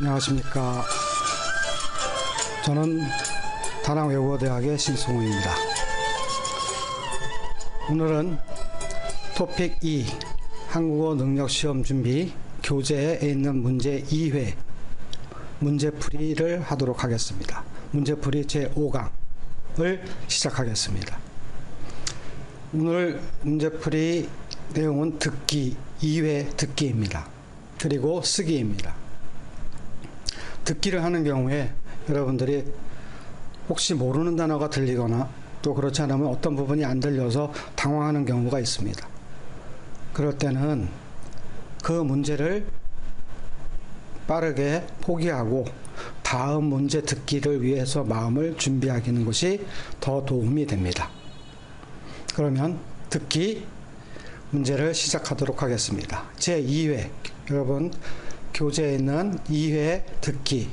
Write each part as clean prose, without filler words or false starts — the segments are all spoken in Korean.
안녕하십니까. 저는 다낭외국어대학의 신승훈입니다. 오늘은 토픽 2 한국어 능력시험 준비 교재에 있는 문제 2회 문제풀이를 하도록 하겠습니다. 문제풀이 제5강을 시작하겠습니다. 오늘 문제풀이 내용은 듣기 2회 듣기입니다. 그리고 쓰기입니다. 듣기를 하는 경우에 여러분들이 혹시 모르는 단어가 들리거나 또 그렇지 않으면 어떤 부분이 안 들려서 당황하는 경우가 있습니다. 그럴 때는 그 문제를 빠르게 포기하고 다음 문제 듣기를 위해서 마음을 준비하는 것이 더 도움이 됩니다. 그러면 듣기 문제를 시작하도록 하겠습니다. 제2회 여러분 교재에 있는 2회 듣기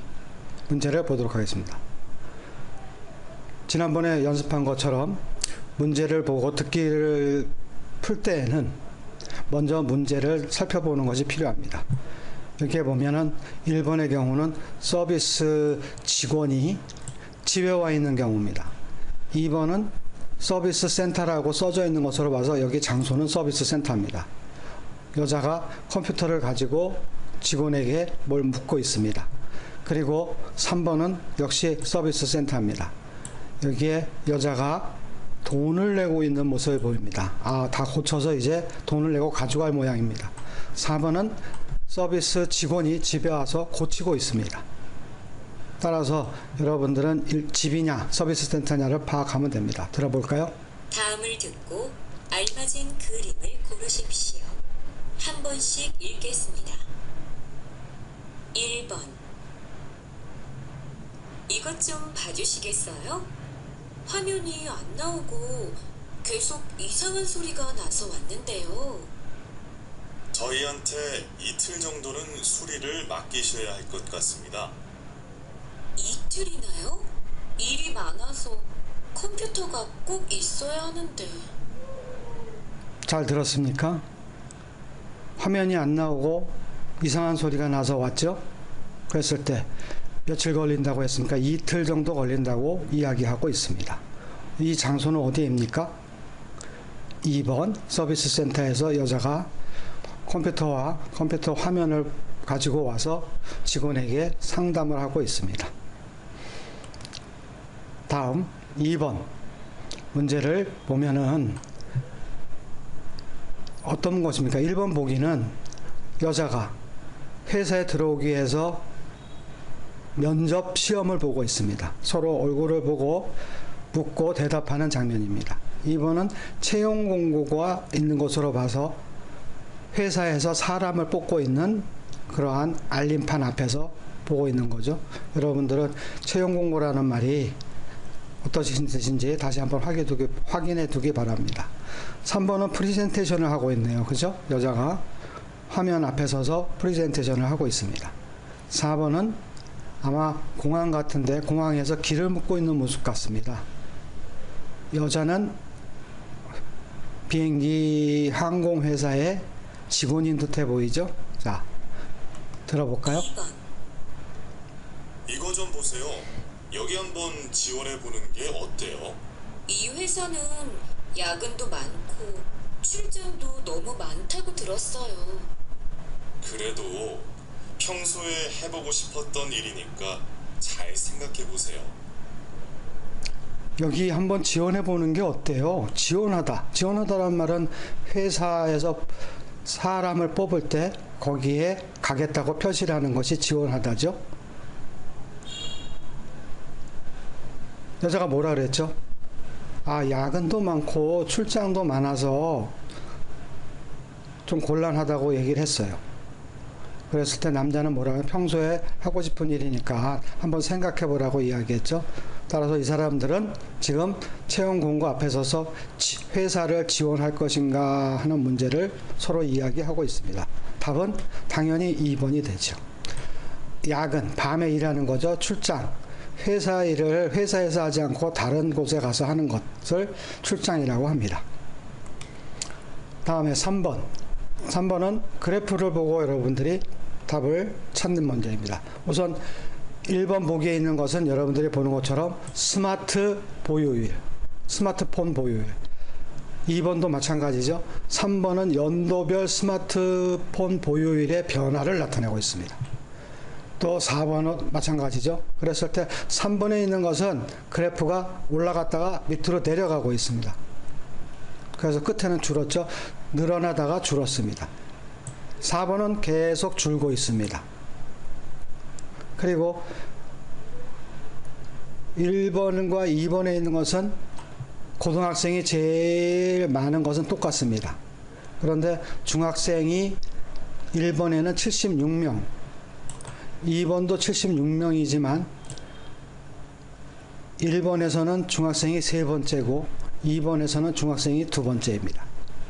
문제를 보도록 하겠습니다. 지난번에 연습한 것처럼 문제를 보고 듣기를 풀 때에는 먼저 문제를 살펴보는 것이 필요합니다. 이렇게 보면은 1번의 경우는 서비스 직원이 집에 와 있는 경우입니다. 2번은 서비스 센터라고 써져 있는 것으로 봐서 여기 장소는 서비스 센터입니다. 여자가 컴퓨터를 가지고 직원에게 뭘 묻고 있습니다. 그리고 3번은 역시 서비스 센터입니다. 여기에 여자가 돈을 내고 있는 모습이 보입니다. 다 고쳐서 이제 돈을 내고 가져갈 모양입니다. 4번은 서비스 직원이 집에 와서 고치고 있습니다. 따라서 여러분들은 집이냐 서비스 센터냐를 파악하면 됩니다. 들어볼까요? 다음을 듣고 알맞은 그림을 고르십시오. 한 번씩 읽겠습니다. 1번. 이것 좀 봐주시겠어요? 화면이 안 나오고 계속 이상한 소리가 나서 왔는데요. 저희한테 이틀 정도는 수리를 맡기셔야 할 것 같습니다. 이틀이나요? 일이 많아서 컴퓨터가 꼭 있어야 하는데. 잘 들었습니까? 화면이 안 나오고 이상한 소리가 나서 왔죠? 그랬을 때 며칠 걸린다고 했습니까? 이틀 정도 걸린다고 이야기하고 있습니다. 이 장소는 어디입니까? 2번 서비스 센터에서 여자가 컴퓨터 화면을 가지고 와서 직원에게 상담을 하고 있습니다. 다음 2번 문제를 보면은 어떤 것입니까? 1번 보기는 여자가 회사에 들어오기 위해서 면접 시험을 보고 있습니다. 서로 얼굴을 보고 묻고 대답하는 장면입니다. 2번은 채용 공고가 있는 것으로 봐서 회사에서 사람을 뽑고 있는 그러한 알림판 앞에서 보고 있는 거죠. 여러분들은 채용 공고라는 말이 어떤 뜻인지 다시 한번 확인해 두기 바랍니다. 3번은 프리젠테이션을 하고 있네요. 그죠? 여자가 화면 앞에 서서 프리젠테이션을 하고 있습니다. 4번은 아마 공항 같은데 공항에서 길을 묻고 있는 모습 같습니다. 여자는 비행기 항공회사의 직원인 듯해 보이죠? 자, 들어볼까요? 2번. 이거 좀 보세요. 여기 한번 지원해 보는 게 어때요? 이 회사는 야근도 많고 출장도 너무 많다고 들었어요. 그래도 평소에 해보고 싶었던 일이니까 잘 생각해 보세요. 여기 한번 지원해 보는 게 어때요? 지원하다란 말은 회사에서 사람을 뽑을 때 거기에 가겠다고 표시를 하는 것이 지원하다죠. 여자가 뭐라 그랬죠? 야근도 많고 출장도 많아서 좀 곤란하다고 얘기를 했어요. 그랬을 때 남자는 뭐라고 평소에 하고 싶은 일이니까 한번 생각해 보라고 이야기했죠. 따라서 이 사람들은 지금 채용 공고 앞에 서서 회사를 지원할 것인가 하는 문제를 서로 이야기하고 있습니다. 답은 당연히 2번이 되죠. 야근, 밤에 일하는 거죠. 출장, 회사 일을 회사에서 하지 않고 다른 곳에 가서 하는 것을 출장이라고 합니다. 다음에 3번은 그래프를 보고 여러분들이 답을 찾는 문제입니다. 우선 1번 보기에 있는 것은 여러분들이 보는 것처럼 스마트폰 보유율. 2번도 마찬가지죠. 3번은 연도별 스마트폰 보유율의 변화를 나타내고 있습니다. 또 4번은 마찬가지죠. 그랬을 때 3번에 있는 것은 그래프가 올라갔다가 밑으로 내려가고 있습니다. 그래서 끝에는 줄었죠. 늘어나다가 줄었습니다. 4번은 계속 줄고 있습니다. 그리고 1번과 2번에 있는 것은 고등학생이 제일 많은 것은 똑같습니다. 그런데 중학생이 1번에는 76명, 2번도 76명이지만 1번에서는 중학생이 3번째고 2번에서는 중학생이 2번째입니다.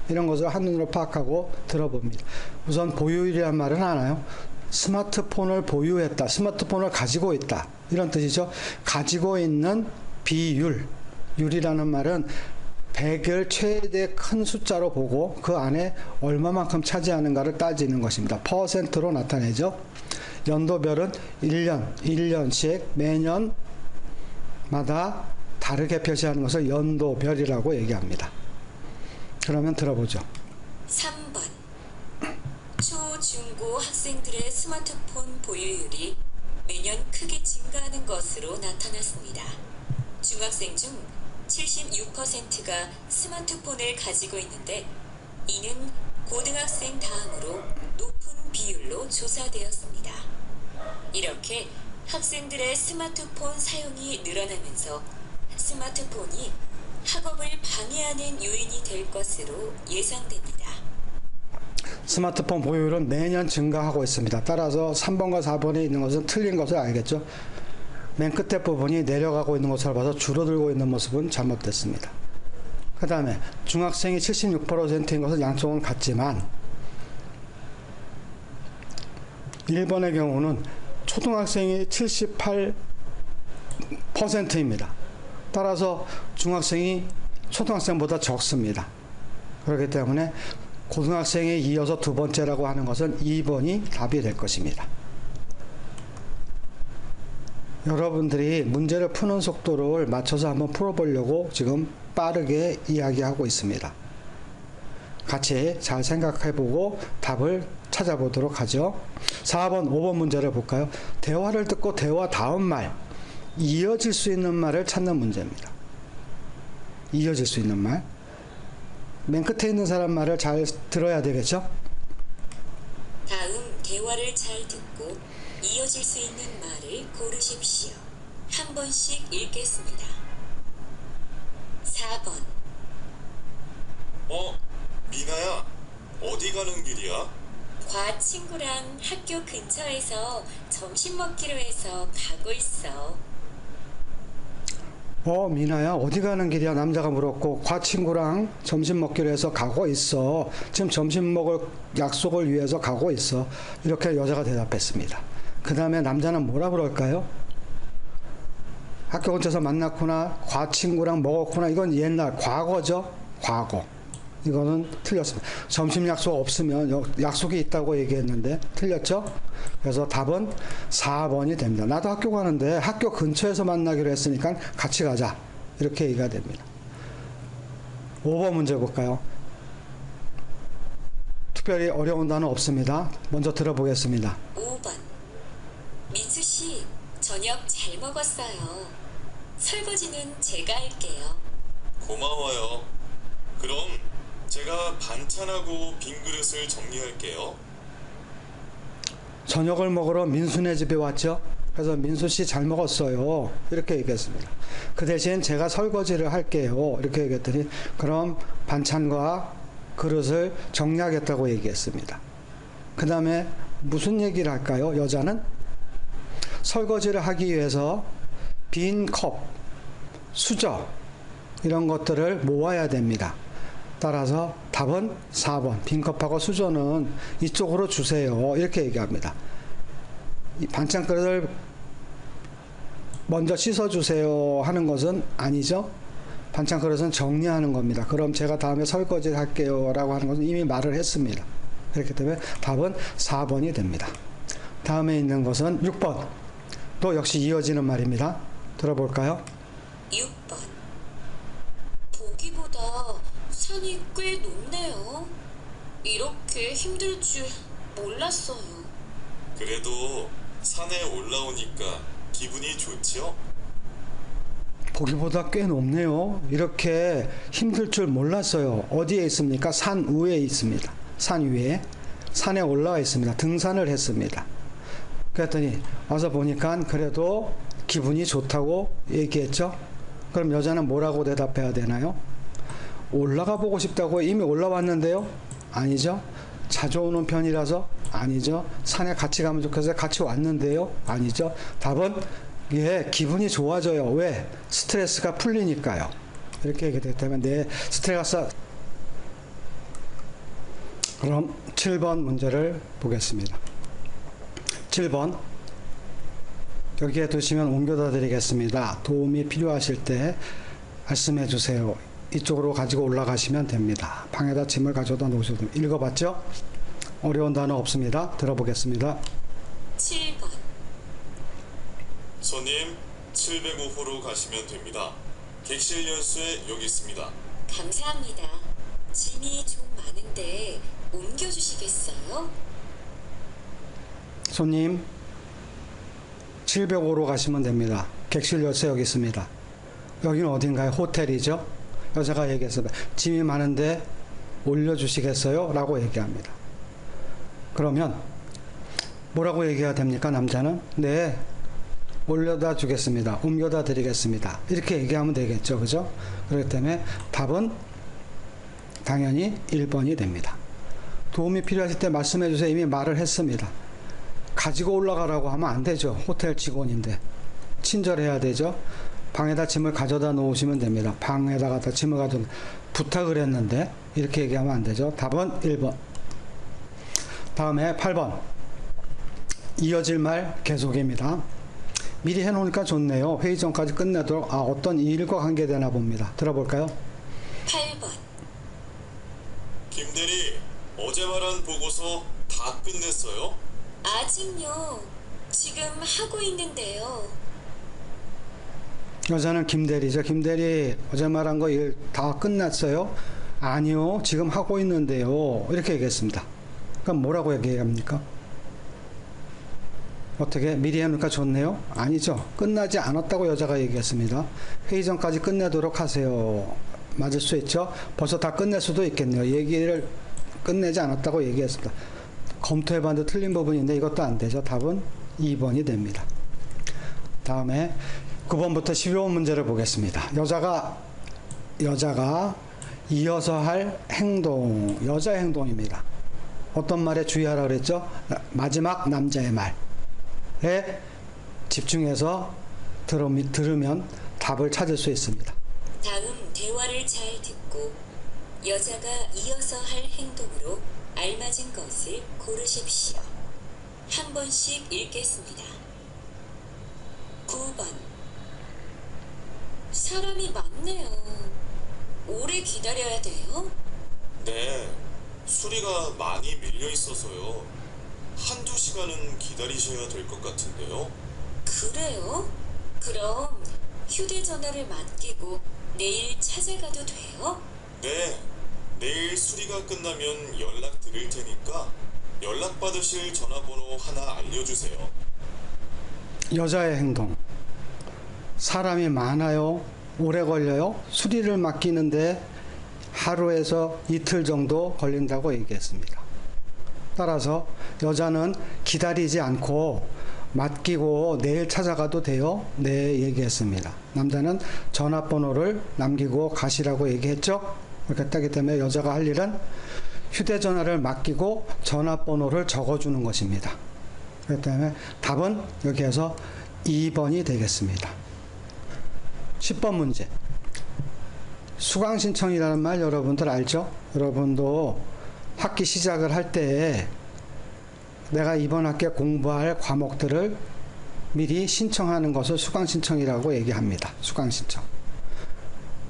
이런 것을 한눈으로 파악하고 들어봅니다. 우선 보유율이란 말은 하나요? 스마트폰을 보유했다, 스마트폰을 가지고 있다, 이런 뜻이죠. 가지고 있는 비율, 율이라는 말은 100을 최대 큰 숫자로 보고 그 안에 얼마만큼 차지하는가를 따지는 것입니다. 퍼센트로 나타내죠. 연도별은 1년씩 매년마다 다르게 표시하는 것을 연도별이라고 얘기합니다. 그러면 들어보죠. 3번. 초, 중, 고 학생들의 스마트폰 보유율이 매년 크게 증가하는 것으로 나타났습니다. 중학생 중 76%가 스마트폰을 가지고 있는데 이는 고등학생 다음으로 높은 비율로 조사되었습니다. 이렇게 학생들의 스마트폰 사용이 늘어나면서 스마트폰이 학업을 방해하는 요인이 될 것으로 예상됩니다. 스마트폰 보유율은 매년 증가하고 있습니다. 따라서 3번과 4번에 있는 것은 틀린 것을 알겠죠. 맨 끝에 부분이 내려가고 있는 것을 봐서 줄어들고 있는 모습은 잘못됐습니다. 그 다음에 중학생이 76%인 것은 양쪽은 같지만 1번의 경우는 초등학생이 78%입니다. 따라서 중학생이 초등학생보다 적습니다. 그렇기 때문에 고등학생에 이어서 두 번째라고 하는 것은 2번이 답이 될 것입니다. 여러분들이 문제를 푸는 속도를 맞춰서 한번 풀어보려고 지금 빠르게 이야기하고 있습니다. 같이 잘 생각해보고 답을 찾아보도록 하죠. 4번, 5번 문제를 볼까요? 대화를 듣고 대화 다음 말, 이어질 수 있는 말을 찾는 문제입니다. 이어질 수 있는 말. 맨 끝에 있는 사람 말을 잘 들어야 되겠죠? 다음 대화를 잘 듣고 이어질 수 있는 말을 고르십시오. 한 번씩 읽겠습니다. 4번. 미나야, 어디 가는 길이야? 과 친구랑 학교 근처에서 점심 먹기로 해서 가고 있어. 미나야, 어디 가는 길이야? 남자가 물었고, 과 친구랑 점심 먹기로 해서 가고 있어. 지금 점심 먹을 약속을 위해서 가고 있어. 이렇게 여자가 대답했습니다. 그 다음에 남자는 뭐라 그럴까요? 학교 근처에서 만났구나, 과 친구랑 먹었구나. 이건 옛날, 과거죠? 과거. 이거는 틀렸습니다. 점심 약속 없으면 약속이 있다고 얘기했는데 틀렸죠? 그래서 답은 4번이 됩니다. 나도 학교 가는데 학교 근처에서 만나기로 했으니까 같이 가자. 이렇게 얘기가 됩니다. 5번 문제 볼까요? 특별히 어려운 단어 없습니다. 먼저 들어보겠습니다. 5번. 민수 씨, 저녁 잘 먹었어요. 설거지는 제가 할게요. 고마워요. 그럼 제가 반찬하고 빈 그릇을 정리할게요. 저녁을 먹으러 민수네 집에 왔죠. 그래서 민수 씨 잘 먹었어요. 이렇게 얘기했습니다. 그 대신 제가 설거지를 할게요. 이렇게 얘기했더니 그럼 반찬과 그릇을 정리하겠다고 얘기했습니다. 그 다음에 무슨 얘기를 할까요? 여자는 설거지를 하기 위해서 빈 컵, 수저 이런 것들을 모아야 됩니다. 따라서 답은 4번. 빈컵하고 수저는 이쪽으로 주세요. 이렇게 얘기합니다. 이 반찬 그릇을 먼저 씻어주세요 하는 것은 아니죠. 반찬 그릇은 정리하는 겁니다. 그럼 제가 다음에 설거지를 할게요 라고 하는 것은 이미 말을 했습니다. 그렇기 때문에 답은 4번이 됩니다. 다음에 있는 것은 6번. 또 역시 이어지는 말입니다. 들어볼까요? 6번. 보기보다 산이 꽤 높네요. 이렇게 힘들 줄 몰랐어요. 그래도 산에 올라오니까 기분이 좋지요? 보기보다 꽤 높네요. 이렇게 힘들 줄 몰랐어요. 어디에 있습니까? 산 위에 있습니다. 산 위에. 산에 올라와 있습니다. 등산을 했습니다. 그랬더니 와서 보니까 그래도 기분이 좋다고 얘기했죠. 그럼 여자는 뭐라고 대답해야 되나요? 올라가 보고 싶다고 이미 올라왔는데요? 아니죠. 자주 오는 편이라서? 아니죠. 산에 같이 가면 좋겠어서 같이 왔는데요? 아니죠. 답은 예, 기분이 좋아져요. 왜? 스트레스가 풀리니까요. 이렇게 얘기되기 때문에 내 스트레스. 그럼 7번 문제를 보겠습니다. 7번. 여기에 두시면 옮겨다 드리겠습니다. 도움이 필요하실 때 말씀해 주세요. 이쪽으로 가지고 올라가시면 됩니다. 방에다 짐을 가져다 놓으셔도 됩니다. 읽어봤죠? 어려운 단어 없습니다. 들어보겠습니다. 7번. 손님 705호로 가시면 됩니다. 객실 열쇠 여기 있습니다. 감사합니다. 짐이 좀 많은데 옮겨주시겠어요? 손님 705로 가시면 됩니다. 객실 열쇠 여기 있습니다. 여기는 어딘가요? 호텔이죠. 여자가 얘기했습니다. 짐이 많은데 올려주시겠어요? 라고 얘기합니다. 그러면 뭐라고 얘기해야 됩니까? 남자는 네, 올려다 주겠습니다. 옮겨다 드리겠습니다. 이렇게 얘기하면 되겠죠. 그죠? 그렇기 때문에 답은 당연히 1번이 됩니다. 도움이 필요하실 때 말씀해 주세요. 이미 말을 했습니다. 가지고 올라가라고 하면 안 되죠. 호텔 직원인데. 친절해야 되죠. 방에다 짐을 가져다 놓으시면 됩니다. 방에다가 짐을 가져다 부탁을 했는데 이렇게 얘기하면 안 되죠. 답은 1번. 다음에 8번. 이어질 말 계속입니다. 미리 해놓으니까 좋네요. 회의 전까지 끝내도록 어떤 일과 관계되나 봅니다. 들어볼까요? 8번. 김대리 어제 말한 보고서 다 끝냈어요? 아직요. 지금 하고 있는데요. 여자는 김대리죠. 김대리 어제 말한 거 일 다 끝났어요? 아니요. 지금 하고 있는데요. 이렇게 얘기했습니다. 그럼 뭐라고 얘기합니까? 어떻게? 미리 해놓으니까 좋네요? 아니죠. 끝나지 않았다고 여자가 얘기했습니다. 회의 전까지 끝내도록 하세요. 맞을 수 있죠? 벌써 다 끝낼 수도 있겠네요. 얘기를 끝내지 않았다고 얘기했습니다. 검토해봤는데 틀린 부분인데 이것도 안 되죠. 답은 2번이 됩니다. 다음에 9번부터 15번 문제를 보겠습니다. 여자가 이어서 할 행동, 여자의 행동입니다. 어떤 말에 주의하라 그랬죠? 마지막 남자의 말에 집중해서 들으면 답을 찾을 수 있습니다. 다음 대화를 잘 듣고 여자가 이어서 할 행동으로 알맞은 것을 고르십시오. 한 번씩 읽겠습니다. 9번. 사람이 많네요. 오래 기다려야 돼요? 네, 수리가 많이 밀려 있어서요. 한두 시간은 기다리셔야 될 것 같은데요. 그래요? 그럼 휴대전화를 맡기고 내일 찾아가도 돼요? 네, 내일 수리가 끝나면 연락 드릴 테니까 연락 받으실 전화번호 하나 알려주세요. 여자의 행동. 사람이 많아요. 오래 걸려요. 수리를 맡기는데 하루에서 이틀 정도 걸린다고 얘기했습니다. 따라서 여자는 기다리지 않고 맡기고 내일 찾아가도 돼요? 네, 얘기했습니다. 남자는 전화번호를 남기고 가시라고 얘기했죠? 그렇게 따기 때문에 여자가 할 일은 휴대전화를 맡기고 전화번호를 적어주는 것입니다. 그렇기 때문에 답은 여기에서 2번이 되겠습니다. 10번 문제. 수강 신청이라는 말 여러분들 알죠? 여러분도 학기 시작을 할 때 내가 이번 학기에 공부할 과목들을 미리 신청하는 것을 수강 신청이라고 얘기합니다. 수강 신청.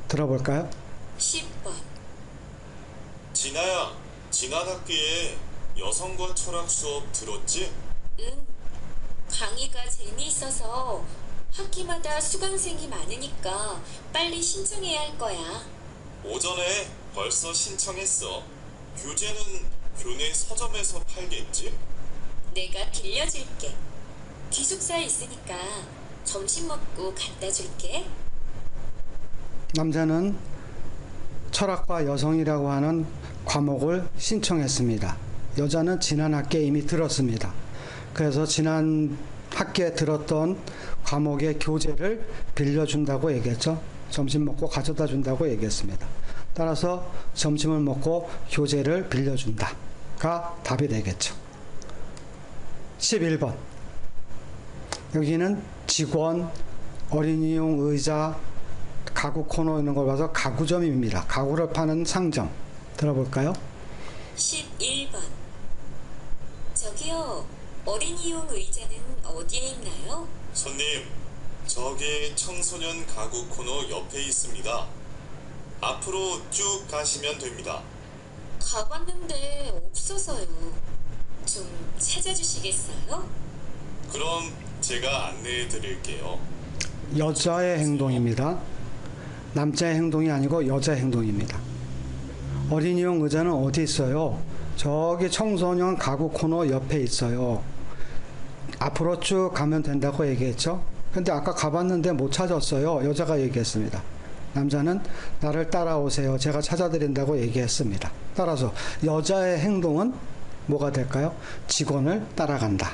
들어볼까요? 10번. 진아야, 지난 학기에 여성과 철학 수업 들었지? 응, 강의가 재미있어서 학기마다 수강생이 많으니까 빨리 신청해야 할 거야. 오전에 벌써 신청했어. 교재는 교내 서점에서 팔겠지? 내가 빌려줄게. 기숙사에 있으니까 점심 먹고 갖다 줄게. 남자는 철학과 여성이라고 하는 과목을 신청했습니다. 여자는 지난 학기에 이미 들었습니다. 그래서 지난 학기에 들었던 과목의 교재를 빌려준다고 얘기했죠. 점심 먹고 가져다 준다고 얘기했습니다. 따라서 점심을 먹고 교재를 빌려준다가 답이 되겠죠. 11번. 여기는 직원, 어린이용 의자, 가구 코너 있는 걸 봐서 가구점입니다. 가구를 파는 상점. 들어볼까요? 11번. 저기요, 어린이용 의자는 어디에 있나요? 손님, 저기 청소년 가구 코너 옆에 있습니다. 앞으로 쭉 가시면 됩니다. 가봤는데 없어서요. 좀 찾아주시겠어요? 그럼 제가 안내해 드릴게요. 여자의 행동입니다. 남자의 행동이 아니고 여자의 행동입니다. 어린이용 의자는 어디 있어요? 저기 청소년 가구 코너 옆에 있어요. 앞으로 쭉 가면 된다고 얘기했죠. 근데 아까 가봤는데 못 찾았어요. 여자가 얘기했습니다. 남자는 나를 따라오세요. 제가 찾아드린다고 얘기했습니다. 따라서 여자의 행동은 뭐가 될까요? 직원을 따라간다.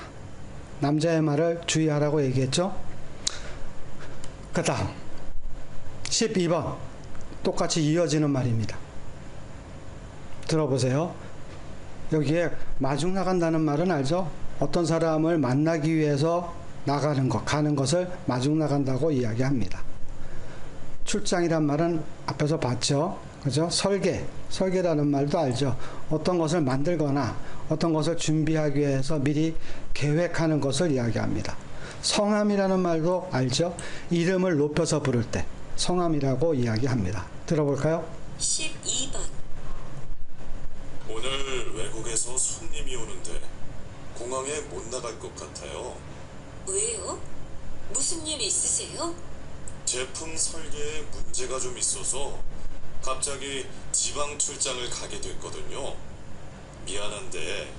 남자의 말을 주의하라고 얘기했죠. 그 다음 12번 똑같이 이어지는 말입니다. 들어보세요. 여기에 마중 나간다는 말은 알죠? 어떤 사람을 만나기 위해서 나가는 것, 가는 것을 마중 나간다고 이야기합니다. 출장이란 말은 앞에서 봤죠? 그죠? 설계라는 말도 알죠? 어떤 것을 만들거나 어떤 것을 준비하기 위해서 미리 계획하는 것을 이야기합니다. 성함이라는 말도 알죠? 이름을 높여서 부를 때 성함이라고 이야기합니다. 들어볼까요? 12번. 오늘 외국에서 손님이 오는데 공항에 못 나갈 것 같아요. 왜요? 무슨 일 있으세요? 제품 설계에 문제가 좀 있어서 갑자기 지방 출장을 가게 됐거든요. 미안한데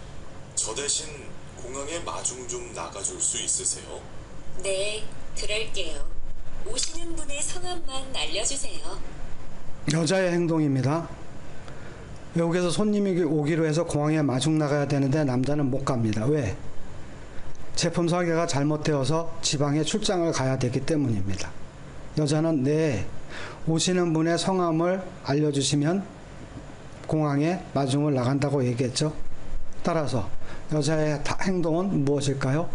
저 대신 공항에 마중 좀 나가줄 수 있으세요? 네, 그럴게요. 오시는 분의 성함만 알려주세요. 여자의 행동입니다. 외국에서 손님이 오기로 해서 공항에 마중 나가야 되는데 남자는 못 갑니다. 왜? 제품 설계가 잘못되어서 지방에 출장을 가야 되기 때문입니다. 여자는 네, 오시는 분의 성함을 알려주시면 공항에 마중을 나간다고 얘기했죠. 따라서 여자의 행동은 무엇일까요?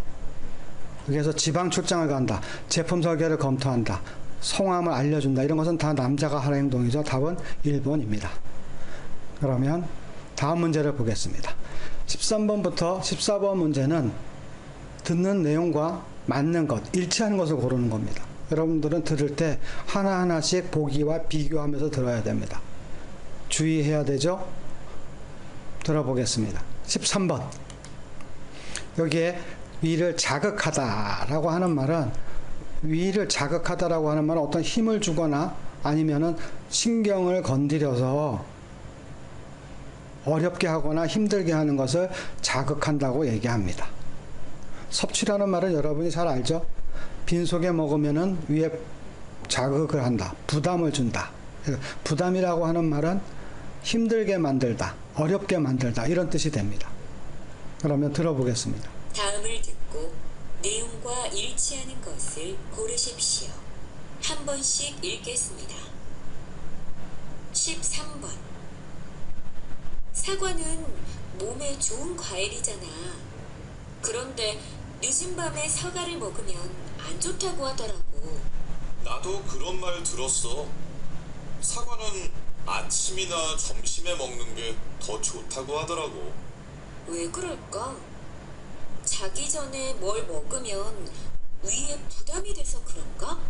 여기서 지방 출장을 간다, 제품 설계를 검토한다, 성함을 알려준다, 이런 것은 다 남자가 하는 행동이죠. 답은 1번입니다. 그러면 다음 문제를 보겠습니다. 13번부터 14번 문제는 듣는 내용과 맞는 것, 일치하는 것을 고르는 겁니다. 여러분들은 들을 때 하나하나씩 보기와 비교하면서 들어야 됩니다. 주의해야 되죠? 들어보겠습니다. 13번. 여기에 위를 자극하다라고 하는 말은, 위를 자극하다라고 하는 말은 어떤 힘을 주거나 아니면은 신경을 건드려서 어렵게 하거나 힘들게 하는 것을 자극한다고 얘기합니다. 섭취라는 말은 여러분이 잘 알죠? 빈속에 먹으면은 위에 자극을 한다, 부담을 준다. 부담이라고 하는 말은 힘들게 만들다, 어렵게 만들다, 이런 뜻이 됩니다. 그러면 들어보겠습니다. 다음을 듣고 내용과 일치하는 것을 고르십시오. 한 번씩 읽겠습니다. 13번. 사과는 몸에 좋은 과일이잖아. 그런데 늦은 밤에 사과를 먹으면 안 좋다고 하더라고. 나도 그런 말 들었어. 사과는 아침이나 점심에 먹는 게 더 좋다고 하더라고. 왜 그럴까? 자기 전에 뭘 먹으면 위에 부담이 돼서 그런가?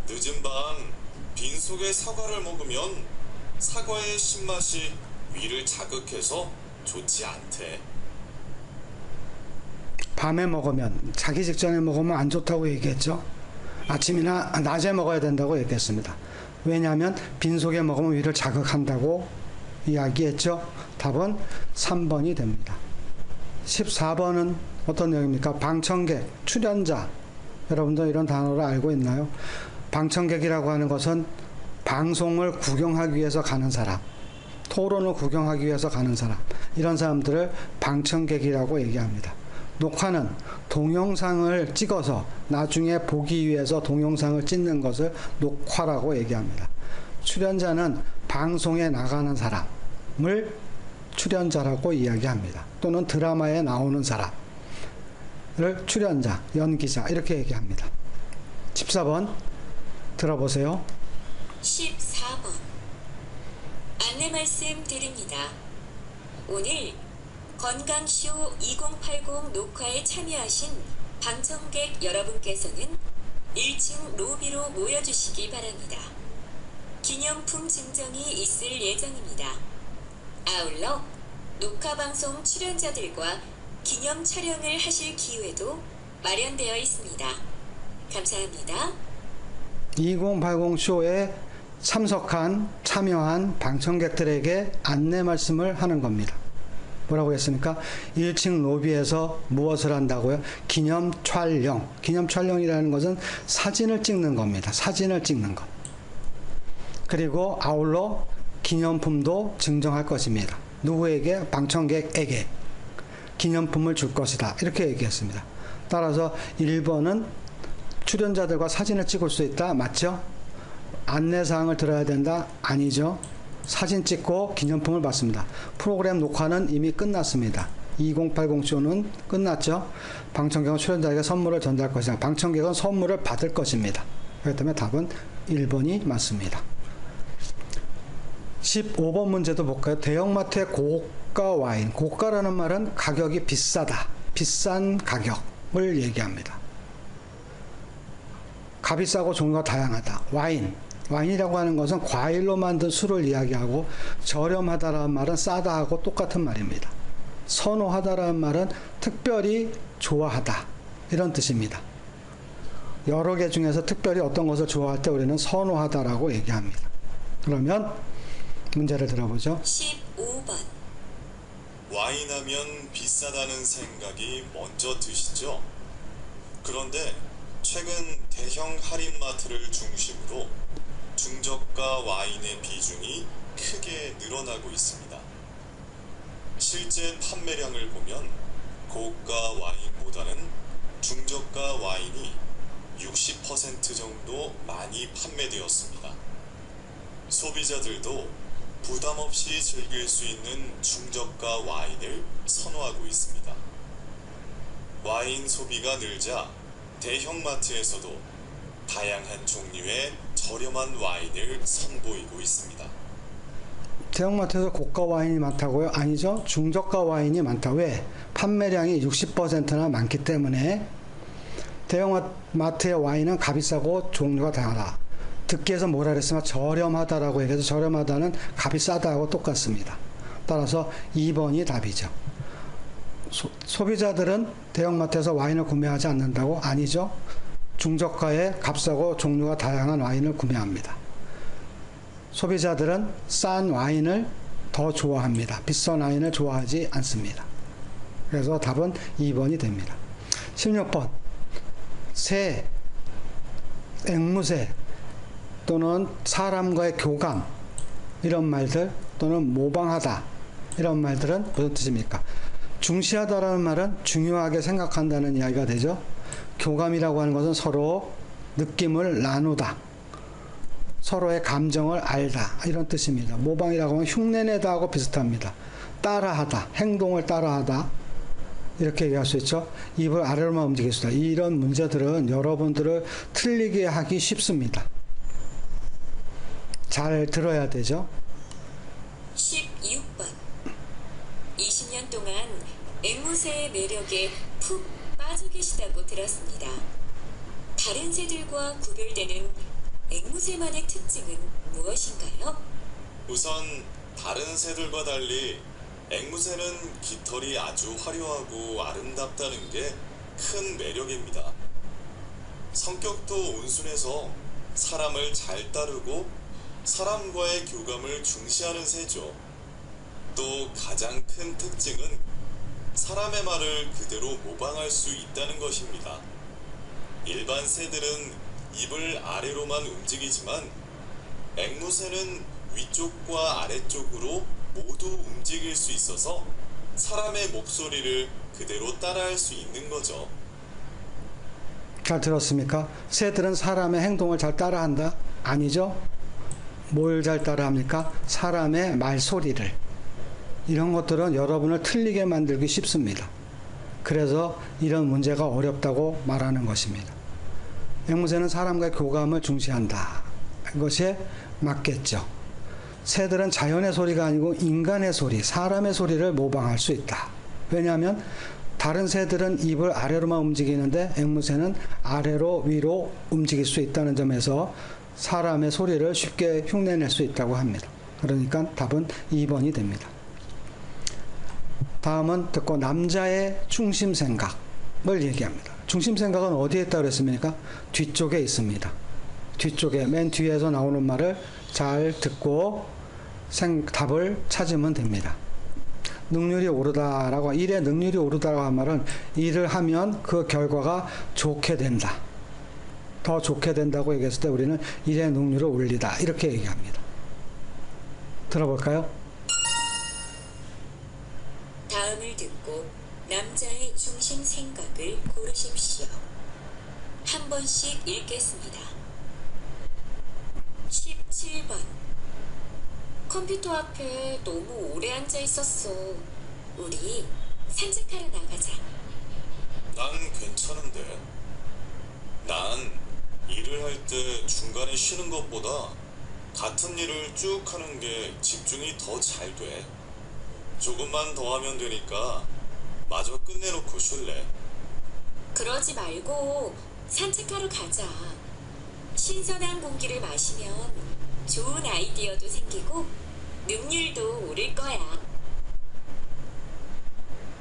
늦은 밤 빈속에 사과를 먹으면 사과의 신맛이 위를 자극해서 좋지 않대. 밤에 먹으면, 자기 직전에 먹으면 안 좋다고 얘기했죠. 아침이나 낮에 먹어야 된다고 얘기했습니다. 왜냐하면 빈속에 먹으면 위를 자극한다고 이야기했죠. 답은 3번이 됩니다. 14번은 어떤 내용입니까? 방청객, 출연자. 여러분들 이런 단어를 알고 있나요? 방청객이라고 하는 것은 방송을 구경하기 위해서 가는 사람, 토론을 구경하기 위해서 가는 사람, 이런 사람들을 방청객이라고 얘기합니다. 녹화는 동영상을 찍어서 나중에 보기 위해서 동영상을 찍는 것을 녹화라고 얘기합니다. 출연자는 방송에 나가는 사람을 출연자라고 이야기합니다. 또는 드라마에 나오는 사람을 출연자, 연기자 이렇게 얘기합니다. 14번 들어보세요. 14번 안내 말씀 드립니다. 오늘 건강쇼 2080 녹화에 참여하신 방청객 여러분께서는 1층 로비로 모여주시기 바랍니다. 기념품 증정이 있을 예정입니다. 아울러 녹화방송 출연자들과 기념 촬영을 하실 기회도 마련되어 있습니다. 감사합니다. 2080 쇼에 참여한 방청객들에게 안내 말씀을 하는 겁니다. 뭐라고 했습니까? 1층 로비에서 무엇을 한다고요? 기념 촬영. 기념 촬영이라는 것은 사진을 찍는 겁니다. 사진을 찍는 것. 그리고 아울러 기념품도 증정할 것입니다. 누구에게? 방청객에게 기념품을 줄 것이다. 이렇게 얘기했습니다. 따라서 1번은 출연자들과 사진을 찍을 수 있다. 맞죠? 안내사항을 들어야 된다. 아니죠. 사진 찍고 기념품을 받습니다. 프로그램 녹화는 이미 끝났습니다. 2080 쇼는 끝났죠. 방청객은 출연자에게 선물을 전달할 것이다. 방청객은 선물을 받을 것입니다. 그렇기 때문에 답은 1번이 맞습니다. 15번 문제도 볼까요? 대형마트의 고가 와인. 고가라는 말은 가격이 비싸다. 비싼 가격을 얘기합니다. 값이 싸고 종류가 다양하다. 와인이라고 하는 것은 과일로 만든 술을 이야기하고, 저렴하다라는 말은 싸다하고 똑같은 말입니다. 선호하다라는 말은 특별히 좋아하다, 이런 뜻입니다. 여러 개 중에서 특별히 어떤 것을 좋아할 때 우리는 선호하다라고 얘기합니다. 그러면 문제를 들어보죠. 15번 와인하면 비싸다는 생각이 먼저 드시죠? 그런데 최근 대형 할인마트를 중심으로 중저가 와인의 비중이 크게 늘어나고 있습니다. 실제 판매량을 보면 고가 와인보다는 중저가 와인이 60% 정도 많이 판매되었습니다. 소비자들도 부담 없이 즐길 수 있는 중저가 와인을 선호하고 있습니다. 와인 소비가 늘자 대형마트에서도 다양한 종류의 저렴한 와인을 선보이고 있습니다. 대형마트에서 고가 와인이 많다고요? 아니죠. 중저가 와인이 많다. 왜? 판매량이 60%나 많기 때문에. 대형마트의 와인은 값이 싸고 종류가 다양하다. 듣기 위해서 뭐라 그랬으면 저렴하다라고 얘기해서, 저렴하다는 값이 싸다하고 똑같습니다. 따라서 2번이 답이죠. 소비자들은 대형마트에서 와인을 구매하지 않는다고? 아니죠. 중저가의 값싸고 종류가 다양한 와인을 구매합니다. 소비자들은 싼 와인을 더 좋아합니다. 비싼 와인을 좋아하지 않습니다. 그래서 답은 2번이 됩니다. 16번 새, 앵무새 또는 사람과의 교감, 이런 말들, 또는 모방하다, 이런 말들은 무슨 뜻입니까? 중시하다라는 말은 중요하게 생각한다는 이야기가 되죠. 교감이라고 하는 것은 서로 느낌을 나누다, 서로의 감정을 알다, 이런 뜻입니다. 모방이라고 하면 흉내내다 하고 비슷합니다. 따라하다, 행동을 따라하다, 이렇게 얘기할 수 있죠. 입을 아래로만 움직일 수 있다. 이런 문제들은 여러분들을 틀리게 하기 쉽습니다. 잘 들어야 되죠. 16번 20년 동안 앵무새의 매력에 푹 빠져 계시다고 들었습니다. 다른 새들과 구별되는 앵무새만의 특징은 무엇인가요? 우선 다른 새들과 달리 앵무새는 깃털이 아주 화려하고 아름답다는 게 큰 매력입니다. 성격도 온순해서 사람을 잘 따르고 사람과의 교감을 중시하는 새죠. 또 가장 큰 특징은 사람의 말을 그대로 모방할 수 있다는 것입니다. 일반 새들은 입을 아래로만 움직이지만 앵무새는 위쪽과 아래쪽으로 모두 움직일 수 있어서 사람의 목소리를 그대로 따라할 수 있는 거죠. 잘 들었습니까? 새들은 사람의 행동을 잘 따라한다? 아니죠? 뭘 잘 따라합니까? 사람의 말소리를. 이런 것들은 여러분을 틀리게 만들기 쉽습니다. 그래서 이런 문제가 어렵다고 말하는 것입니다. 앵무새는 사람과의 교감을 중시한다. 이것이 맞겠죠. 새들은 자연의 소리가 아니고 인간의 소리, 사람의 소리를 모방할 수 있다. 왜냐하면 다른 새들은 입을 아래로만 움직이는데 앵무새는 아래로 위로 움직일 수 있다는 점에서 사람의 소리를 쉽게 흉내낼 수 있다고 합니다. 그러니까 답은 2번이 됩니다. 다음은 듣고 남자의 중심 생각을 얘기합니다. 중심 생각은 어디에 있다고 그랬습니까? 뒤쪽에 있습니다. 뒤쪽에 맨 뒤에서 나오는 말을 잘 듣고 답을 찾으면 됩니다. 능률이 오르다라고, 일의 능률이 오르다라고 한 말은 일을 하면 그 결과가 좋게 된다. 더 좋게 된다고 얘기했을 때 우리는 일의 능률을 올리다 이렇게 얘기합니다. 들어볼까요? 다음을 듣고 남자의 중심 생각을 고르십시오. 한 번씩 읽겠습니다. 17번. 컴퓨터 앞에 너무 오래 앉아 있었어. 우리 산책하러 나가자. 난 괜찮은데. 난 일을 할 때 중간에 쉬는 것보다 같은 일을 쭉 하는 게 집중이 더 잘 돼. 조금만 더 하면 되니까 마저 끝내놓고 쉴래. 그러지 말고 산책하러 가자. 신선한 공기를 마시면 좋은 아이디어도 생기고 능률도 오를 거야.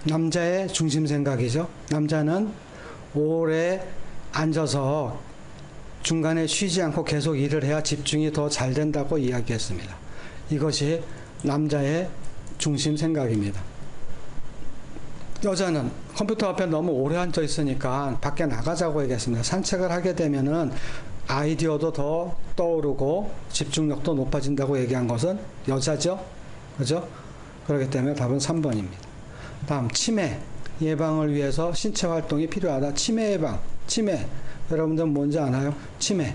남자의 중심 생각이죠. 남자는 오래 앉아서 중간에 쉬지 않고 계속 일을 해야 집중이 더 잘 된다고 이야기했습니다. 이것이 남자의 중심 생각입니다. 여자는 컴퓨터 앞에 너무 오래 앉아 있으니까 밖에 나가자고 얘기했습니다. 산책을 하게 되면은 아이디어도 더 떠오르고 집중력도 높아진다고 얘기한 것은 여자죠? 그죠? 그렇기 때문에 답은 3번입니다. 다음, 치매 예방을 위해서 신체 활동이 필요하다. 치매 예방, 치매. 여러분들 뭔지 아나요? 치매.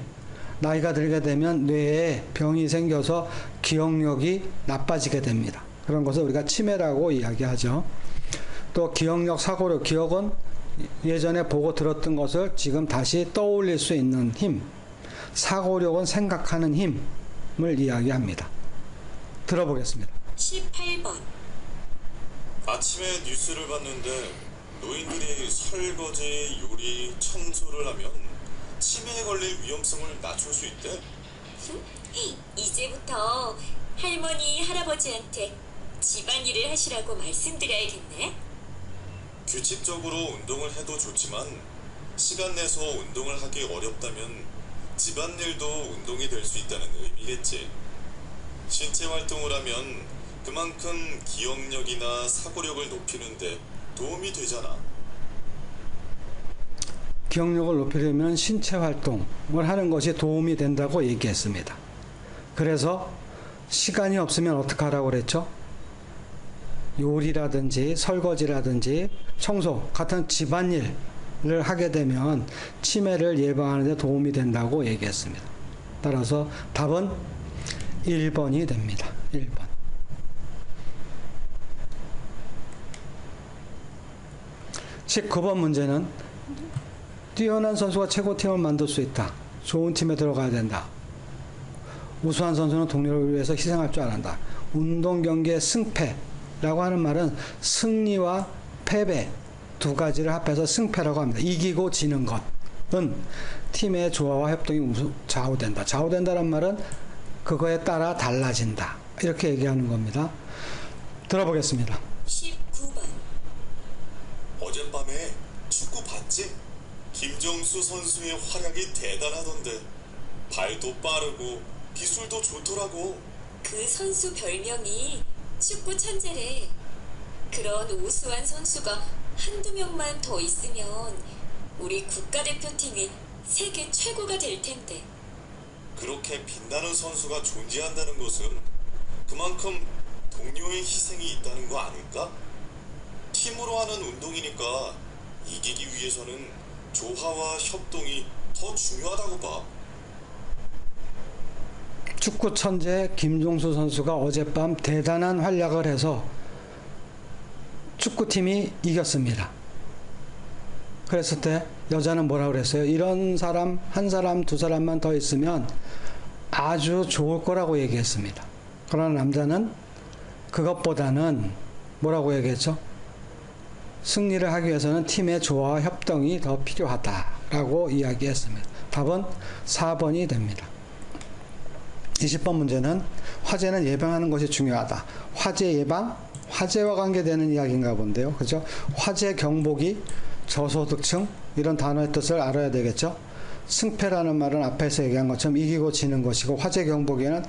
나이가 들게 되면 뇌에 병이 생겨서 기억력이 나빠지게 됩니다. 그런 것을 우리가 치매라고 이야기하죠. 또 기억력, 사고력, 기억은 예전에 보고 들었던 것을 지금 다시 떠올릴 수 있는 힘. 사고력은 생각하는 힘을 이야기합니다. 들어보겠습니다. 18번. 아침에 뉴스를 봤는데 노인들이 설거지, 요리, 청소를 하면 치매에 걸릴 위험성을 낮출 수 있대. 이제부터 할머니, 할아버지한테 집안일을 하시라고 말씀드려야겠네. 규칙적으로 운동을 해도 좋지만 시간 내서 운동을 하기 어렵다면 집안일도 운동이 될 수 있다는 의미겠지. 신체 활동을 하면 그만큼 기억력이나 사고력을 높이는데 도움이 되잖아. 기억력을 높이려면 신체 활동을 하는 것이 도움이 된다고 얘기했습니다. 그래서 시간이 없으면 어떻게 하라고 그랬죠? 요리라든지 설거지라든지 청소 같은 집안일을 하게 되면 치매를 예방하는 데 도움이 된다고 얘기했습니다. 따라서 답은 1번이 됩니다. 1번. 19번 문제는 뛰어난 선수가 최고팀을 만들 수 있다. 좋은 팀에 들어가야 된다. 우수한 선수는 동료를 위해서 희생할 줄 알았다. 운동 경기의 승패라고 하는 말은 승리와 패배 두 가지를 합해서 승패라고 합니다. 이기고 지는 것은 팀의 조화와 협동이 좌우된다. 좌우된다는 말은 그거에 따라 달라진다. 이렇게 얘기하는 겁니다. 들어보겠습니다. 19번. 어젯밤에 축구 봤지? 봤지? 김정수 선수의 활약이 대단하던데. 발도 빠르고 기술도 좋더라고. 그 선수 별명이 축구 천재래. 그런 우수한 선수가 한두 명만 더 있으면 우리 국가대표팀이 세계 최고가 될 텐데. 그렇게 빛나는 선수가 존재한다는 것은 그만큼 동료의 희생이 있다는 거 아닐까? 팀으로 하는 운동이니까 이기기 위해서는 조화와 협동이 더 중요하다고 봐. 축구 천재 김종수 선수가 어젯밤 대단한 활약을 해서 축구팀이 이겼습니다. 그랬을 때 여자는 뭐라고 그랬어요? 이런 사람 한 사람 두 사람만 더 있으면 아주 좋을 거라고 얘기했습니다. 그러나 남자는 그것보다는 뭐라고 얘기했죠? 승리를 하기 위해서는 팀의 조화와 협동이 더 필요하다라고 이야기했습니다. 답은 4번이 됩니다. 20번 문제는 화재는 예방하는 것이 중요하다. 화재 예방, 화재와 관계되는 이야기인가 본데요. 그죠? 화재 경보기, 저소득층 이런 단어의 뜻을 알아야 되겠죠. 승패라는 말은 앞에서 얘기한 것처럼 이기고 지는 것이고, 화재 경보기는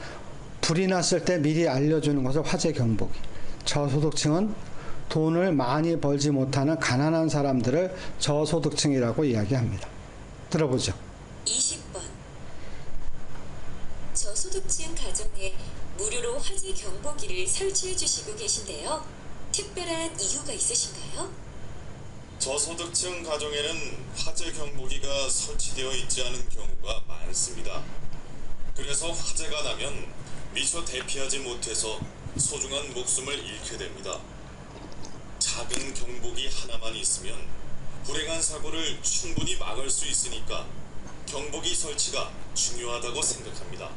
불이 났을 때 미리 알려주는 것을 화재 경보기. 저소득층은 돈을 많이 벌지 못하는 가난한 사람들을 저소득층이라고 이야기합니다. 들어보죠. 20번. 저소득층 가정에 무료로 화재 경보기를 설치해 주시고 계신데요. 특별한 이유가 있으신가요? 저소득층 가정에는 화재 경보기가 설치되어 있지 않은 경우가 많습니다. 그래서 화재가 나면 미처 대피하지 못해서 소중한 목숨을 잃게 됩니다. 작은 경보기 하나만 있으면 불행한 사고를 충분히 막을 수 있으니까 경보기 설치가 중요하다고 생각합니다.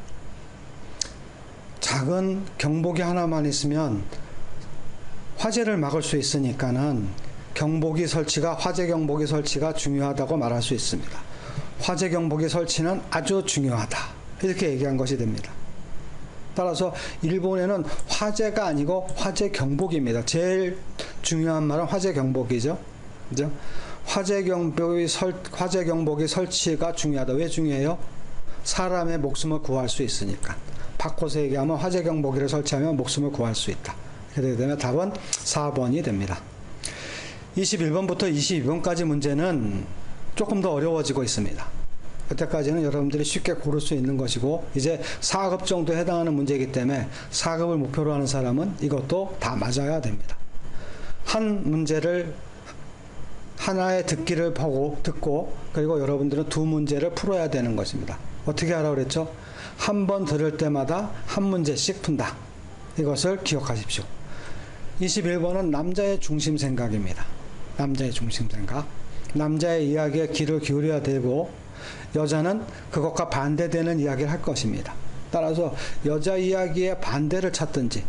작은 경보기 하나만 있으면 화재를 막을 수 있으니까는 경보기 설치가, 화재 경보기 설치가 중요하다고 말할 수 있습니다. 화재 경보기 설치는 아주 중요하다, 이렇게 얘기한 것이 됩니다. 따라서 일본에는 화재가 아니고 화재 경보기입니다. 제일 중요한 말은 화재 경보기죠. 그죠? 화재 경보기 설치가 중요하다. 왜 중요해요? 사람의 목숨을 구할 수 있으니까. 바꿔서 얘기하면 화재 경보기를 설치하면 목숨을 구할 수 있다. 그렇게 되면 답은 4번이 됩니다. 21번부터 22번까지 문제는 조금 더 어려워지고 있습니다. 그때까지는 여러분들이 쉽게 고를 수 있는 것이고, 이제 4급 정도에 해당하는 문제이기 때문에 4급을 목표로 하는 사람은 이것도 다 맞아야 됩니다. 한 문제를 하나의 듣기를 듣고 그리고 여러분들은 두 문제를 풀어야 되는 것입니다. 어떻게 하라고 그랬죠? 한 번 들을 때마다 한 문제씩 푼다. 이것을 기억하십시오. 21번은 남자의 중심 생각입니다. 남자의 중심 생각. 남자의 이야기에 귀를 기울여야 되고, 여자는 그것과 반대되는 이야기를 할 것입니다. 따라서 여자 이야기의 반대를 찾든지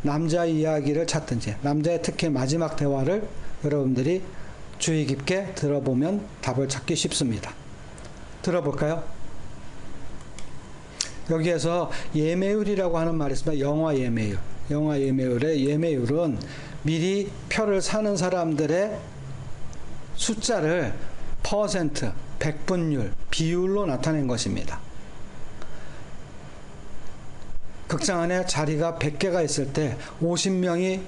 남자 이야기를 찾든지, 남자의 특히 마지막 대화를 여러분들이 주의 깊게 들어보면 답을 찾기 쉽습니다. 들어볼까요? 여기에서 예매율이라고 하는 말이 있습니다. 영화 예매율. 영화 예매율의 예매율은 미리 표를 사는 사람들의 숫자를 퍼센트, 백분율, 비율로 나타낸 것입니다. 극장 안에 자리가 100개가 있을 때 50명이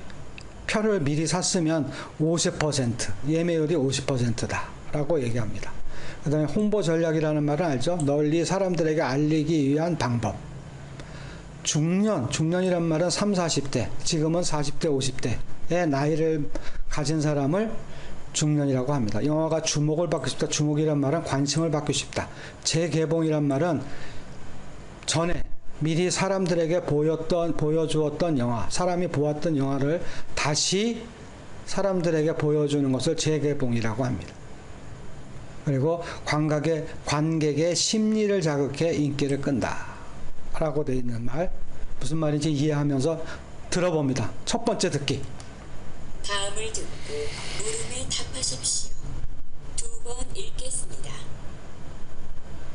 표를 미리 샀으면 50%, 예매율이 50%다 라고 얘기합니다. 그 다음에 홍보 전략이라는 말은 알죠? 널리 사람들에게 알리기 위한 방법. 중년이란 말은 30, 40대, 지금은 40대, 50대의 나이를 가진 사람을 중년이라고 합니다. 영화가 주목을 받고 싶다. 주목이란 말은 관심을 받고 싶다. 재개봉이란 말은 전에 미리 사람들에게 보여주었던 영화, 사람이 보았던 영화를 다시 사람들에게 보여주는 것을 재개봉이라고 합니다. 그리고 관객의 심리를 자극해 인기를 끈다 라고 되어 있는 말, 무슨 말인지 이해하면서 들어봅니다. 첫 번째 듣기. 다음을 듣고 물음에 답하십시오. 2번 읽겠습니다.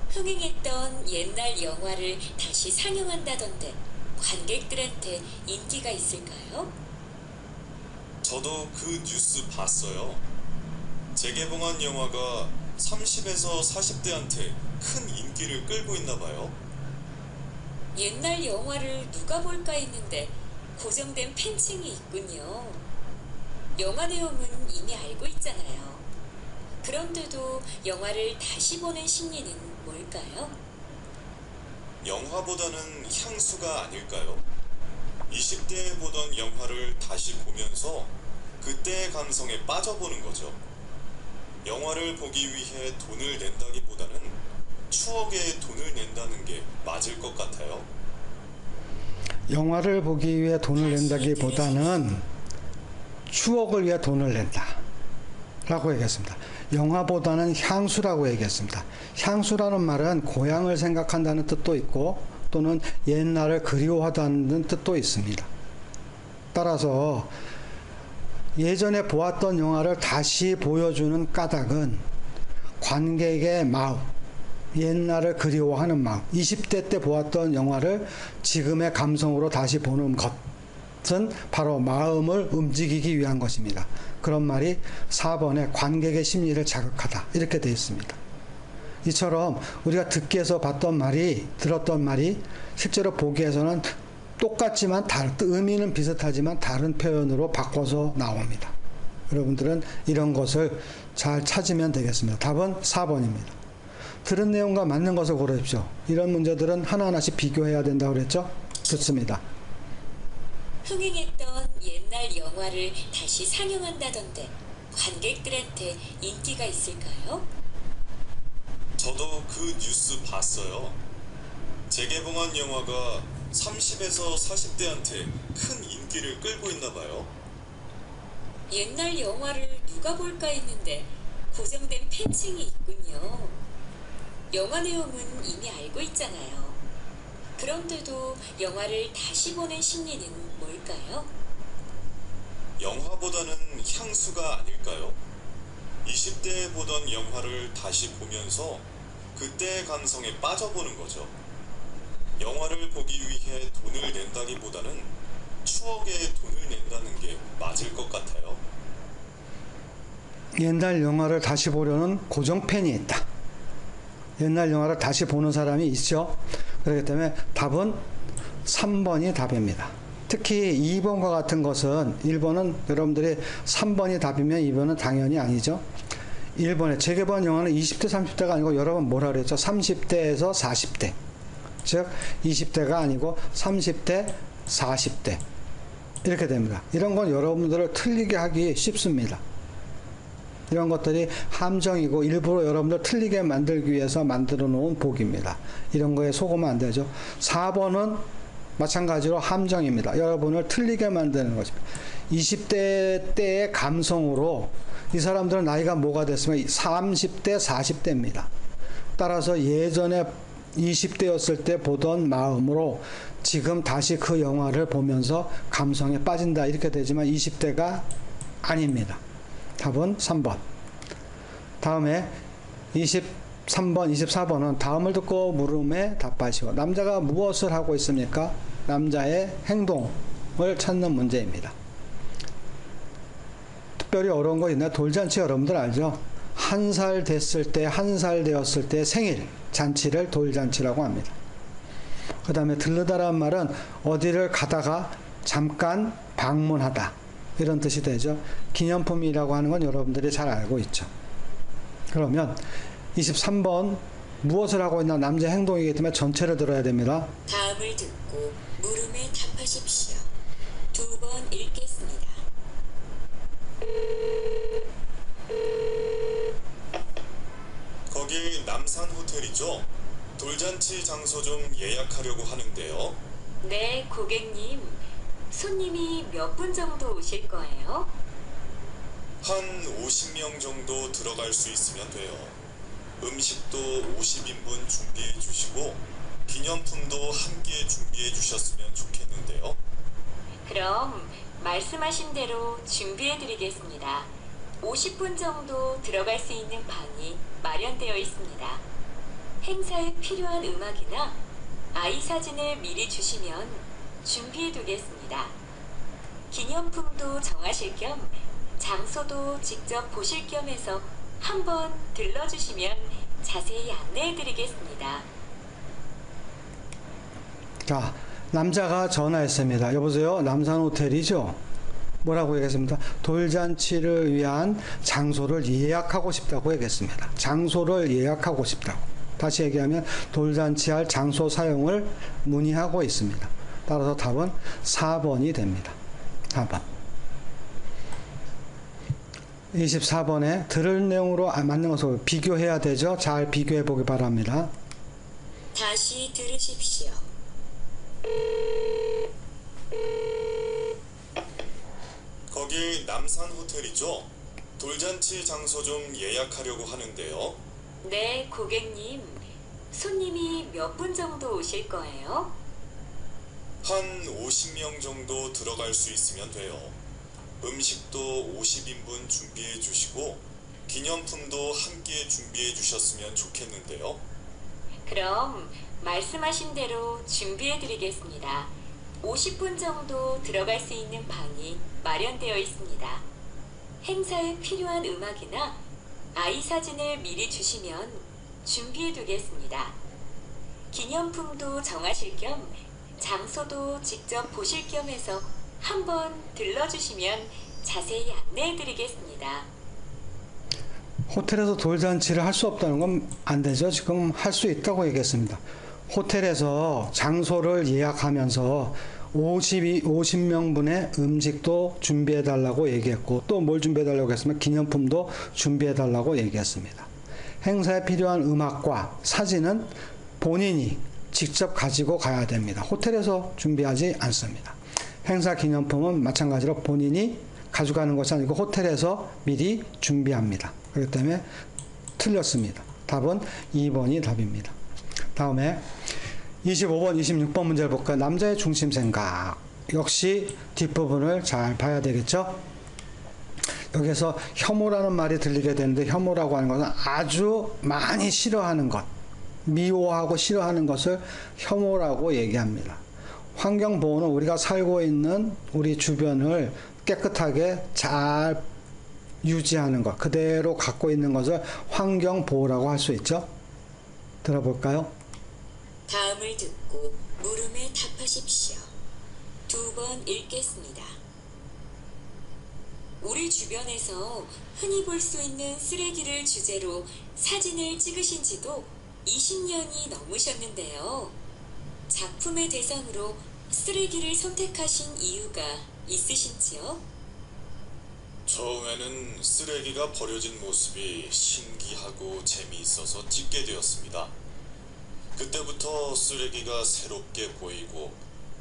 흥행했던 옛날 영화를 다시 상영한다던데 관객들한테 인기가 있을까요? 저도 그 뉴스 봤어요. 재개봉한 영화가 30에서 40대한테 큰 인기를 끌고 있나 봐요. 옛날 영화를 누가 볼까 했는데 고정된 팬층이 있군요. 영화 내용은 이미 알고 있잖아요. 그런데도 영화를 다시 보는 심리는 뭘까요? 영화보다는 향수가 아닐까요? 20대에 보던 영화를 다시 보면서 그때의 감성에 빠져보는 거죠. 영화를 보기 위해 돈을 낸다기보다는 추억에 돈을 낸다는 게 맞을 것 같아요. 영화를 보기 위해 돈을 낸다기보다는 추억을 위해 돈을 낸다 라고 얘기했습니다. 영화보다는 향수라고 얘기했습니다. 향수라는 말은 고향을 생각한다는 뜻도 있고 또는 옛날을 그리워하다는 뜻도 있습니다. 따라서 예전에 보았던 영화를 다시 보여주는 까닭은 관객의 마음, 옛날을 그리워하는 마음, 20대 때 보았던 영화를 지금의 감성으로 다시 보는 것은 바로 마음을 움직이기 위한 것입니다. 그런 말이 4번에 관객의 심리를 자극하다 이렇게 되어 있습니다. 이처럼 우리가 듣기에서 들었던 말이 실제로 보기에서는 똑같지만 의미는 비슷하지만 다른 표현으로 바꿔서 나옵니다. 여러분들은 이런 것을 잘 찾으면 되겠습니다. 답은 4번입니다. 들은 내용과 맞는 것을 고르십시오. 이런 문제들은 하나하나씩 비교해야 된다고 그랬죠? 듣습니다. 흥행했던 옛날 영화를 다시 상영한다던데 관객들한테 인기가 있을까요? 저도 그 뉴스 봤어요. 재개봉한 영화가 30에서 40대한테 큰 인기를 끌고 있나 봐요. 옛날 영화를 누가 볼까 했는데 고정된 팬층이 있군요. 영화 내용은 이미 알고 있잖아요. 그런데도 영화를 다시 보는 심리는 뭘까요? 영화보다는 향수가 아닐까요? 20대에 보던 영화를 다시 보면서 그때의 감성에 빠져보는 거죠. 영화를 보기 위해 돈을 낸다기보다는 추억에 돈을 낸다는 게 맞을 것 같아요. 옛날 영화를 다시 보려는 고정팬이 있다. 옛날 영화를 다시 보는 사람이 있죠. 그렇기 때문에 답은 3번이 답입니다. 특히 2번과 같은 것은 1번은 여러분들이 3번이 답이면 2번은 당연히 아니죠. 1번에 재개봉한 영화는 20대 30대가 아니고 여러 번 뭐라 그랬죠? 30대에서 40대. 즉 20대가 아니고 30대 40대 이렇게 됩니다. 이런 건 여러분들을 틀리게 하기 쉽습니다. 이런 것들이 함정이고 일부러 여러분들 틀리게 만들기 위해서 만들어 놓은 복입니다. 이런 거에 속으면 안 되죠. 4번은 마찬가지로 함정입니다. 여러분을 틀리게 만드는 것입니다. 20대 때의 감성으로 이 사람들은 나이가 뭐가 됐으면 30대 40대입니다. 따라서 예전에 20대였을 때 보던 마음으로 지금 다시 그 영화를 보면서 감성에 빠진다 이렇게 되지만 20대가 아닙니다. 답은 3번. 다음에 23번, 24번은 다음을 듣고 물음에 답하시오. 남자가 무엇을 하고 있습니까? 남자의 행동을 찾는 문제입니다. 특별히 어려운 거 있나요? 돌잔치 여러분들 알죠? 한 살 되었을 때 생일 잔치를 돌잔치라고 합니다. 그 다음에 들르다란 말은 어디를 가다가 잠깐 방문하다 이런 뜻이 되죠. 기념품이라고 하는 건 여러분들이 잘 알고 있죠. 그러면 23번 무엇을 하고 있나 남자 행동이기 때문에 전체를 들어야 됩니다. 다음을 듣고 물음에 답하십시오. 2번 읽겠습니다. 거기 남산 호텔이죠? 돌잔치 장소 좀 예약하려고 하는데요. 네, 고객님. 손님이 몇 분 정도 오실 거예요? 한 50명 정도 들어갈 수 있으면 돼요. 음식도 50인분 준비해 주시고 기념품도 함께 준비해 주셨으면 좋겠는데요. 그럼 말씀하신 대로 준비해 드리겠습니다. 50분 정도 들어갈 수 있는 방이 마련되어 있습니다. 행사에 필요한 음악이나 아이 사진을 미리 주시면 준비해 두겠습니다. 기념품도 정하실 겸 장소도 직접 보실 겸 해서 한번 들러주시면 자세히 안내해드리겠습니다. 자, 남자가 전화했습니다. 여보세요? 남산호텔이죠? 뭐라고 얘기했습니다. 돌잔치를 위한 장소를 예약하고 싶다고 얘기했습니다. 장소를 예약하고 싶다고. 다시 얘기하면 돌잔치할 장소 사용을 문의하고 있습니다. 따라서 답은 4번이 됩니다. 4번. 24번에 들을 내용으로 맞는 것을 비교해야 되죠. 잘 비교해 보기 바랍니다. 다시 들으십시오. 거기 남산 호텔이죠? 돌잔치 장소 좀 예약하려고 하는데요. 네, 고객님. 손님이 몇 분 정도 오실 거예요? 한 50명 정도 들어갈 수 있으면 돼요. 음식도 50인분 준비해 주시고 기념품도 함께 준비해 주셨으면 좋겠는데요. 그럼 말씀하신 대로 준비해 드리겠습니다. 50분 정도 들어갈 수 있는 방이 마련되어 있습니다. 행사에 필요한 음악이나 아이 사진을 미리 주시면 준비해 두겠습니다. 기념품도 정하실 겸 장소도 직접 보실 겸 해서 한번 들러주시면 자세히 안내해 드리겠습니다. 호텔에서 돌잔치를 할 수 없다는 건 안 되죠. 지금 할 수 있다고 얘기했습니다. 호텔에서 장소를 예약하면서 50명분의 음식도 준비해 달라고 얘기했고 또 뭘 준비해 달라고 했으면 기념품도 준비해 달라고 얘기했습니다. 행사에 필요한 음악과 사진은 본인이 직접 가지고 가야 됩니다. 호텔에서 준비하지 않습니다. 행사 기념품은 마찬가지로 본인이 가져가는 것이 아니고 호텔에서 미리 준비합니다. 그렇기 때문에 틀렸습니다. 답은 2번이 답입니다. 다음에 25번, 26번 문제를 볼까요? 남자의 중심 생각. 역시 뒷부분을 잘 봐야 되겠죠? 여기서 혐오라는 말이 들리게 되는데 혐오라고 하는 것은 아주 많이 싫어하는 것, 미워하고 싫어하는 것을 혐오라고 얘기합니다. 환경보호는 우리가 살고 있는 우리 주변을 깨끗하게 잘 유지하는 것, 그대로 갖고 있는 것을 환경보호라고 할 수 있죠. 들어볼까요? 다음을 듣고 물음에 답하십시오. 2번 읽겠습니다. 우리 주변에서 흔히 볼 수 있는 쓰레기를 주제로 사진을 찍으신 지도 20년이 넘으셨는데요. 작품의 대상으로 쓰레기를 선택하신 이유가 있으신지요? 처음에는 쓰레기가 버려진 모습이 신기하고 재미있어서 찍게 되었습니다. 그때부터 쓰레기가 새롭게 보이고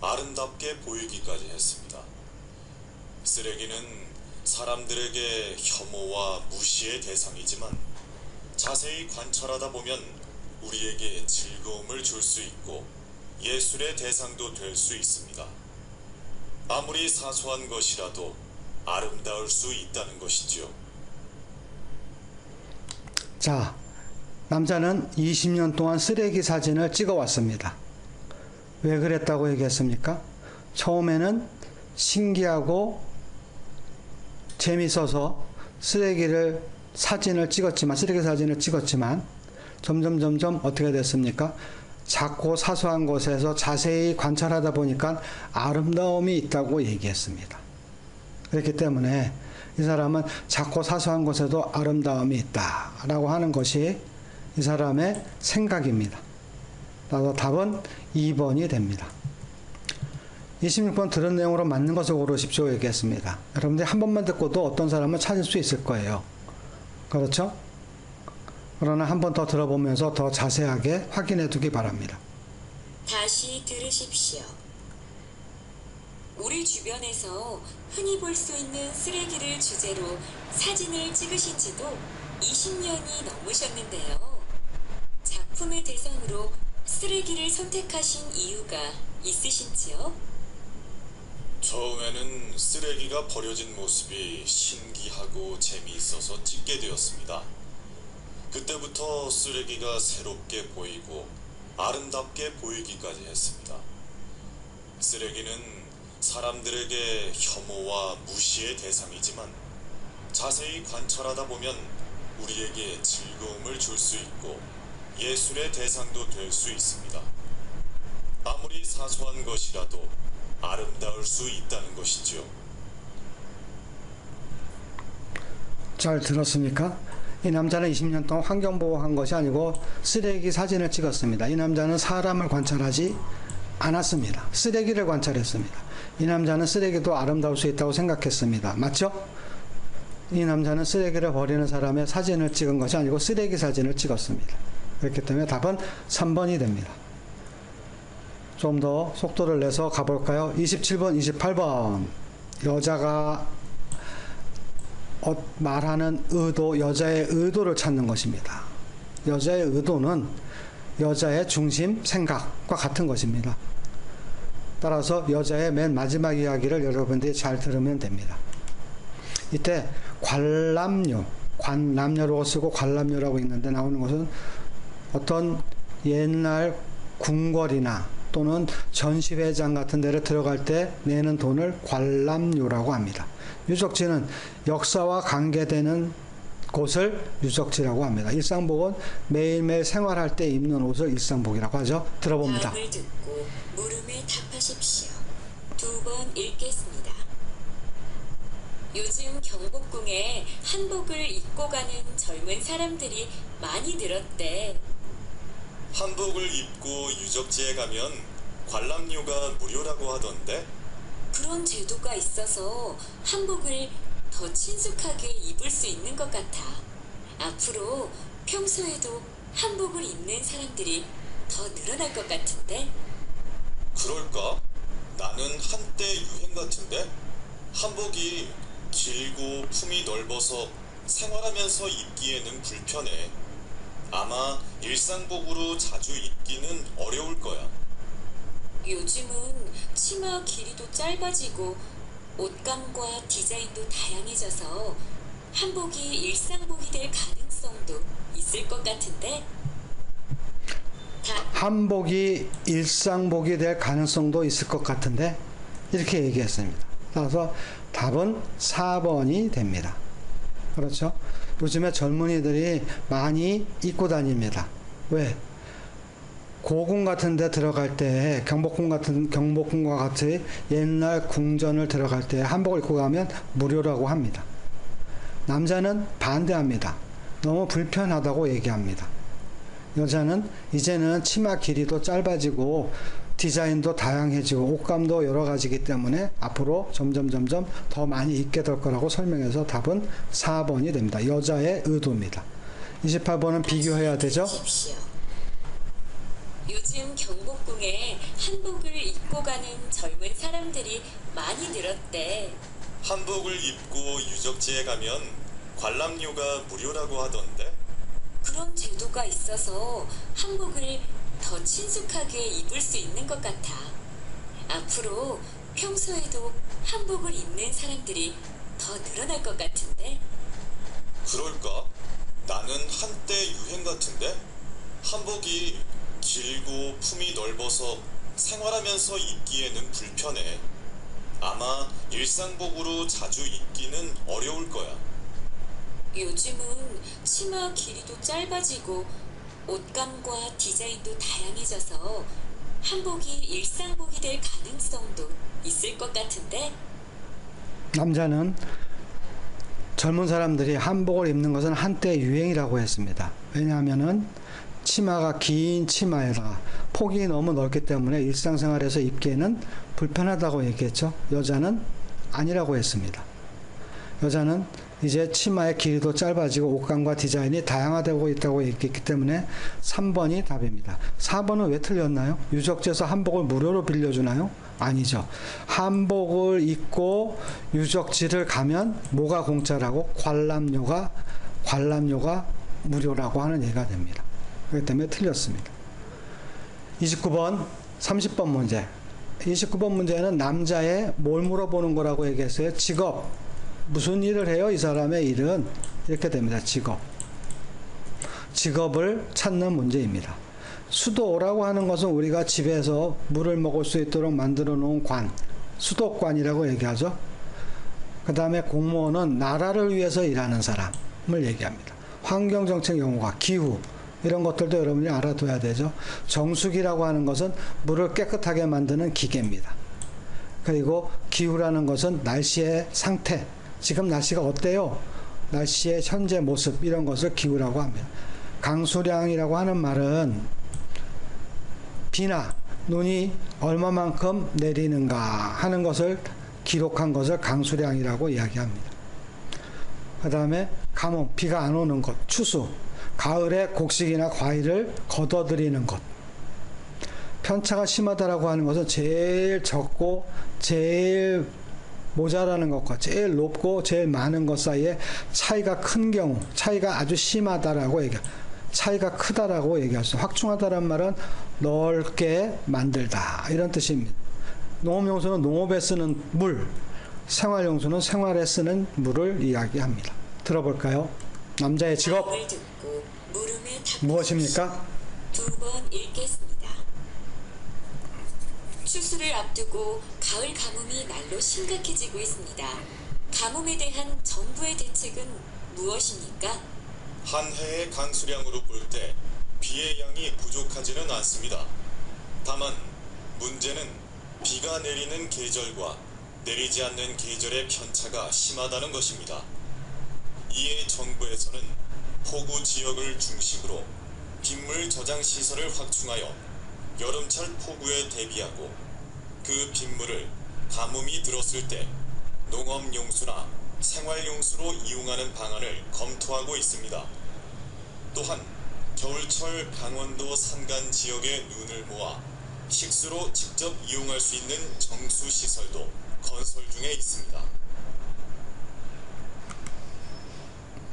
아름답게 보이기까지 했습니다. 쓰레기는 사람들에게 혐오와 무시의 대상이지만 자세히 관찰하다 보면 우리에게 즐거움을 줄 수 있고 예술의 대상도 될 수 있습니다. 아무리 사소한 것이라도 아름다울 수 있다는 것이지요. 자, 남자는 20년 동안 쓰레기 사진을 찍어 왔습니다. 왜 그랬다고 얘기했습니까? 처음에는 신기하고 재밌어서 쓰레기 사진을 찍었지만 점점 어떻게 됐습니까? 작고 사소한 곳에서 자세히 관찰하다 보니까 아름다움이 있다고 얘기했습니다. 그렇기 때문에 이 사람은 작고 사소한 곳에도 아름다움이 있다라고 하는 것이 이 사람의 생각입니다. 따라서 답은 2번이 됩니다. 26번 들은 내용으로 맞는 것을 고르십시오 얘기했습니다. 여러분들이 한 번만 듣고도 어떤 사람을 찾을 수 있을 거예요. 그렇죠? 그러나 한 번 더 들어보면서 더 자세하게 확인해 두기 바랍니다. 다시 들으십시오. 우리 주변에서 흔히 볼 수 있는 쓰레기를 주제로 사진을 찍으신 지도 20년이 넘으셨는데요. 작품의 대상으로 쓰레기를 선택하신 이유가 있으신지요? 처음에는 쓰레기가 버려진 모습이 신기하고 재미있어서 찍게 되었습니다. 그때부터 쓰레기가 새롭게 보이고 아름답게 보이기까지 했습니다. 쓰레기는 사람들에게 혐오와 무시의 대상이지만 자세히 관찰하다 보면 우리에게 즐거움을 줄 수 있고 예술의 대상도 될 수 있습니다. 아무리 사소한 것이라도 아름다울 수 있다는 것이지요. 잘 들었습니까? 이 남자는 20년 동안 환경보호한 것이 아니고 쓰레기 사진을 찍었습니다. 이 남자는 사람을 관찰하지 않았습니다. 쓰레기를 관찰했습니다. 이 남자는 쓰레기도 아름다울 수 있다고 생각했습니다. 맞죠? 이 남자는 쓰레기를 버리는 사람의 사진을 찍은 것이 아니고 쓰레기 사진을 찍었습니다. 그렇기 때문에 답은 3번이 됩니다. 좀 더 속도를 내서 가볼까요? 27번, 28번. 여자가 말하는 의도, 여자의 의도를 찾는 것입니다. 여자의 의도는 여자의 중심, 생각과 같은 것입니다. 따라서 여자의 맨 마지막 이야기를 여러분들이 잘 들으면 됩니다. 이때 관람료, 관람료라고 쓰고 관람료라고 있는데 나오는 것은 어떤 옛날 궁궐이나 또는 전시회장 같은 데를 들어갈 때 내는 돈을 관람료라고 합니다. 유적지는 역사와 관계되는 곳을 유적지라고 합니다. 일상복은 매일매일 생활할 때 입는 옷을 일상복이라고 하죠. 들어봅니다. 다음을 듣고 물음에 답하십시오. 2번 읽겠습니다. 요즘 경복궁에 한복을 입고 가는 젊은 사람들이 많이 늘었대. 한복을 입고 유적지에 가면 관람료가 무료라고 하던데? 그런 제도가 있어서 한복을 더 친숙하게 입을 수 있는 것 같아. 앞으로 평소에도 한복을 입는 사람들이 더 늘어날 것 같은데? 그럴까? 나는 한때 유행 같은데? 한복이 길고 품이 넓어서 생활하면서 입기에는 불편해. 아마 일상복으로 자주 입기는 어려울 거야. 요즘은 치마 길이도 짧아지고 옷감과 디자인도 다양해져서 한복이 일상복이 될 가능성도 있을 것 같은데? 한복이 일상복이 될 가능성도 있을 것 같은데 이렇게 얘기했습니다. 따라서 답은 4번이 됩니다. 그렇죠? 요즘에 젊은이들이 많이 입고 다닙니다. 왜? 고궁 같은 데 들어갈 때 경복궁과 같이 옛날 궁전을 들어갈 때 한복을 입고 가면 무료라고 합니다. 남자는 반대합니다. 너무 불편하다고 얘기합니다. 여자는 이제는 치마 길이도 짧아지고 디자인도 다양해지고 옷감도 여러 가지이기 때문에 앞으로 점점 더 많이 입게 될 거라고 설명해서 답은 4번이 됩니다. 여자의 의도입니다. 28번은 비교해야 되죠? 보십시오. 요즘 경복궁에 한복을 입고 가는 젊은 사람들이 많이 늘었대. 한복을 입고 유적지에 가면 관람료가 무료라고 하던데? 그런 제도가 있어서 한복을 더 친숙하게 입을 수 있는 것 같아. 앞으로 평소에도 한복을 입는 사람들이 더 늘어날 것 같은데? 그럴까? 나는 한때 유행 같은데? 한복이 길고 품이 넓어서 생활하면서 입기에는 불편해. 아마 일상복으로 자주 입기는 어려울 거야. 요즘은 치마 길이도 짧아지고 옷감과 디자인도 다양해져서 한복이 일상복이 될 가능성도 있을 것 같은데? 남자는 젊은 사람들이 한복을 입는 것은 한때 유행이라고 했습니다. 왜냐하면은 치마가 긴 치마에다가 폭이 너무 넓기 때문에 일상생활에서 입기에는 불편하다고 얘기했죠. 여자는 아니라고 했습니다. 여자는 이제 치마의 길이도 짧아지고 옷감과 디자인이 다양화되고 있다고 얘기했기 때문에 3번이 답입니다. 4번은 왜 틀렸나요? 유적지에서 한복을 무료로 빌려주나요? 아니죠. 한복을 입고 유적지를 가면 뭐가 공짜라고? 관람료가 무료라고 하는 얘기가 됩니다. 그렇기 때문에 틀렸습니다. 29번, 30번 문제. 29번 문제는 남자의 뭘 물어보는 거라고 얘기했어요? 직업. 무슨 일을 해요? 이 사람의 일은. 이렇게 됩니다. 직업을 찾는 문제입니다. 수도라고 하는 것은 우리가 집에서 물을 먹을 수 있도록 만들어 놓은 관, 수도관이라고 얘기하죠. 그 다음에 공무원은 나라를 위해서 일하는 사람을 얘기합니다. 환경정책 용어가 기후 이런 것들도 여러분이 알아둬야 되죠. 정수기라고 하는 것은 물을 깨끗하게 만드는 기계입니다. 그리고 기후라는 것은 날씨의 상태, 지금 날씨가 어때요? 날씨의 현재 모습 이런 것을 기후라고 합니다. 강수량이라고 하는 말은 비나 눈이 얼마만큼 내리는가 하는 것을 기록한 것을 강수량이라고 이야기합니다. 그 다음에 가뭄, 비가 안 오는 것, 추수, 가을에 곡식이나 과일을 걷어들이는 것. 편차가 심하다라고 하는 것은 제일 적고 제일 모자라는 것과 제일 높고 제일 많은 것 사이에 차이가 큰 경우, 차이가 아주 심하다라고 차이가 크다라고 얘기하죠. 확충하다란 말은 넓게 만들다 이런 뜻입니다. 농업용수는 농업에 쓰는 물, 생활용수는 생활에 쓰는 물을 이야기합니다. 들어볼까요? 남자의 직업 마음을 듣고 물음에 답해 무엇입니까? 두 번 읽겠습니다. 추수를 앞두고 가을 가뭄이 날로 심각해지고 있습니다. 가뭄에 대한 정부의 대책은 무엇입니까? 한 해의 강수량으로 볼 때 비의 양이 부족하지는 않습니다. 다만 문제는 비가 내리는 계절과 내리지 않는 계절의 편차가 심하다는 것입니다. 이에 정부에서는 폭우 지역을 중심으로 빗물 저장 시설을 확충하여 여름철 폭우에 대비하고 그 빗물을 가뭄이 들었을 때 농업용수나 생활용수로 이용하는 방안을 검토하고 있습니다. 또한 겨울철 강원도 산간 지역의 눈을 모아 식수로 직접 이용할 수 있는 정수시설도 건설 중에 있습니다.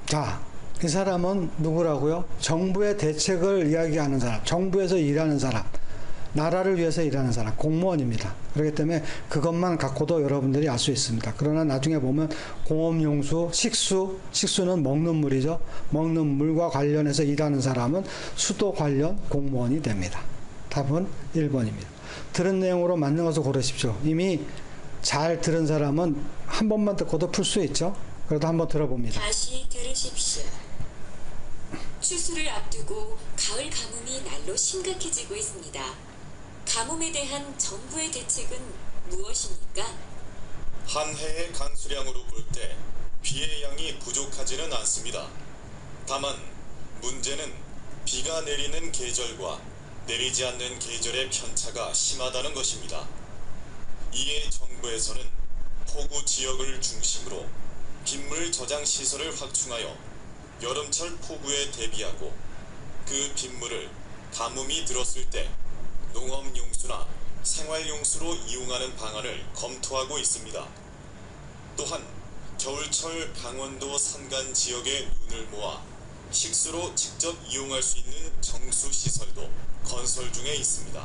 자, 이 사람은 누구라고요? 정부의 대책을 이야기하는 사람, 정부에서 일하는 사람, 나라를 위해서 일하는 사람, 공무원입니다. 그렇기 때문에 그것만 갖고도 여러분들이 알 수 있습니다. 그러나 나중에 보면 공업용수, 식수는 먹는 물이죠. 먹는 물과 관련해서 일하는 사람은 수도 관련 공무원이 됩니다. 답은 1번입니다. 들은 내용으로 맞는 것을 고르십시오. 이미 잘 들은 사람은 한 번만 듣고도 풀 수 있죠. 그래도 한번 들어봅니다. 다시 들으십시오. 추수를 앞두고 가을 가뭄이 날로 심각해지고 있습니다. 가뭄에 대한 정부의 대책은 무엇입니까? 한 해의 강수량으로 볼 때 비의 양이 부족하지는 않습니다. 다만 문제는 비가 내리는 계절과 내리지 않는 계절의 편차가 심하다는 것입니다. 이에 정부에서는 폭우 지역을 중심으로 빗물 저장 시설을 확충하여 여름철 폭우에 대비하고 그 빗물을 가뭄이 들었을 때 농업용수나 생활용수로 이용하는 방안을 검토하고 있습니다. 또한 겨울철 강원도 산간 지역의 눈을 모아 식수로 직접 이용할 수 있는 정수시설도 건설 중에 있습니다.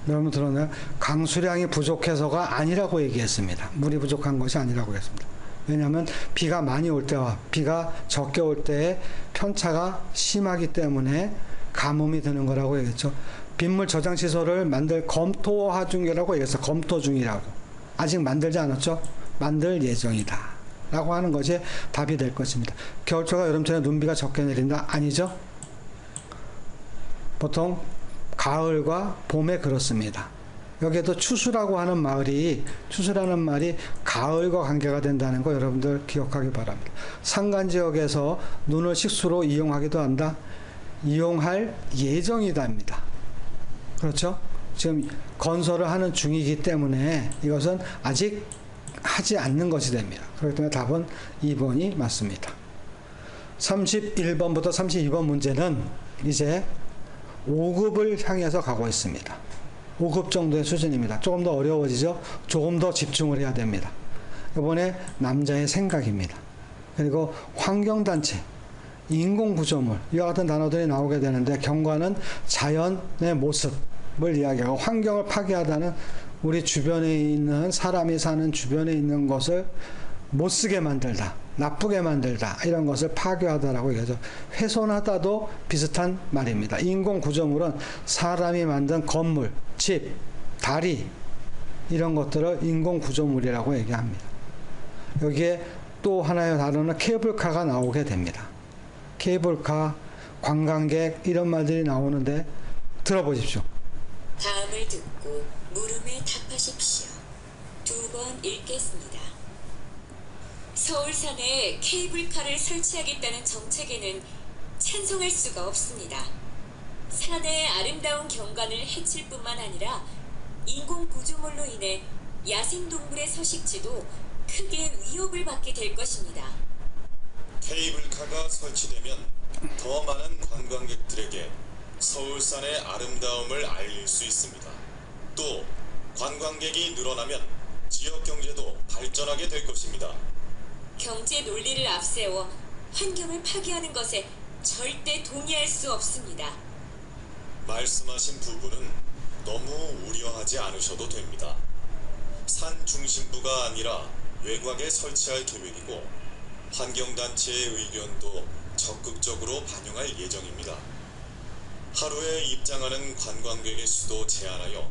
여러분 들었나요? 강수량이 부족해서가 아니라고 얘기했습니다. 물이 부족한 것이 아니라고 했습니다. 왜냐하면 비가 많이 올 때와 비가 적게 올 때의 편차가 심하기 때문에 가뭄이 드는 거라고 얘기했죠. 빗물 저장 시설을 검토 중이라고 얘기했어요. 검토 중이라고. 아직 만들지 않았죠? 만들 예정이다 라고 하는 것이 답이 될 것입니다. 겨울철과 여름철에 눈비가 적게 내린다? 아니죠? 보통 가을과 봄에 그렇습니다. 여기에도 추수라고 하는 추수라는 말이 가을과 관계가 된다는 거 여러분들 기억하기 바랍니다. 산간 지역에서 눈을 식수로 이용하기도 한다. 이용할 예정이다입니다. 그렇죠? 지금 건설을 하는 중이기 때문에 이것은 아직 하지 않는 것이 됩니다. 그렇기 때문에 답은 2번이 맞습니다. 31번부터 32번 문제는 이제 5급을 향해서 가고 있습니다. 5급 정도의 수준입니다. 조금 더 어려워지죠? 조금 더 집중을 해야 됩니다. 이번에 남자의 생각입니다. 그리고 환경단체, 인공구조물, 이와 같은 단어들이 나오게 되는데 경과는 자연의 모습을 이야기하고 환경을 파괴하다는 우리 주변에 있는 사람이 사는 주변에 있는 것을 못쓰게 만들다, 나쁘게 만들다, 이런 것을 파괴하다라고 얘기하죠. 훼손하다도 비슷한 말입니다. 인공구조물은 사람이 만든 건물, 집, 다리 이런 것들을 인공구조물이라고 얘기합니다. 여기에 또 하나의 단어는 케이블카가 나오게 됩니다. 케이블카, 관광객 이런 말들이 나오는데 들어보십시오. 다음을 듣고 물음에 답하십시오. 2번 읽겠습니다. 서울산에 케이블카를 설치하겠다는 정책에는 찬성할 수가 없습니다. 산의 아름다운 경관을 해칠 뿐만 아니라 인공 구조물로 인해 야생동물의 서식지도 크게 위협을 받게 될 것입니다. 케이블카가 설치되면 더 많은 관광객들에게 서울산의 아름다움을 알릴 수 있습니다. 또 관광객이 늘어나면 지역 경제도 발전하게 될 것입니다. 경제 논리를 앞세워 환경을 파괴하는 것에 절대 동의할 수 없습니다. 말씀하신 부분은 너무 우려하지 않으셔도 됩니다. 산 중심부가 아니라 외곽에 설치할 계획이고 환경단체의 의견도 적극적으로 반영할 예정입니다. 하루에 입장하는 관광객의 수도 제한하여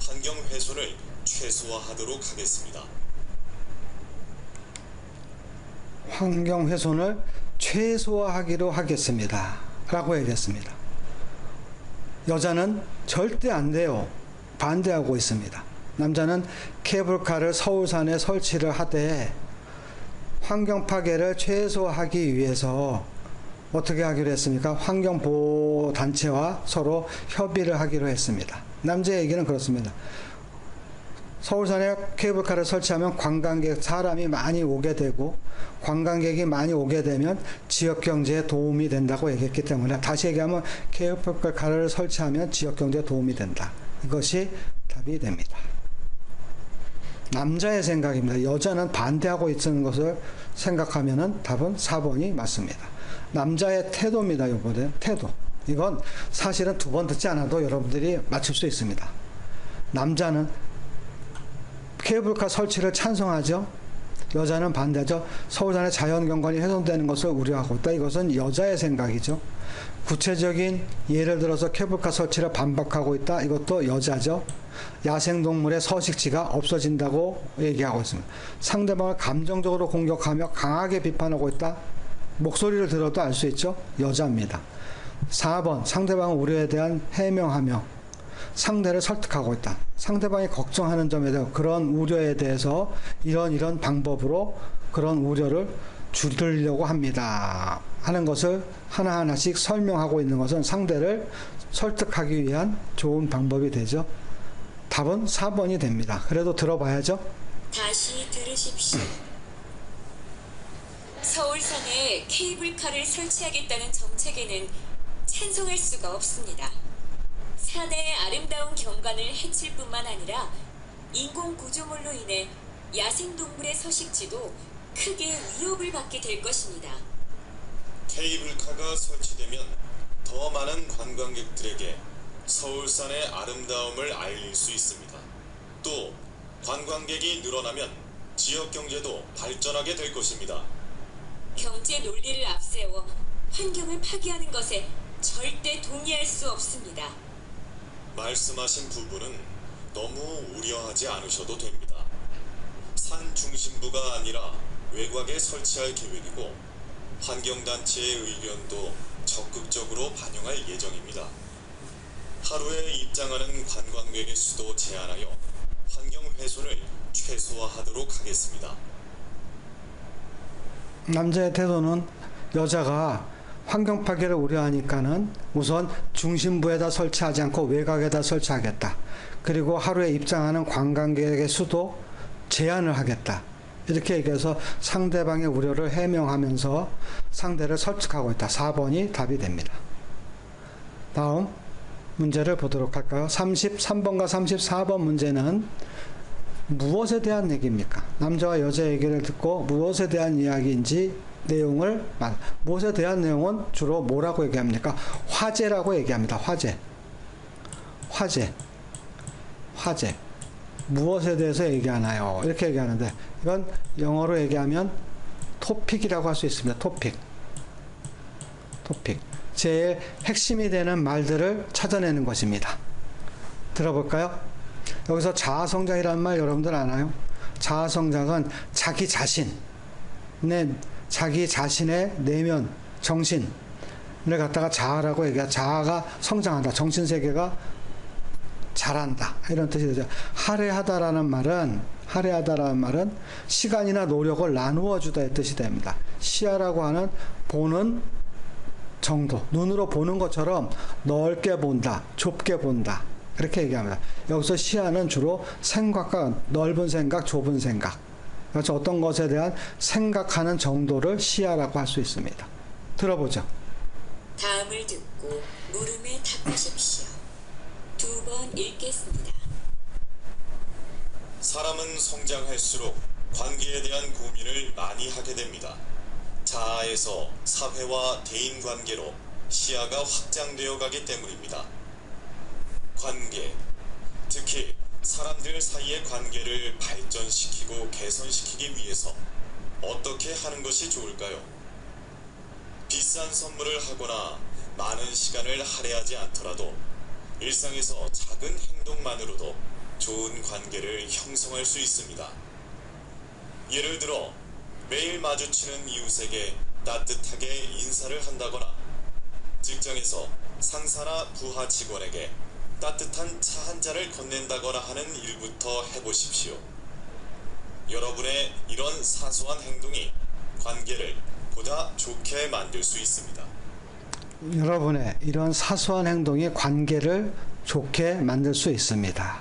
환경 훼손을 최소화하도록 하겠습니다. 환경 훼손을 최소화하기로 하겠습니다. 라고 얘기했습니다. 여자는 절대 안 돼요. 반대하고 있습니다. 남자는 케이블카를 서울산에 설치를 하되 환경 파괴를 최소화하기 위해서 어떻게 하기로 했습니까? 환경보호단체와 서로 협의를 하기로 했습니다. 남자의 얘기는 그렇습니다. 서울산에 케이블카를 설치하면 관광객, 사람이 많이 오게 되고 관광객이 많이 오게 되면 지역경제에 도움이 된다고 얘기했기 때문에 다시 얘기하면 케이블카를 설치하면 지역경제에 도움이 된다. 이것이 답이 됩니다. 남자의 생각입니다. 여자는 반대하고 있는 것을 생각하면 답은 4번이 맞습니다. 남자의 태도입니다. 이번에 태도. 이건 사실은 2번 듣지 않아도 여러분들이 맞출 수 있습니다. 남자는 케이블카 설치를 찬성하죠. 여자는 반대하죠. 서울산의 자연경관이 훼손되는 것을 우려하고 있다. 이것은 여자의 생각이죠. 구체적인 예를 들어서 케이블카 설치를 반박하고 있다. 이것도 여자죠. 야생동물의 서식지가 없어진다고 얘기하고 있습니다. 상대방을 감정적으로 공격하며 강하게 비판하고 있다. 목소리를 들어도 알 수 있죠. 여자입니다. 4번 상대방 우려에 대한 해명하며 상대를 설득하고 있다. 상대방이 걱정하는 점에 대해 그런 우려에 대해서 이런 방법으로 그런 우려를 줄이려고 합니다. 하는 것을 하나하나씩 설명하고 있는 것은 상대를 설득하기 위한 좋은 방법이 되죠. 답은 4번이 됩니다. 그래도 들어봐야죠. 다시 들으십시오. 서울산에 케이블카를 설치하겠다는 정책에는 찬성할 수가 없습니다. 산의 아름다운 경관을 해칠 뿐만 아니라 인공 구조물로 인해 야생동물의 서식지도 크게 위협을 받게 될 것입니다. 케이블카가 설치되면 더 많은 관광객들에게 서울산의 아름다움을 알릴 수 있습니다. 또 관광객이 늘어나면 지역 경제도 발전하게 될 것입니다. 경제 논리를 앞세워 환경을 파괴하는 것에 절대 동의할 수 없습니다. 말씀하신 부분은 너무 우려하지 않으셔도 됩니다. 산 중심부가 아니라 외곽에 설치할 계획이고 환경단체의 의견도 적극적으로 반영할 예정입니다. 하루에 입장하는 관광객의 수도 제한하여 환경 훼손을 최소화하도록 하겠습니다. 남자의 태도는 여자가 환경 파괴를 우려하니까는 우선 중심부에다 설치하지 않고 외곽에다 설치하겠다. 그리고 하루에 입장하는 관광객의 수도 제한을 하겠다. 이렇게 얘기해서 상대방의 우려를 해명하면서 상대를 설득하고 있다. 4번이 답이 됩니다. 다음 문제를 보도록 할까요? 33번과 34번 문제는 무엇에 대한 얘기입니까? 남자와 여자 얘기를 듣고 무엇에 대한 이야기인지 내용을 무엇에 대한 내용은 주로 뭐라고 얘기합니까? 화재라고 얘기합니다. 화재. 무엇에 대해서 얘기하나요? 이렇게 얘기하는데 이건 영어로 얘기하면 토픽이라고 할 수 있습니다. 토픽. 제일 핵심이 되는 말들을 찾아내는 것입니다. 들어볼까요? 여기서 자아성장이라는 말 여러분들 아나요? 자아 성장은 자기 자신의 내면 정신을 갖다가 자아라고 얘기해. 자아가 성장한다. 정신 세계가 자란다. 이런 뜻이 되죠. 할애하다라는 말은 시간이나 노력을 나누어 주다의 뜻이 됩니다. 시야라고 하는 보는 정도, 눈으로 보는 것처럼 넓게 본다, 좁게 본다, 그렇게 얘기합니다. 여기서 시야는 주로 생각과 넓은 생각, 좁은 생각, 그래서 어떤 것에 대한 생각하는 정도를 시야라고 할 수 있습니다. 들어보죠. 다음을 듣고 물음에 답하십시오. 2번 읽겠습니다. 사람은 성장할수록 관계에 대한 고민을 많이 하게 됩니다. 자아에서 사회와 대인관계로 시야가 확장되어 가기 때문입니다. 관계, 특히 사람들 사이의 관계를 발전시키고 개선시키기 위해서 어떻게 하는 것이 좋을까요? 비싼 선물을 하거나 많은 시간을 할애하지 않더라도 일상에서 작은 행동만으로도 좋은 관계를 형성할 수 있습니다. 예를 들어 매일 마주치는 이웃에게 따뜻하게 인사를 한다거나 직장에서 상사나 부하 직원에게 따뜻한 차 한 잔을 건넨다거나 하는 일부터 해보십시오. 여러분의 이런 사소한 행동이 관계를 보다 좋게 만들 수 있습니다. 여러분의 이런 사소한 행동이 관계를 좋게 만들 수 있습니다.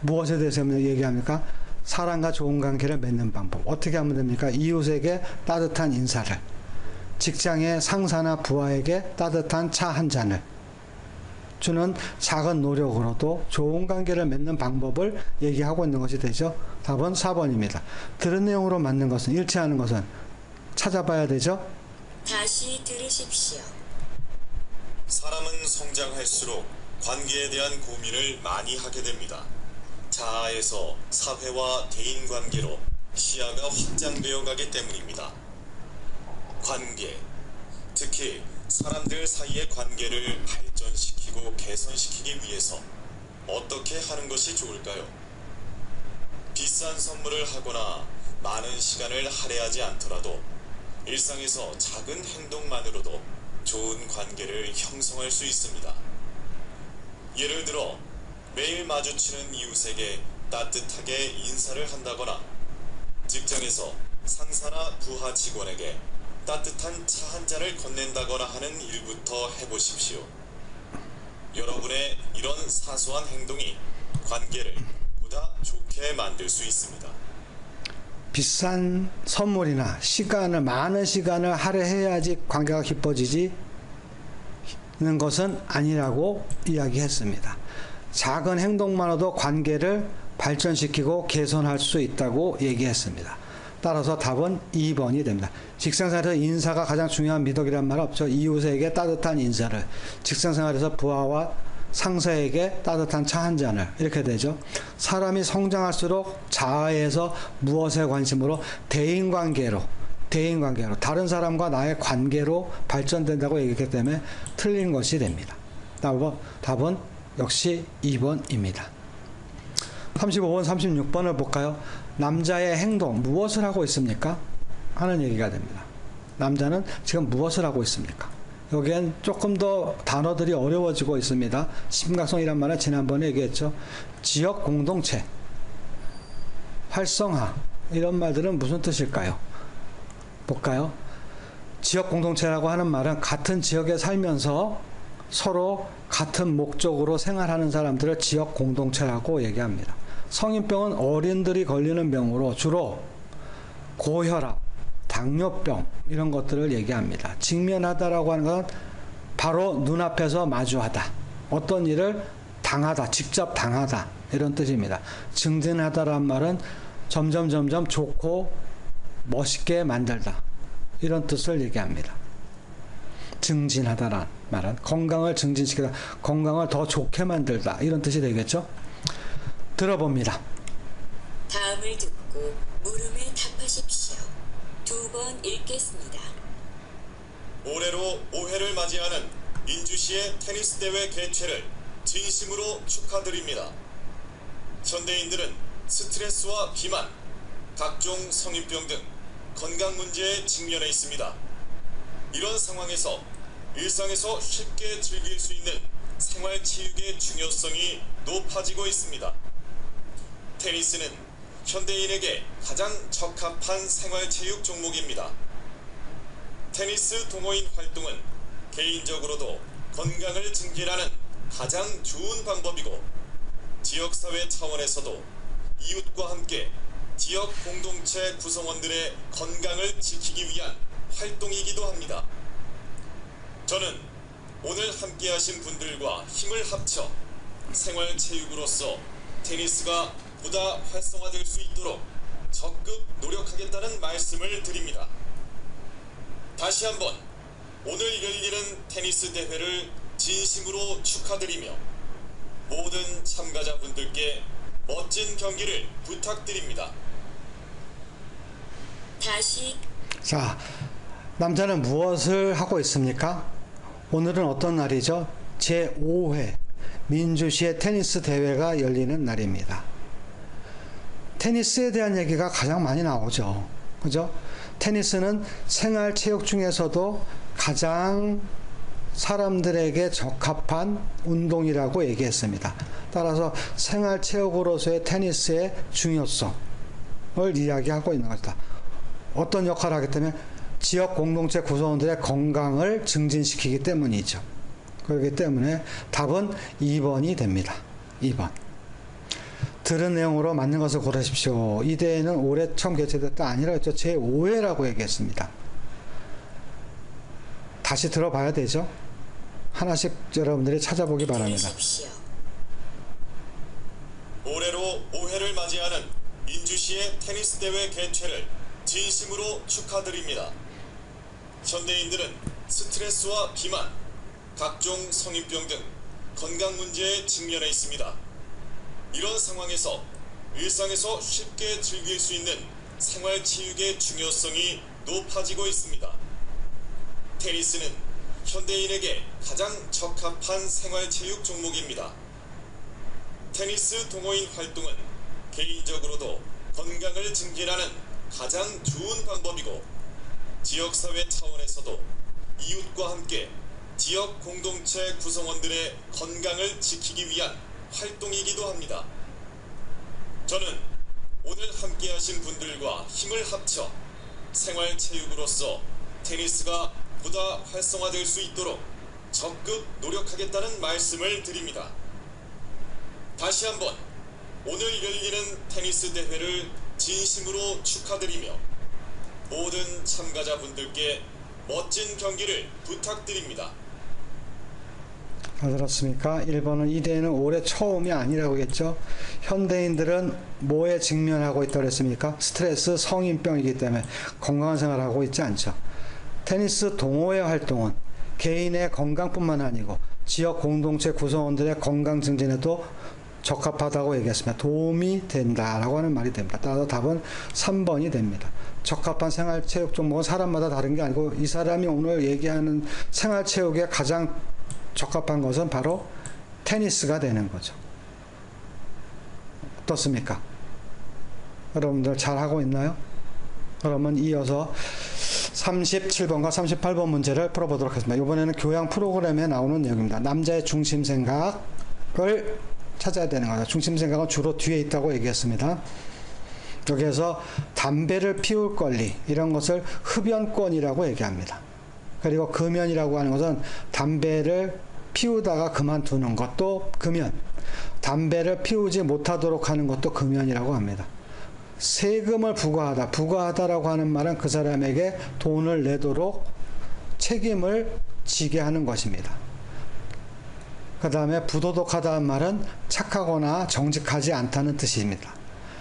무엇에 대해서 얘기합니까? 사람과 좋은 관계를 맺는 방법. 어떻게 하면 됩니까? 이웃에게 따뜻한 인사를, 직장의 상사나 부하에게 따뜻한 차 한 잔을 주는 작은 노력으로도 좋은 관계를 맺는 방법을 얘기하고 있는 것이 되죠. 답은 4번입니다. 들은 내용으로 맞는 것은, 일치하는 것은 찾아봐야 되죠. 다시 들으십시오. 사람은 성장할수록 관계에 대한 고민을 많이 하게 됩니다. 자아에서 사회와 대인관계로 시야가 확장되어 가기 때문입니다. 관계, 특히 사람들 사이의 관계를 발전시키고 개선시키기 위해서 어떻게 하는 것이 좋을까요? 비싼 선물을 하거나 많은 시간을 할애하지 않더라도 일상에서 작은 행동만으로도 좋은 관계를 형성할 수 있습니다. 예를 들어 매일 마주치는 이웃에게 따뜻하게 인사를 한다거나 직장에서 상사나 부하 직원에게 따뜻한 차 한 잔을 건넨다거나 하는 일부터 해보십시오. 여러분의 이런 사소한 행동이 관계를 보다 좋게 만들 수 있습니다. 비싼 선물이나 많은 시간을 할애해야지 관계가 깊어지지는 것은 아니라고 이야기했습니다. 작은 행동만으로도 관계를 발전시키고 개선할 수 있다고 얘기했습니다. 따라서 답은 2번이 됩니다. 직장생활에서 인사가 가장 중요한 미덕이란 말 없죠. 이웃에게 따뜻한 인사를, 직장생활에서 부하와 상사에게 따뜻한 차 한 잔을, 이렇게 되죠. 사람이 성장할수록 자아에서 무엇에 관심으로 대인관계로 다른 사람과 나의 관계로 발전된다고 얘기했기 때문에 틀린 것이 됩니다. 답은 역시 2번입니다. 35번, 36번을 볼까요? 남자의 행동, 무엇을 하고 있습니까? 하는 얘기가 됩니다. 남자는 지금 무엇을 하고 있습니까? 여기엔 조금 더 단어들이 어려워지고 있습니다. 심각성이란 말은 지난번에 얘기했죠. 지역 공동체, 활성화, 이런 말들은 무슨 뜻일까요? 볼까요? 지역 공동체라고 하는 말은 같은 지역에 살면서 서로 같은 목적으로 생활하는 사람들을 지역 공동체라고 얘기합니다. 성인병은 어린들이 걸리는 병으로 주로 고혈압, 당뇨병, 이런 것들을 얘기합니다. 직면하다라고 하는 건 바로 눈앞에서 마주하다, 어떤 일을 당하다, 직접 당하다, 이런 뜻입니다. 증진하다란 말은 점점 좋고 멋있게 만들다, 이런 뜻을 얘기합니다. 증진하다란 말은 건강을 증진시키다, 건강을 더 좋게 만들다, 이런 뜻이 되겠죠. 들어봅니다. 다음을 듣고 물음에 답하십시오. 2번 읽겠습니다. 올해로 5회를 맞이하는 인주시의 테니스 대회 개최를 진심으로 축하드립니다. 현대인들은 스트레스와 비만, 각종 성인병 등 건강 문제에 직면해 있습니다. 이런 상황에서 일상에서 쉽게 즐길 수 있는 생활체육의 중요성이 높아지고 있습니다. 테니스는 현대인에게 가장 적합한 생활체육 종목입니다. 테니스 동호인 활동은 개인적으로도 건강을 증진하는 가장 좋은 방법이고, 지역사회 차원에서도 이웃과 함께 지역 공동체 구성원들의 건강을 지키기 위한 활동이기도 합니다. 저는 오늘 함께하신 분들과 힘을 합쳐 생활체육으로서 테니스가 보다 활성화될 수 있도록 적극 노력하겠다는 말씀을 드립니다. 다시 한번 오늘 열리는 테니스 대회를 진심으로 축하드리며 모든 참가자분들께 멋진 경기를 부탁드립니다. 다시 자, 남자는 무엇을 하고 있습니까? 오늘은 어떤 날이죠? 제5회 민주시의 테니스 대회가 열리는 날입니다. 테니스에 대한 얘기가 가장 많이 나오죠. 그죠? 테니스는 생활체육 중에서도 가장 사람들에게 적합한 운동이라고 얘기했습니다. 따라서 생활체육으로서의 테니스의 중요성을 이야기하고 있는 것이다. 어떤 역할을 하기 때문에 지역 공동체 구성원들의 건강을 증진시키기 때문이죠. 그렇기 때문에 답은 2번이 됩니다. 2번. 들은 내용으로 맞는 것을 고르십시오. 이 대회는 올해 처음 개최됐다 아니라 했죠. 제5회라고 얘기했습니다. 다시 들어봐야 되죠. 하나씩 여러분들이 찾아보기 바랍니다. 들으십시오. 올해로 5회를 맞이하는 민주시의 테니스 대회 개최를 진심으로 축하드립니다. 현대인들은 스트레스와 비만, 각종 성인병 등 건강 문제에 직면해 있습니다. 이런 상황에서 일상에서 쉽게 즐길 수 있는 생활체육의 중요성이 높아지고 있습니다. 테니스는 현대인에게 가장 적합한 생활체육 종목입니다. 테니스 동호인 활동은 개인적으로도 건강을 증진하는 가장 좋은 방법이고, 지역사회 차원에서도 이웃과 함께 지역 공동체 구성원들의 건강을 지키기 위한 활동이기도 합니다. 저는 오늘 함께하신 분들과 힘을 합쳐 생활체육으로서 테니스가 보다 활성화될 수 있도록 적극 노력하겠다는 말씀을 드립니다. 다시 한번 오늘 열리는 테니스 대회를 진심으로 축하드리며 모든 참가자분들께 멋진 경기를 부탁드립니다. 잘 들었습니까? 1번은 이 대회는 올해 처음이 아니라고 했죠. 현대인들은 뭐에 직면하고 있다고 했습니까? 스트레스, 성인병이기 때문에 건강한 생활을 하고 있지 않죠. 테니스 동호회 활동은 개인의 건강뿐만 아니고 지역 공동체 구성원들의 건강 증진에도 적합하다고 얘기했습니다. 도움이 된다라고 하는 말이 됩니다. 따라서 답은 3번이 됩니다. 적합한 생활체육 종목은 사람마다 다른 게 아니고 이 사람이 오늘 얘기하는 생활체육에 가장 적합한 것은 바로 테니스가 되는 거죠. 어떻습니까? 여러분들 잘하고 있나요? 그러면 이어서 37번과 38번 문제를 풀어보도록 하겠습니다. 이번에는 교양 프로그램에 나오는 내용입니다. 남자의 중심 생각을 찾아야 되는 거죠. 중심 생각은 주로 뒤에 있다고 얘기했습니다. 여기에서 담배를 피울 권리, 이런 것을 흡연권이라고 얘기합니다. 그리고 금연이라고 하는 것은 담배를 피우다가 그만두는 것도 금연, 담배를 피우지 못하도록 하는 것도 금연이라고 합니다. 세금을 부과하다라고 하는 말은 그 사람에게 돈을 내도록 책임을 지게 하는 것입니다. 그 다음에 부도덕하다는 말은 착하거나 정직하지 않다는 뜻입니다.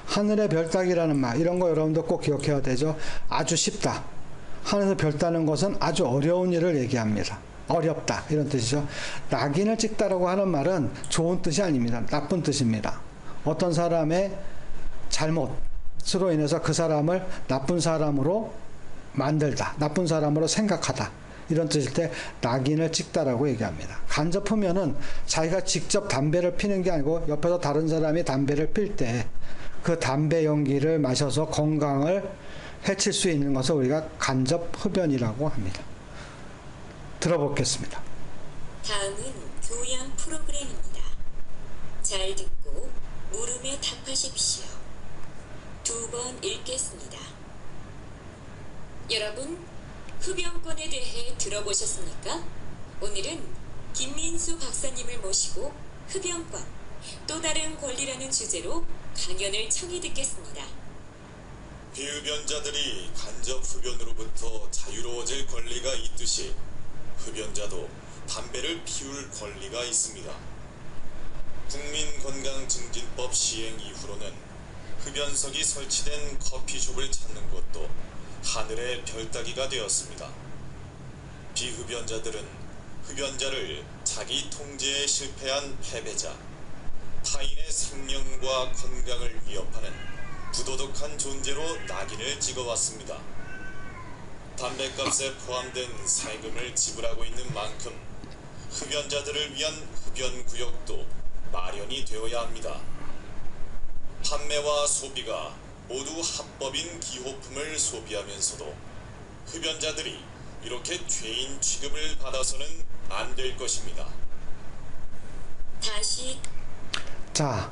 하늘의 별 따기라는 말, 이런 거 여러분들 꼭 기억해야 되죠. 아주 쉽다. 하늘에서 별 따는 것은 아주 어려운 일을 얘기합니다. 어렵다, 이런 뜻이죠. 낙인을 찍다라고 하는 말은 좋은 뜻이 아닙니다. 나쁜 뜻입니다. 어떤 사람의 잘못으로 인해서 그 사람을 나쁜 사람으로 만들다, 나쁜 사람으로 생각하다, 이런 뜻일 때 낙인을 찍다라고 얘기합니다. 간접 흡연은 자기가 직접 담배를 피는 게 아니고 옆에서 다른 사람이 담배를 필 때 그 담배 연기를 마셔서 건강을 해칠 수 있는 것을 우리가 간접 흡연이라고 합니다. 들어보겠습니다. 다음은 교양 프로그램입니다. 잘 듣고 물음에 답하십시오. 2번 읽겠습니다. 여러분, 흡연권에 대해 들어보셨습니까? 오늘은 김민수 박사님을 모시고 흡연권, 또 다른 권리라는 주제로 강연을 청해 듣겠습니다. 비흡연자들이 간접 흡연으로부터 자유로워질 권리가 있듯이 흡연자도 담배를 피울 권리가 있습니다. 국민건강증진법 시행 이후로는 흡연석이 설치된 커피숍을 찾는 것도 하늘의 별따기가 되었습니다. 비흡연자들은 흡연자를 자기 통제에 실패한 패배자, 타인의 생명과 건강을 위협하는 부도덕한 존재로 낙인을 찍어왔습니다. 담배값에 포함된 세금을 지불하고 있는 만큼 흡연자들을 위한 흡연구역도 마련이 되어야 합니다. 판매와 소비가 모두 합법인 기호품을 소비하면서도 흡연자들이 이렇게 죄인 취급을 받아서는 안 될 것입니다. 다시 자,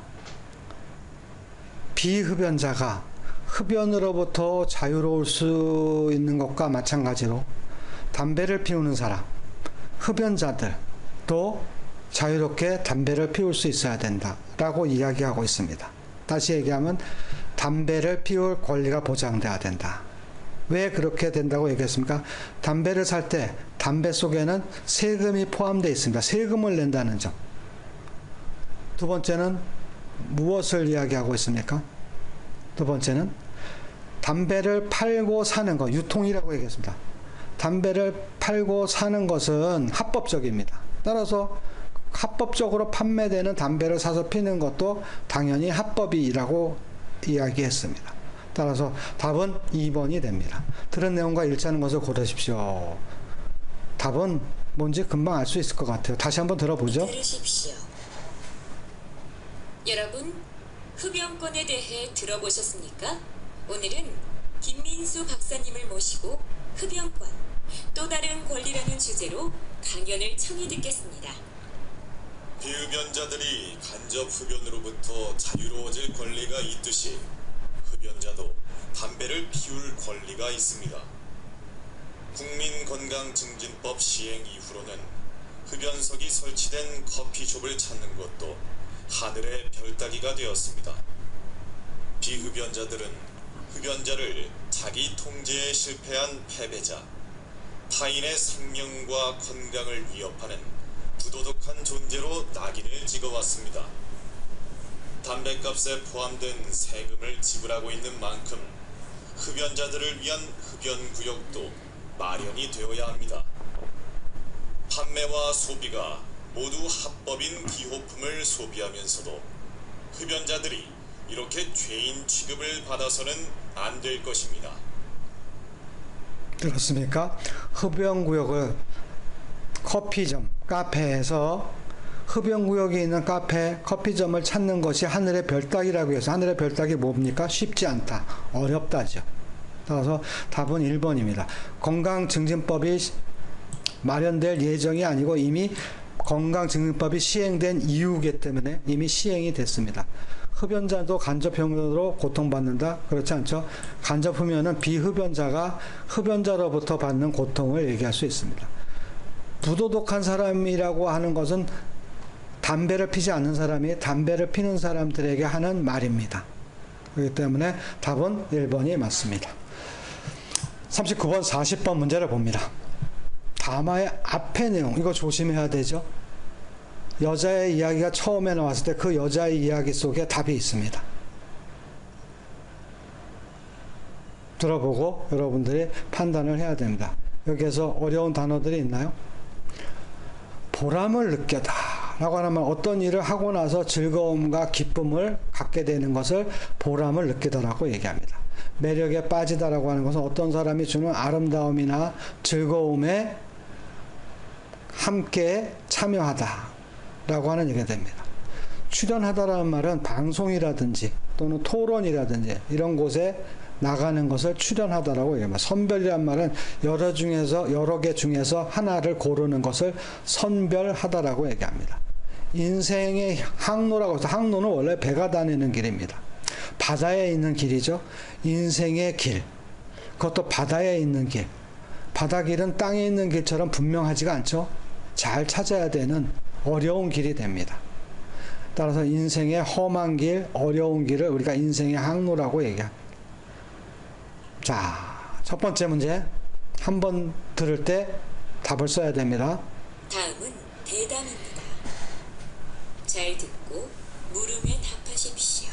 비흡연자가 흡연으로부터 자유로울 수 있는 것과 마찬가지로 담배를 피우는 사람, 흡연자들도 자유롭게 담배를 피울 수 있어야 된다라고 이야기하고 있습니다. 다시 얘기하면 담배를 피울 권리가 보장돼야 된다. 왜 그렇게 된다고 얘기했습니까? 담배를 살 때 담배 속에는 세금이 포함되어 있습니다. 세금을 낸다는 점. 두 번째는 무엇을 이야기하고 있습니까? 두 번째는 담배를 팔고 사는 것, 유통이라고 얘기했습니다. 담배를 팔고 사는 것은 합법적입니다. 따라서 합법적으로 판매되는 담배를 사서 피는 것도 당연히 합법이라고 이야기했습니다. 따라서 답은 2번이 됩니다. 들은 내용과 일치하는 것을 고르십시오. 답은 뭔지 금방 알 수 있을 것 같아요. 다시 한번 들어보죠. 들으십시오. 여러분, 흡연권에 대해 들어보셨습니까? 오늘은 김민수 박사님을 모시고 흡연권, 또 다른 권리라는 주제로 강연을 청해 듣겠습니다. 비흡연자들이 간접 흡연으로부터 자유로워질 권리가 있듯이 흡연자도 담배를 피울 권리가 있습니다. 국민건강증진법 시행 이후로는 흡연석이 설치된 커피숍을 찾는 것도 하늘의 별따기가 되었습니다. 비흡연자들은 흡연자를 자기 통제에 실패한 패배자, 타인의 생명과 건강을 위협하는 부도덕한 존재로 낙인을 찍어왔습니다. 담배값에 포함된 세금을 지불하고 있는 만큼 흡연자들을 위한 흡연구역도 마련이 되어야 합니다. 판매와 소비가 모두 합법인 기호품을 소비하면서도 흡연자들이 이렇게 죄인 취급을 받아서는 안 될 것입니다. 들었습니까? 흡연구역을 커피점, 카페에서 흡연구역이 있는 카페, 커피점을 찾는 것이 하늘의 별따기라고 해서 하늘의 별따기 뭡니까? 쉽지 않다. 어렵다죠. 따라서 답은 1번입니다. 건강증진법이 마련될 예정이 아니고 이미 건강증진법이 시행된 이후이기 때문에 이미 시행이 됐습니다. 흡연자도 간접흡연으로 고통받는다? 그렇지 않죠? 간접흡연은 비흡연자가 흡연자로부터 받는 고통을 얘기할 수 있습니다. 부도덕한 사람이라고 하는 것은 담배를 피지 않는 사람이 담배를 피는 사람들에게 하는 말입니다. 그렇기 때문에 답은 1번이 맞습니다. 39번, 40번 문제를 봅니다. 다마의 앞의 내용, 이거 조심해야 되죠. 여자의 이야기가 처음에 나왔을 때 그 여자의 이야기 속에 답이 있습니다. 들어보고 여러분들이 판단을 해야 됩니다. 여기에서 어려운 단어들이 있나요? 보람을 느껴다 라고 하면 어떤 일을 하고 나서 즐거움과 기쁨을 갖게 되는 것을 보람을 느끼다라고 얘기합니다. 매력에 빠지다라고 하는 것은 어떤 사람이 주는 아름다움이나 즐거움에 함께 참여하다 라고 하는 얘기가 됩니다. 출연하다라는 말은 방송이라든지 또는 토론이라든지 이런 곳에 나가는 것을 출연하다라고 얘기합니다. 선별이란 말은 여러 개 중에서 하나를 고르는 것을 선별하다라고 얘기합니다. 인생의 항로라고 해서 항로는 원래 배가 다니는 길입니다. 바다에 있는 길이죠. 인생의 길. 그것도 바다에 있는 길. 바다길은 땅에 있는 길처럼 분명하지가 않죠. 잘 찾아야 되는 어려운 길이 됩니다. 따라서 인생의 험한 길, 어려운 길을 우리가 인생의 항로라고 얘기합니다. 자, 첫 번째 문제. 한 번 들을 때 답을 써야 됩니다. 다음은 대담입니다. 잘 듣고 물음에 답하십시오.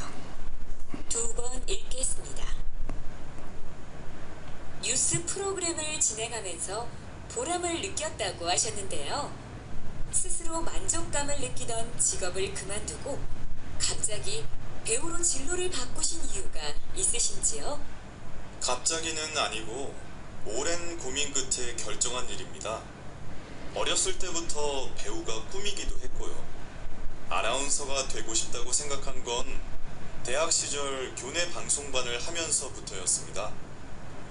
2번 읽겠습니다. 뉴스 프로그램을 진행하면서 보람을 느꼈다고 하셨는데요. 스스로 만족감을 느끼던 직업을 그만두고 갑자기 배우로 진로를 바꾸신 이유가 있으신지요? 갑자기는 아니고 오랜 고민 끝에 결정한 일입니다. 어렸을 때부터 배우가 꿈이기도 했고요. 아나운서가 되고 싶다고 생각한 건 대학 시절 교내 방송반을 하면서부터였습니다.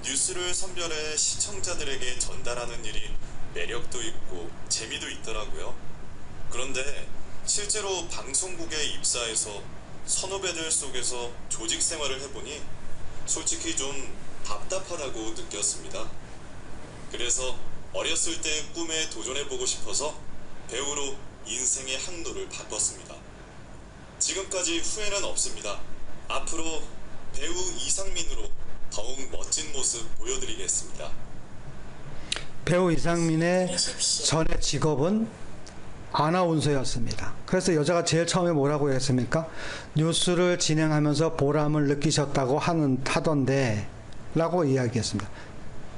뉴스를 선별해 시청자들에게 전달하는 일이 매력도 있고 재미도 있더라고요. 그런데 실제로 방송국에 입사해서 선후배들 속에서 조직 생활을 해보니 솔직히 좀 답답하다고 느꼈습니다. 그래서 어렸을 때의 꿈에 도전해보고 싶어서 배우로 인생의 항로를 바꿨습니다. 지금까지 후회는 없습니다. 앞으로 배우 이상민으로 더욱 멋진 모습 보여드리겠습니다. 배우 이상민의 전의 직업은 아나운서였습니다. 그래서 여자가 제일 처음에 뭐라고 했습니까? 뉴스를 진행하면서 보람을 느끼셨다고 하던데 라고 이야기했습니다.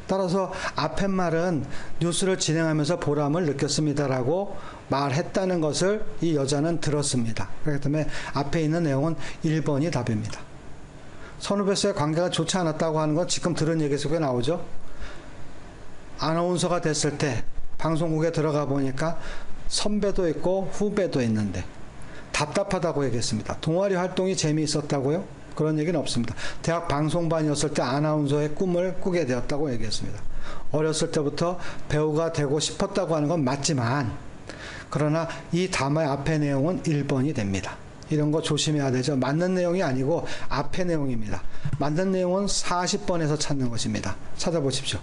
따라서 앞에 말은 뉴스를 진행하면서 보람을 느꼈습니다라고 말했다는 것을 이 여자는 들었습니다. 그렇기 때문에 앞에 있는 내용은 1번이 답입니다. 선후배와의 관계가 좋지 않았다고 하는 건 지금 들은 얘기 속에 나오죠. 아나운서가 됐을 때 방송국에 들어가 보니까 선배도 있고 후배도 있는데 답답하다고 얘기했습니다. 동아리 활동이 재미있었다고요? 그런 얘기는 없습니다. 대학 방송반이었을 때 아나운서의 꿈을 꾸게 되었다고 얘기했습니다. 어렸을 때부터 배우가 되고 싶었다고 하는 건 맞지만 그러나 이 담화의 앞의 내용은 1번이 됩니다. 이런 거 조심해야 되죠. 맞는 내용이 아니고 앞의 내용입니다. 맞는 내용은 40번에서 찾는 것입니다. 찾아보십시오.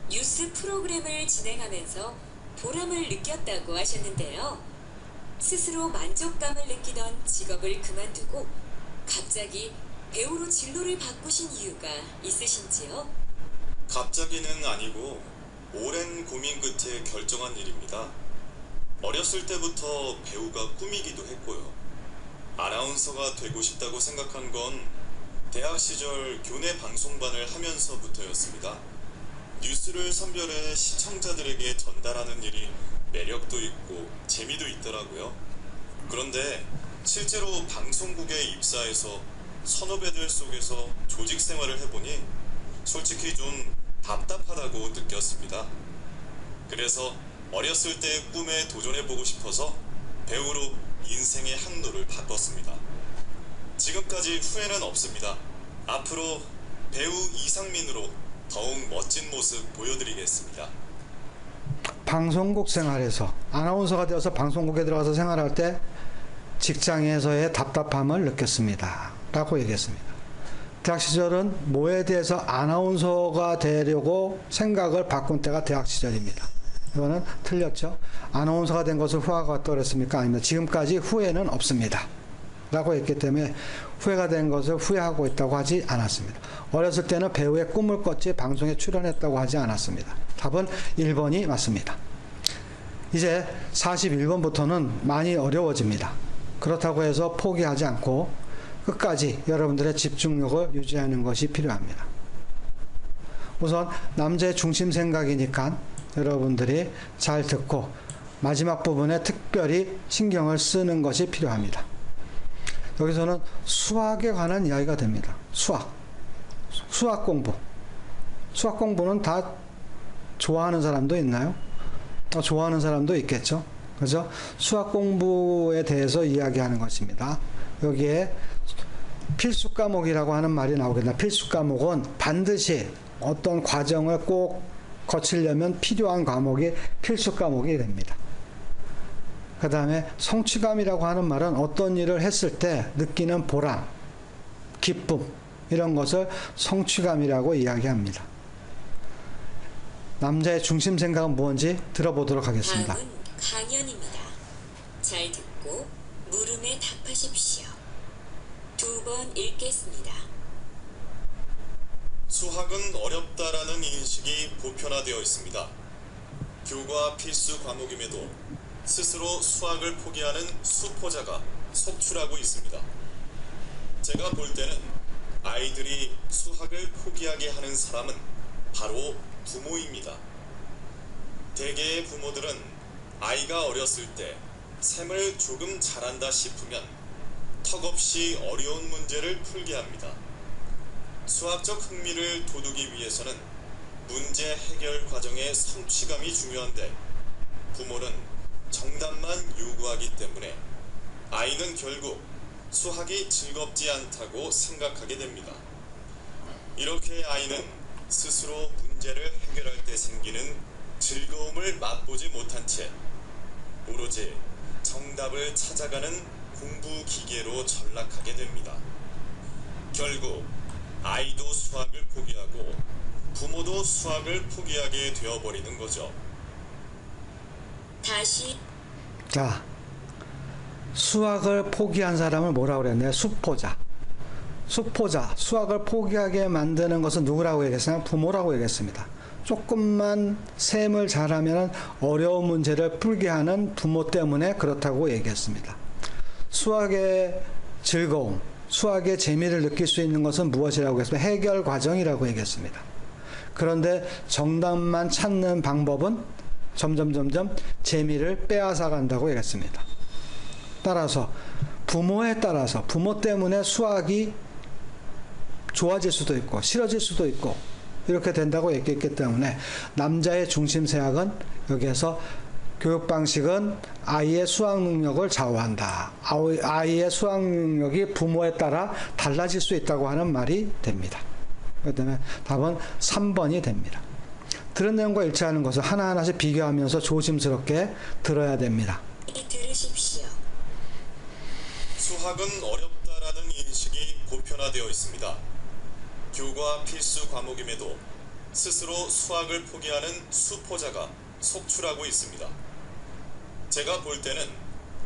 뉴스 프로그램을 진행하면서 보람을 느꼈다고 하셨는데요. 스스로 만족감을 느끼던 직업을 그만두고 갑자기 배우로 진로를 바꾸신 이유가 있으신지요? 갑자기는 아니고 오랜 고민 끝에 결정한 일입니다. 어렸을 때부터 배우가 꿈이기도 했고요. 아나운서가 되고 싶다고 생각한 건 대학 시절 교내 방송반을 하면서부터였습니다. 뉴스를 선별해 시청자들에게 전달하는 일이 매력도 있고 재미도 있더라고요. 그런데 실제로 방송국에 입사해서 선후배들 속에서 조직 생활을 해보니 솔직히 좀 답답하다고 느꼈습니다. 그래서 어렸을 때의 꿈에 도전해보고 싶어서 배우로 인생의 항로를 바꿨습니다. 지금까지 후회는 없습니다. 앞으로 배우 이상민으로 더욱 멋진 모습 보여드리겠습니다. 방송국 생활에서 아나운서가 되어서 방송국에 들어가서 생활할 때 직장에서의 답답함을 느꼈습니다. 라고 얘기했습니다. 대학 시절은 뭐에 대해서 아나운서가 되려고 생각을 바꾼 때가 대학 시절입니다. 이거는 틀렸죠. 아나운서가 된 것을 후회가 떠올렸습니까? 아닙니다. 지금까지 후회는 없습니다. 라고 했기 때문에 후회가 된 것을 후회하고 있다고 하지 않았습니다. 어렸을 때는 배우의 꿈을 꿨지 방송에 출연했다고 하지 않았습니다. 답은 1번이 맞습니다. 이제 41번부터는 많이 어려워집니다. 그렇다고 해서 포기하지 않고 끝까지 여러분들의 집중력을 유지하는 것이 필요합니다. 우선 남자의 중심 생각이니까 여러분들이 잘 듣고 마지막 부분에 특별히 신경을 쓰는 것이 필요합니다. 여기서는 수학에 관한 이야기가 됩니다. 수학 공부. 수학 공부는 다 좋아하는 사람도 있나요? 좋아하는 사람도 있겠죠. 그죠? 수학 공부에 대해서 이야기하는 것입니다. 여기에 필수 과목이라고 하는 말이 나오겠다. 필수 과목은 반드시 어떤 과정을 꼭 거치려면 필요한 과목이 필수 과목이 됩니다. 그 다음에 성취감이라고 하는 말은 어떤 일을 했을 때 느끼는 보람, 기쁨, 이런 것을 성취감이라고 이야기합니다. 남자의 중심 생각은 무엇인지 들어보도록 하겠습니다. 다음은 강연입니다. 잘 듣고 물음에 답하십시오. 2번 읽겠습니다. 수학은 어렵다라는 인식이 보편화되어 있습니다. 교과 필수 과목임에도 스스로 수학을 포기하는 수포자가 속출하고 있습니다. 제가 볼 때는 아이들이 수학을 포기하게 하는 사람은 바로 부모입니다. 대개의 부모들은 아이가 어렸을 때 셈을 조금 잘한다 싶으면 턱없이 어려운 문제를 풀게 합니다. 수학적 흥미를 돋우기 위해서는 문제 해결 과정의 성취감이 중요한데 부모는 정답만 요구하기 때문에 아이는 결국 수학이 즐겁지 않다고 생각하게 됩니다. 이렇게 아이는 스스로 문제를 해결할 때 생기는 즐거움을 맛보지 못한 채 오로지 정답을 찾아가는 공부 기계로 전락하게 됩니다. 결국 아이도 수학을 포기하고 부모도 수학을 포기하게 되어버리는 거죠. 다시 자, 수학을 포기한 사람을 뭐라고 그랬나요? 수포자. 수포자, 수학을 포기하게 만드는 것은 누구라고 얘기했어요? 부모라고 얘기했습니다. 조금만 셈을 잘하면 어려운 문제를 풀게 하는 부모 때문에 그렇다고 얘기했습니다. 수학의 즐거움, 수학의 재미를 느낄 수 있는 것은 무엇이라고 했습니까? 해결 과정이라고 얘기했습니다. 그런데 정답만 찾는 방법은 점점 재미를 빼앗아 간다고 얘기했습니다. 따라서 부모에 따라서 부모 때문에 수학이 좋아질 수도 있고 싫어질 수도 있고 이렇게 된다고 얘기했기 때문에 남자의 중심세학은 여기에서 교육 방식은 아이의 수학 능력을 좌우한다. 아이의 수학 능력이 부모에 따라 달라질 수 있다고 하는 말이 됩니다. 그렇기 때문에 답은 3번이 됩니다. 들은 내용과 일치하는 것을 하나하나씩 비교하면서 조심스럽게 들어야 됩니다. 들으십시오. 수학은 어렵다라는 인식이 보편화되어 있습니다. 교과 필수 과목임에도 스스로 수학을 포기하는 수포자가 속출하고 있습니다. 제가 볼 때는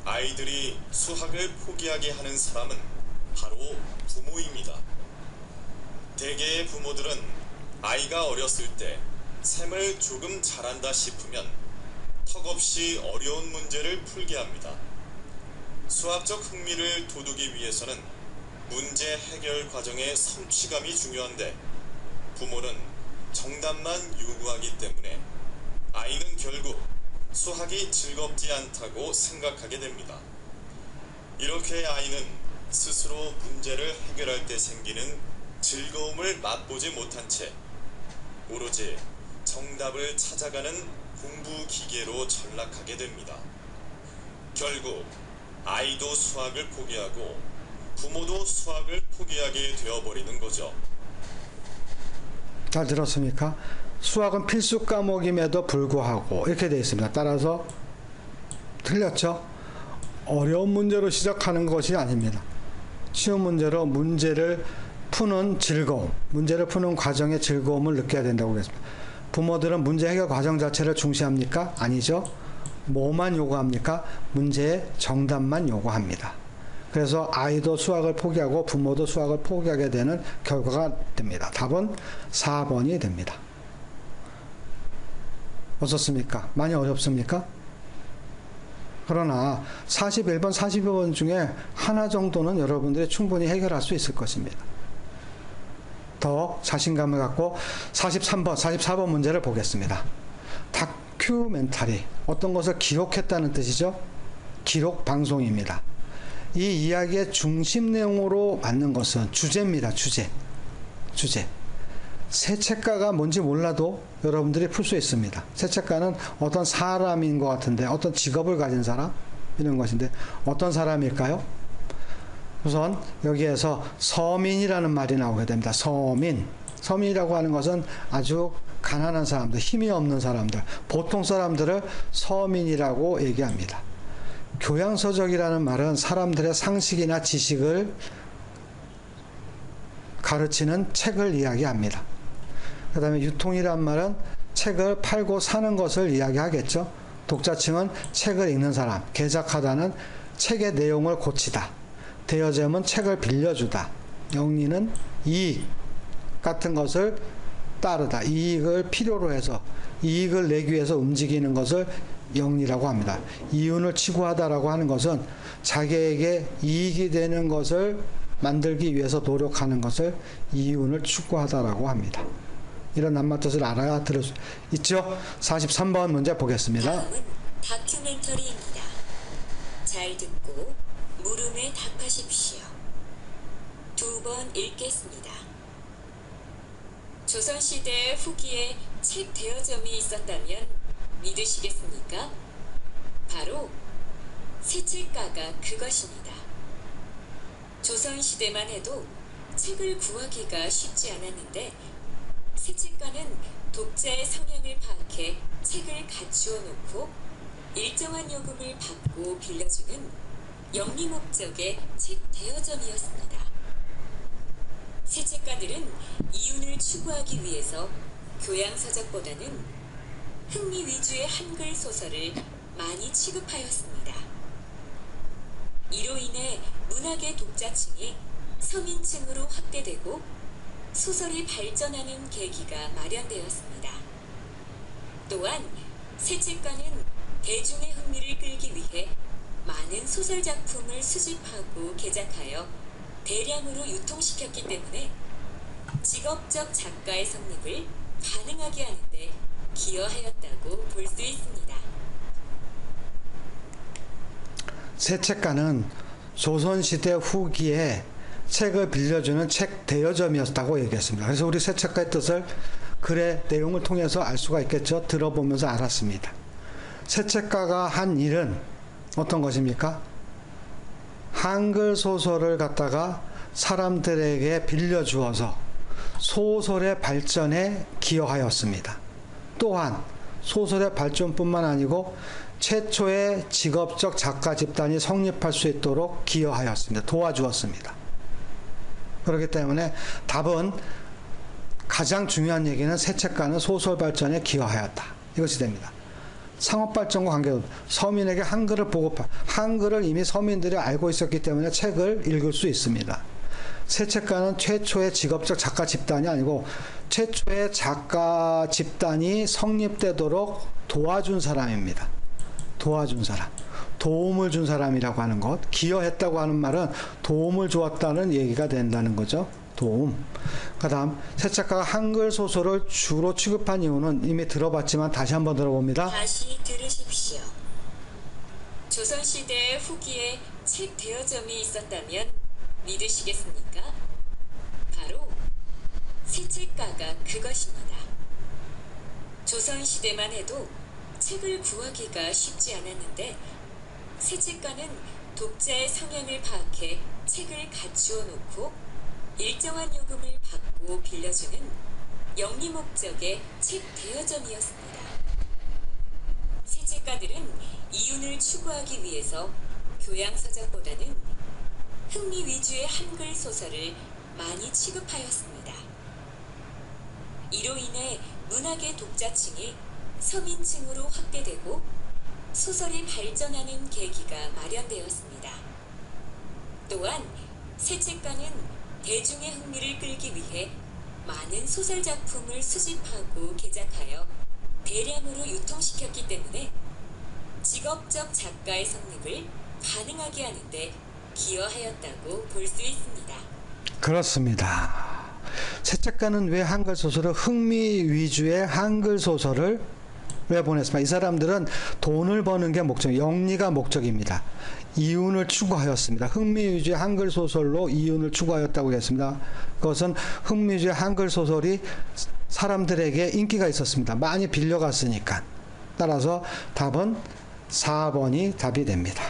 아이들이 수학을 포기하게 하는 사람은 바로 부모입니다. 대개의 부모들은 아이가 어렸을 때 셈을 조금 잘한다 싶으면 턱없이 어려운 문제를 풀게 합니다. 수학적 흥미를 돋우기 위해서는 문제 해결 과정의 성취감이 중요한데 부모는 정답만 요구하기 때문에 아이는 결국 수학이 즐겁지 않다고 생각하게 됩니다. 이렇게 아이는 스스로 문제를 해결할 때 생기는 즐거움을 맛보지 못한 채 오로지 정답을 찾아가는 공부 기계로 전락하게 됩니다. 결국 아이도 수학을 포기하고 부모도 수학을 포기하게 되어버리는 거죠. 잘 들었습니까? 수학은 필수 과목임에도 불구하고 이렇게 되어 있습니다. 따라서 틀렸죠? 어려운 문제로 시작하는 것이 아닙니다. 쉬운 문제로 문제를 푸는 즐거움, 문제를 푸는 과정의 즐거움을 느껴야 된다고 했습니다. 부모들은 문제 해결 과정 자체를 중시합니까? 아니죠. 뭐만 요구합니까? 문제의 정답만 요구합니다. 그래서 아이도 수학을 포기하고 부모도 수학을 포기하게 되는 결과가 됩니다. 답은 4번이 됩니다. 어떻습니까? 많이 어렵습니까? 그러나 41번, 42번 중에 하나 정도는 여러분들이 충분히 해결할 수 있을 것입니다. 더 자신감을 갖고 43번, 44번 문제를 보겠습니다. 다큐멘터리, 어떤 것을 기록했다는 뜻이죠. 기록 방송입니다. 이 이야기의 중심 내용으로 맞는 것은 주제입니다. 주제. 세책가가 뭔지 몰라도 여러분들이 풀 수 있습니다. 세책가는 어떤 사람인 것 같은데 어떤 직업을 가진 사람 이런 것인데 어떤 사람일까요? 우선 여기에서 서민이라는 말이 나오게 됩니다. 서민이라고 하는 것은 아주 가난한 사람들, 힘이 없는 사람들, 보통 사람들을 서민이라고 얘기합니다. 교양서적이라는 말은 사람들의 상식이나 지식을 가르치는 책을 이야기합니다. 그 다음에 유통이란 말은 책을 팔고 사는 것을 이야기하겠죠. 독자층은 책을 읽는 사람, 개작하다는 책의 내용을 고치다, 대여점은 책을 빌려주다, 영리는 이익 같은 것을 따르다, 이익을 필요로 해서 이익을 내기 위해서 움직이는 것을 영리라고 합니다. 이윤을 추구하다라고 하는 것은 자기에게 이익이 되는 것을 만들기 위해서 노력하는 것을 이윤을 추구하다라고 합니다. 이런 낱말뜻을 알아야 들을 수 있죠? 43번 문제 보겠습니다. 다음은 다큐멘터리입니다. 잘 듣고 물음에 답하십시오. 2번 읽겠습니다. 조선시대 후기에 책 대여점이 있었다면 믿으시겠습니까? 바로 세책가가 그것입니다. 조선시대만 해도 책을 구하기가 쉽지 않았는데 세책가는 독자의 성향을 파악해 책을 갖추어 놓고 일정한 요금을 받고 빌려주는 영리 목적의 책 대여점이었습니다. 세책가들은 이윤을 추구하기 위해서 교양서적보다는 흥미 위주의 한글 소설을 많이 취급하였습니다. 이로 인해 문학의 독자층이 서민층으로 확대되고 소설이 발전하는 계기가 마련되었습니다. 또한 세책가는 대중의 흥미를 끌기 위해 많은 소설 작품을 수집하고 개작하여 대량으로 유통시켰기 때문에 직업적 작가의 성립을 가능하게 하는데 기여하였다고 볼 수 있습니다. 세책가는 조선시대 후기에 책을 빌려주는 책 대여점이었다고 얘기했습니다. 그래서 우리 세책가의 뜻을 글의 내용을 통해서 알 수가 있겠죠. 들어보면서 알았습니다. 세책가가 한 일은 어떤 것입니까? 한글 소설을 갖다가 사람들에게 빌려주어서 소설의 발전에 기여하였습니다. 또한 소설의 발전뿐만 아니고 최초의 직업적 작가 집단이 성립할 수 있도록 기여하였습니다. 도와주었습니다. 그렇기 때문에 답은 가장 중요한 얘기는 세책가는 소설 발전에 기여하였다. 이것이 됩니다. 상업 발전과 관계없습니다. 서민에게 한글을 보고파, 한글을 이미 서민들이 알고 있었기 때문에 책을 읽을 수 있습니다. 세책가는 최초의 직업적 작가 집단이 아니고 최초의 작가 집단이 성립되도록 도와준 사람입니다. 도와준 사람, 도움을 준 사람이라고 하는 것, 기여했다고 하는 말은 도움을 주었다는 얘기가 된다는 거죠. 도움. 그 다음 세책가가 한글 소설을 주로 취급한 이유는 이미 들어봤지만 다시 한번 들어봅니다. 다시 들으십시오. 조선시대 후기에 책 대여점이 있었다면 믿으시겠습니까? 바로 세책가가 그것입니다. 조선시대만 해도 책을 구하기가 쉽지 않았는데 세책가는 독자의 성향을 파악해 책을 갖추어 놓고 일정한 요금을 받고 빌려주는 영리 목적의 책 대여점이었습니다. 세책가들은 이윤을 추구하기 위해서 교양서적보다는 흥미 위주의 한글 소설을 많이 취급하였습니다. 이로 인해 문학의 독자층이 서민층으로 확대되고 소설이 발전하는 계기가 마련되었습니다. 또한 세책가는 대중의 흥미를 끌기 위해 많은 소설 작품을 수집하고 개작하여 대량으로 유통시켰기 때문에 직업적 작가의 성립을 가능하게 하는데 기여하였다고 볼 수 있습니다. 그렇습니다. 세책가는 왜 한글 소설을 흥미 위주의 한글 소설을 왜 보냈습니까? 이 사람들은 돈을 버는 게 목적, 영리가 목적입니다. 이윤을 추구하였습니다. 흥미위주의 한글 소설로 이윤을 추구하였다고 했습니다. 그것은 흥미위주의 한글 소설이 사람들에게 인기가 있었습니다. 많이 빌려갔으니까. 따라서 답은 4번이 답이 됩니다.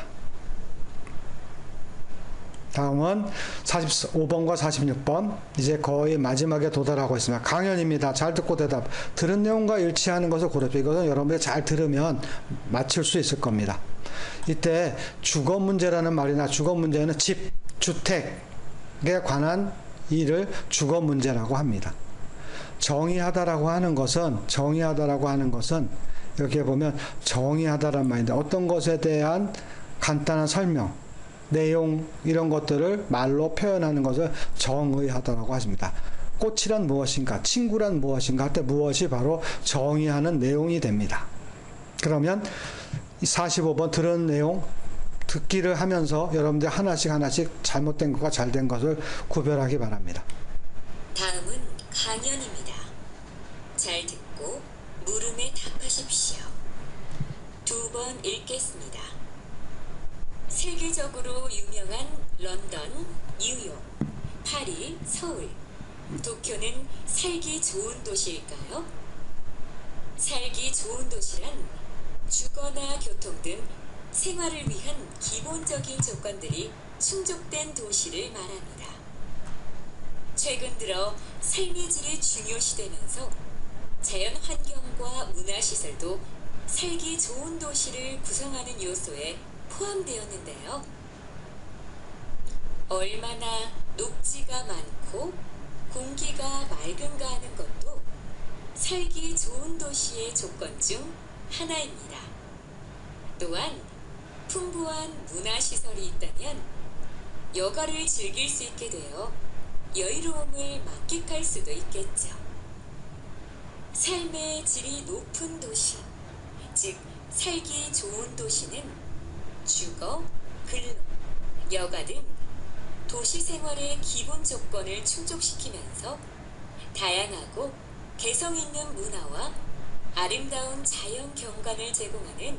다음은 45번과 46번, 이제 거의 마지막에 도달하고 있습니다. 강연입니다. 잘 듣고 대답. 들은 내용과 일치하는 것을 고르십시오. 이것은 여러분들이 잘 들으면 맞출 수 있을 겁니다. 이때 주거 문제라는 말이나 주거 문제는 집, 주택에 관한 일을 주거 문제라고 합니다. 정의하다라고 하는 것은 여기에 보면 정의하다란 말인데 어떤 것에 대한 간단한 설명, 내용 이런 것들을 말로 표현하는 것을 정의하다라고 하십니다. 꽃이란 무엇인가, 친구란 무엇인가 할 때 무엇이 바로 정의하는 내용이 됩니다. 그러면 45번 들은 내용 듣기를 하면서 여러분들 하나씩 잘못된 것과 잘된 것을 구별하기 바랍니다. 다음은 강연입니다. 잘 듣고 물음에 답하십시오. 2번 읽겠습니다. 세계적으로 유명한 런던, 뉴욕, 파리, 서울, 도쿄는 살기 좋은 도시일까요? 살기 좋은 도시란 주거나 교통 등 생활을 위한 기본적인 조건들이 충족된 도시를 말합니다. 최근 들어 삶의 질이 중요시되면서 자연 환경과 문화시설도 살기 좋은 도시를 구성하는 요소에 포함되었는데요. 얼마나 녹지가 많고 공기가 맑은가 하는 것도 살기 좋은 도시의 조건 중 하나입니다. 또한 풍부한 문화시설이 있다면 여가를 즐길 수 있게 되어 여유로움을 만끽할 수도 있겠죠. 삶의 질이 높은 도시, 즉 살기 좋은 도시는 주거, 근로, 여가 등 도시 생활의 기본 조건을 충족시키면서 다양하고 개성 있는 문화와 아름다운 자연 경관을 제공하는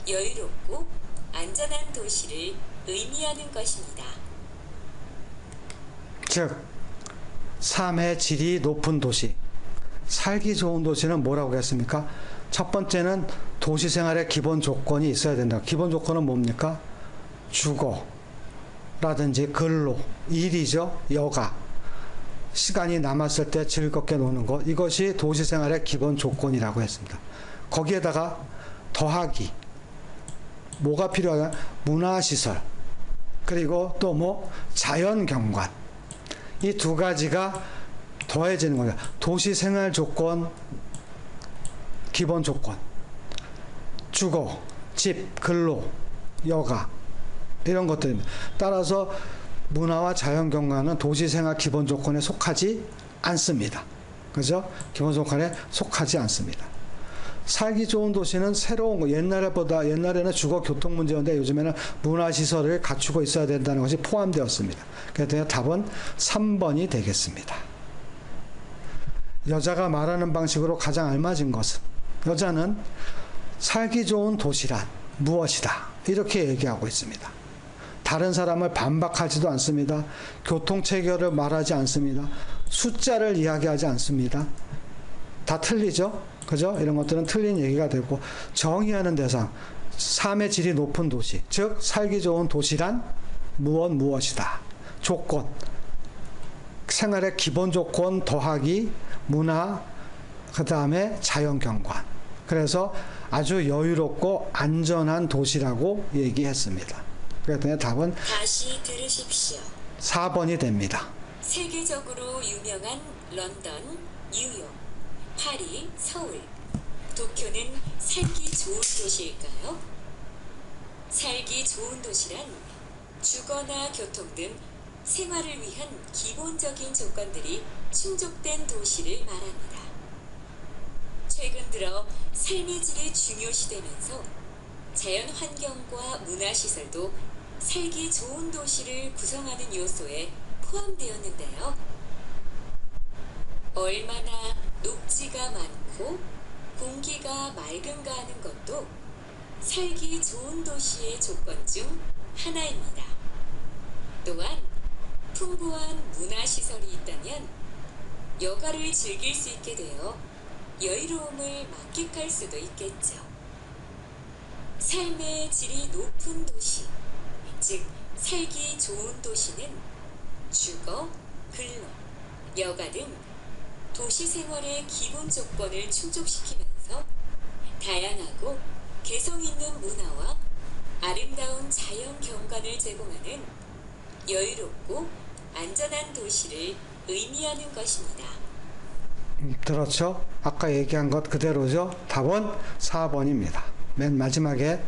여유롭고 안전한 도시를 의미하는 것입니다. 즉, 삶의 질이 높은 도시, 살기 좋은 도시는 뭐라고 했습니까? 첫 번째는 도시 생활의 기본 조건이 있어야 된다. 기본 조건은 뭡니까? 주거라든지 근로, 일이죠. 여가. 시간이 남았을 때 즐겁게 노는 것. 이것이 도시 생활의 기본 조건이라고 했습니다. 거기에다가 더하기. 뭐가 필요하냐? 문화시설. 그리고 또 뭐? 자연경관. 이 두 가지가 더해지는 거예요. 도시 생활 조건, 기본 조건. 주거, 집, 근로, 여가 이런 것들입니다. 따라서 문화와 자연경관은 도시생활 기본 조건에 속하지 않습니다. 그죠? 기본 조건에 속하지 않습니다. 살기 좋은 도시는 새로운 거, 옛날에는 주거 교통 문제였는데 요즘에는 문화시설을 갖추고 있어야 된다는 것이 포함되었습니다. 그래서 답은 3번이 되겠습니다. 여자가 말하는 방식으로 가장 알맞은 것은, 여자는 살기 좋은 도시란 무엇이다 이렇게 얘기하고 있습니다. 다른 사람을 반박하지도 않습니다. 교통체계를 말하지 않습니다. 숫자를 이야기하지 않습니다. 다 틀리죠? 그죠? 이런 것들은 틀린 얘기가 되고, 정의하는 대상, 삶의 질이 높은 도시, 즉 살기 좋은 도시란 무엇이다. 조건, 생활의 기본 조건 더하기 문화, 그 다음에 자연경관. 그래서 아주 여유롭고 안전한 도시라고 얘기했습니다. 그랬더니 답은 다시 들으십시오. 4번이 됩니다. 세계적으로 유명한 런던, 뉴욕, 파리, 서울, 도쿄는 살기 좋은 도시일까요? 살기 좋은 도시란 주거나 교통 등 생활을 위한 기본적인 조건들이 충족된 도시를 말합니다. 최근 들어 삶의 질이 중요시되면서 자연 환경과 문화시설도 살기 좋은 도시를 구성하는 요소에 포함되었는데요. 얼마나 녹지가 많고 공기가 맑은가 하는 것도 살기 좋은 도시의 조건 중 하나입니다. 또한 풍부한 문화시설이 있다면 여가를 즐길 수 있게 되어 여유로움을 만끽할 수도 있겠죠. 삶의 질이 높은 도시, 즉 살기 좋은 도시는 주거, 근로, 여가 등 도시 생활의 기본 조건을 충족시키면서 다양하고 개성 있는 문화와 아름다운 자연 경관을 제공하는 여유롭고 안전한 도시를 의미하는 것입니다. 그렇죠. 아까 얘기한 것 그대로죠. 답은 4번입니다. 맨 마지막에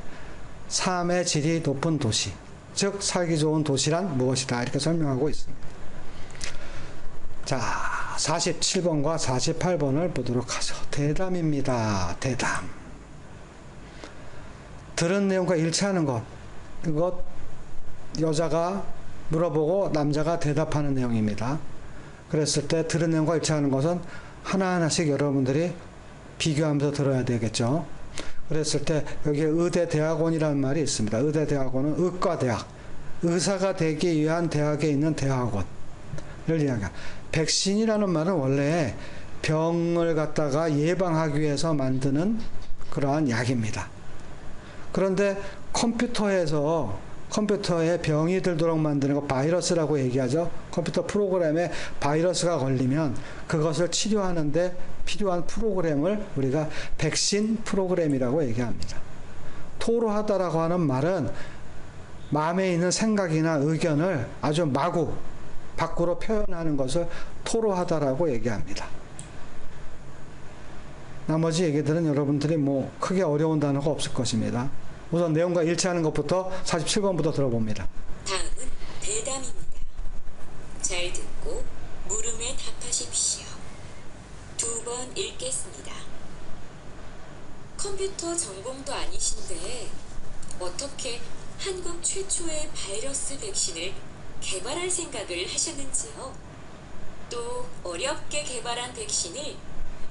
삶의 질이 높은 도시, 즉 살기 좋은 도시란 무엇이다, 이렇게 설명하고 있습니다. 자, 47번과 48번을 보도록 하죠. 대담입니다. 대담. 들은 내용과 일치하는 것, 이것 여자가 물어보고 남자가 대답하는 내용입니다. 그랬을 때 들은 내용과 일치하는 것은 하나하나씩 여러분들이 비교하면서 들어야 되겠죠. 그랬을 때 여기에 의대대학원이라는 말이 있습니다. 의대대학원은 의과대학, 의사가 되기 위한 대학에 있는 대학원을 이야기합니다. 백신이라는 말은 원래 병을 갖다가 예방하기 위해서 만드는 그러한 약입니다. 그런데 컴퓨터에 병이 들도록 만드는 거 바이러스라고 얘기하죠. 컴퓨터 프로그램에 바이러스가 걸리면 그것을 치료하는데 필요한 프로그램을 우리가 백신 프로그램이라고 얘기합니다. 토로하다라고 하는 말은 마음에 있는 생각이나 의견을 아주 마구 밖으로 표현하는 것을 토로하다라고 얘기합니다. 나머지 얘기들은 여러분들이 뭐 크게 어려운 단어가 없을 것입니다. 우선 내용과 일치하는 것부터 47번부터 들어봅니다. 다음은 대담입니다. 잘 듣고 물음에 답하십시오. 2번 읽겠습니다. 컴퓨터 전공도 아니신데 어떻게 한국 최초의 바이러스 백신을 개발할 생각을 하셨는지요? 또 어렵게 개발한 백신을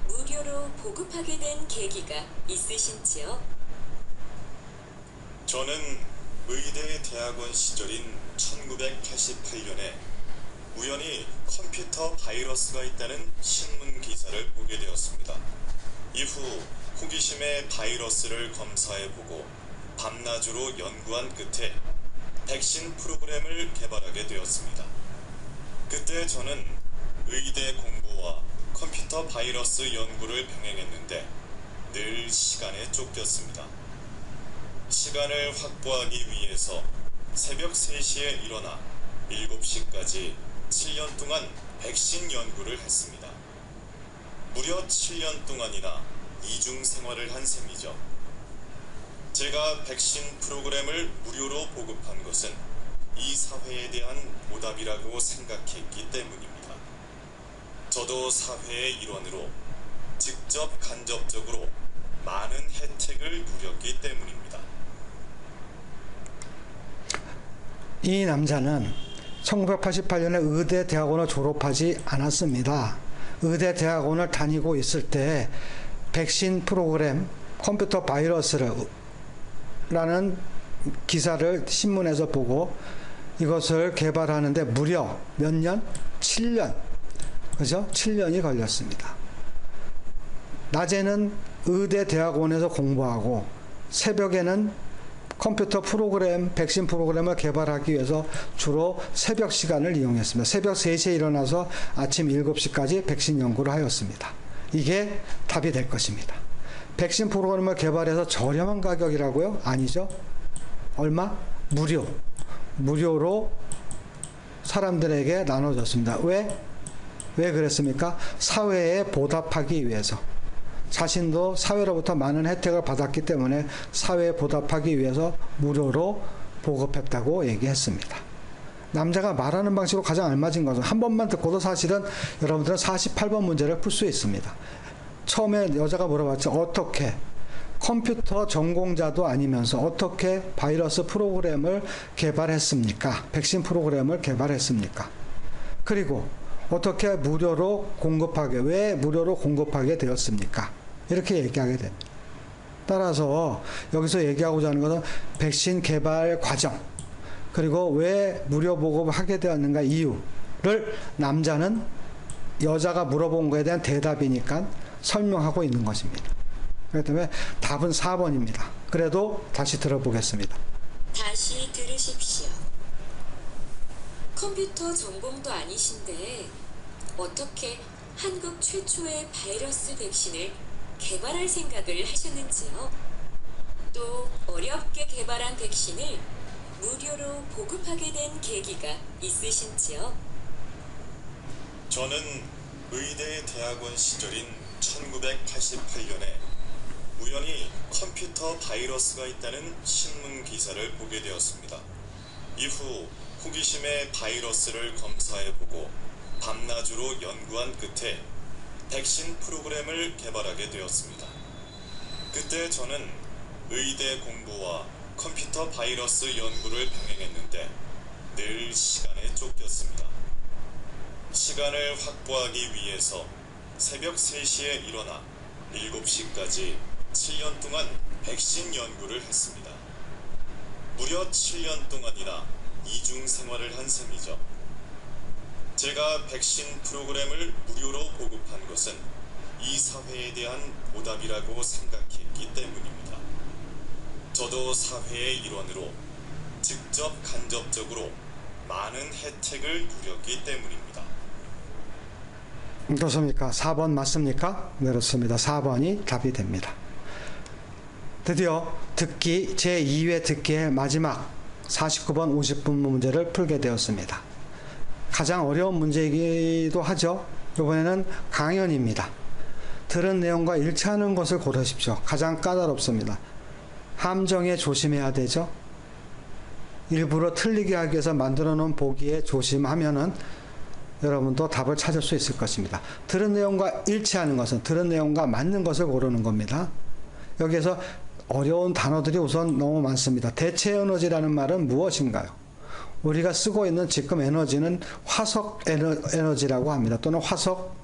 무료로 보급하게 된 계기가 있으신지요? 저는 의대 대학원 시절인 1988년에 우연히 컴퓨터 바이러스가 있다는 신문 기사를 보게 되었습니다. 이후 호기심에 바이러스를 검사해보고 밤낮으로 연구한 끝에 백신 프로그램을 개발하게 되었습니다. 그때 저는 의대 공부와 컴퓨터 바이러스 연구를 병행했는데 늘 시간에 쫓겼습니다. 시간을 확보하기 위해서 새벽 3시에 일어나 7시까지 7년 동안 백신 연구를 했습니다. 무려 7년 동안이나 이중 생활을 한 셈이죠. 제가 백신 프로그램을 무료로 보급한 것은 이 사회에 대한 보답이라고 생각했기 때문입니다. 저도 사회의 일원으로 직접 간접적으로 많은 혜택을 누렸기 때문입니다. 이 남자는 1988년에 의대 대학원을 졸업하지 않았습니다. 의대 대학원을 다니고 있을 때 백신 프로그램 컴퓨터 바이러스라는 기사를 신문에서 보고 이것을 개발하는데 무려 몇 년? 7년. 그죠? 7년이 걸렸습니다. 낮에는 의대 대학원에서 공부하고 새벽에는 컴퓨터 프로그램, 백신 프로그램을 개발하기 위해서 주로 새벽 시간을 이용했습니다. 새벽 3시에 일어나서 아침 7시까지 백신 연구를 하였습니다. 이게 답이 될 것입니다. 백신 프로그램을 개발해서 저렴한 가격이라고요? 아니죠. 얼마? 무료로 사람들에게 나눠줬습니다. 왜 그랬습니까? 사회에 보답하기 위해서. 자신도 사회로부터 많은 혜택을 받았기 때문에 사회에 보답하기 위해서 무료로 보급했다고 얘기했습니다. 남자가 말하는 방식으로 가장 알맞은 것은 한 번만 듣고도 사실은 여러분들은 48번 문제를 풀 수 있습니다. 처음에 여자가 물어봤죠. 어떻게 컴퓨터 전공자도 아니면서 어떻게 바이러스 프로그램을 개발했습니까? 백신 프로그램을 개발했습니까? 그리고 어떻게 무료로 공급하게, 왜 무료로 공급하게 되었습니까? 이렇게 얘기하게 됩니다. 따라서 여기서 얘기하고자 하는 것은 백신 개발 과정, 그리고 왜 무료 보급을 하게 되었는가 이유를 남자는 여자가 물어본 거에 대한 대답이니까 설명하고 있는 것입니다. 그렇기 때문에 답은 4번입니다. 그래도 다시 들어보겠습니다. 다시 들으십시오. 컴퓨터 전공도 아니신데 어떻게 한국 최초의 바이러스 백신을 개발할 생각을 하셨는지요? 또 어렵게 개발한 백신을 무료로 보급하게 된 계기가 있으신지요? 저는 의대 대학원 시절인 1988년에 우연히 컴퓨터 바이러스가 있다는 신문 기사를 보게 되었습니다. 이후 호기심에 바이러스를 검사해보고 밤낮으로 연구한 끝에 백신 프로그램을 개발하게 되었습니다. 그때 저는 의대 공부와 컴퓨터 바이러스 연구를 병행했는데 늘 시간에 쫓겼습니다. 시간을 확보하기 위해서 새벽 3시에 일어나 7시까지 7년 동안 백신 연구를 했습니다. 무려 7년 동안이나 이중 생활을 한 셈이죠. 제가 백신 프로그램을 무료로 보급한 것은 이 사회에 대한 보답이라고 생각했기 때문입니다. 저도 사회의 일원으로 직접 간접적으로 많은 혜택을 누렸기 때문입니다. 그렇습니까? 4번 맞습니까? 네, 그렇습니다. 4번이 답이 됩니다. 드디어 듣기 제2회 듣기의 마지막 49번 50분 문제를 풀게 되었습니다. 가장 어려운 문제이기도 하죠. 이번에는 강연입니다. 들은 내용과 일치하는 것을 고르십시오. 가장 까다롭습니다. 함정에 조심해야 되죠. 일부러 틀리게 하기 위해서 만들어 놓은 보기에 조심하면은 여러분도 답을 찾을 수 있을 것입니다. 들은 내용과 일치하는 것은 들은 내용과 맞는 것을 고르는 겁니다. 여기에서 어려운 단어들이 우선 너무 많습니다. 대체 에너지라는 말은 무엇인가요? 우리가 쓰고 있는 지금 에너지는 화석 에너지라고 합니다. 또는 화석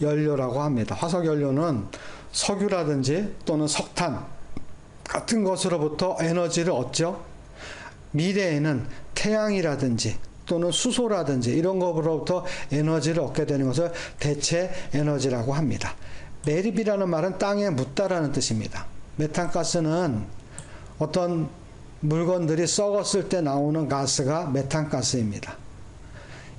연료라고 합니다. 화석 연료는 석유라든지 또는 석탄 같은 것으로부터 에너지를 얻죠. 미래에는 태양이라든지 또는 수소라든지 이런 것으로부터 에너지를 얻게 되는 것을 대체 에너지라고 합니다. 매립이라는 말은 땅에 묻다라는 뜻입니다. 메탄가스는 어떤 물건들이 썩었을 때 나오는 가스가 메탄가스입니다.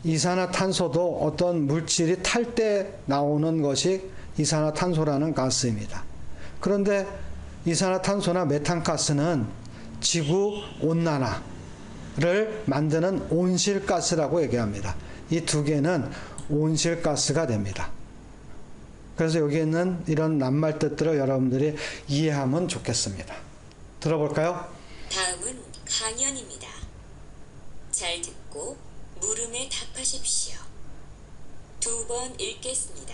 이산화탄소도 어떤 물질이 탈 때 나오는 것이 이산화탄소라는 가스입니다. 그런데 이산화탄소나 메탄가스는 지구 온난화를 만드는 온실가스라고 얘기합니다. 이 두 개는 온실가스가 됩니다. 그래서 여기 있는 이런 낱말 뜻들을 여러분들이 이해하면 좋겠습니다. 들어볼까요? 다음은 강연입니다. 잘 듣고 물음에 답하십시오. 2번 읽겠습니다.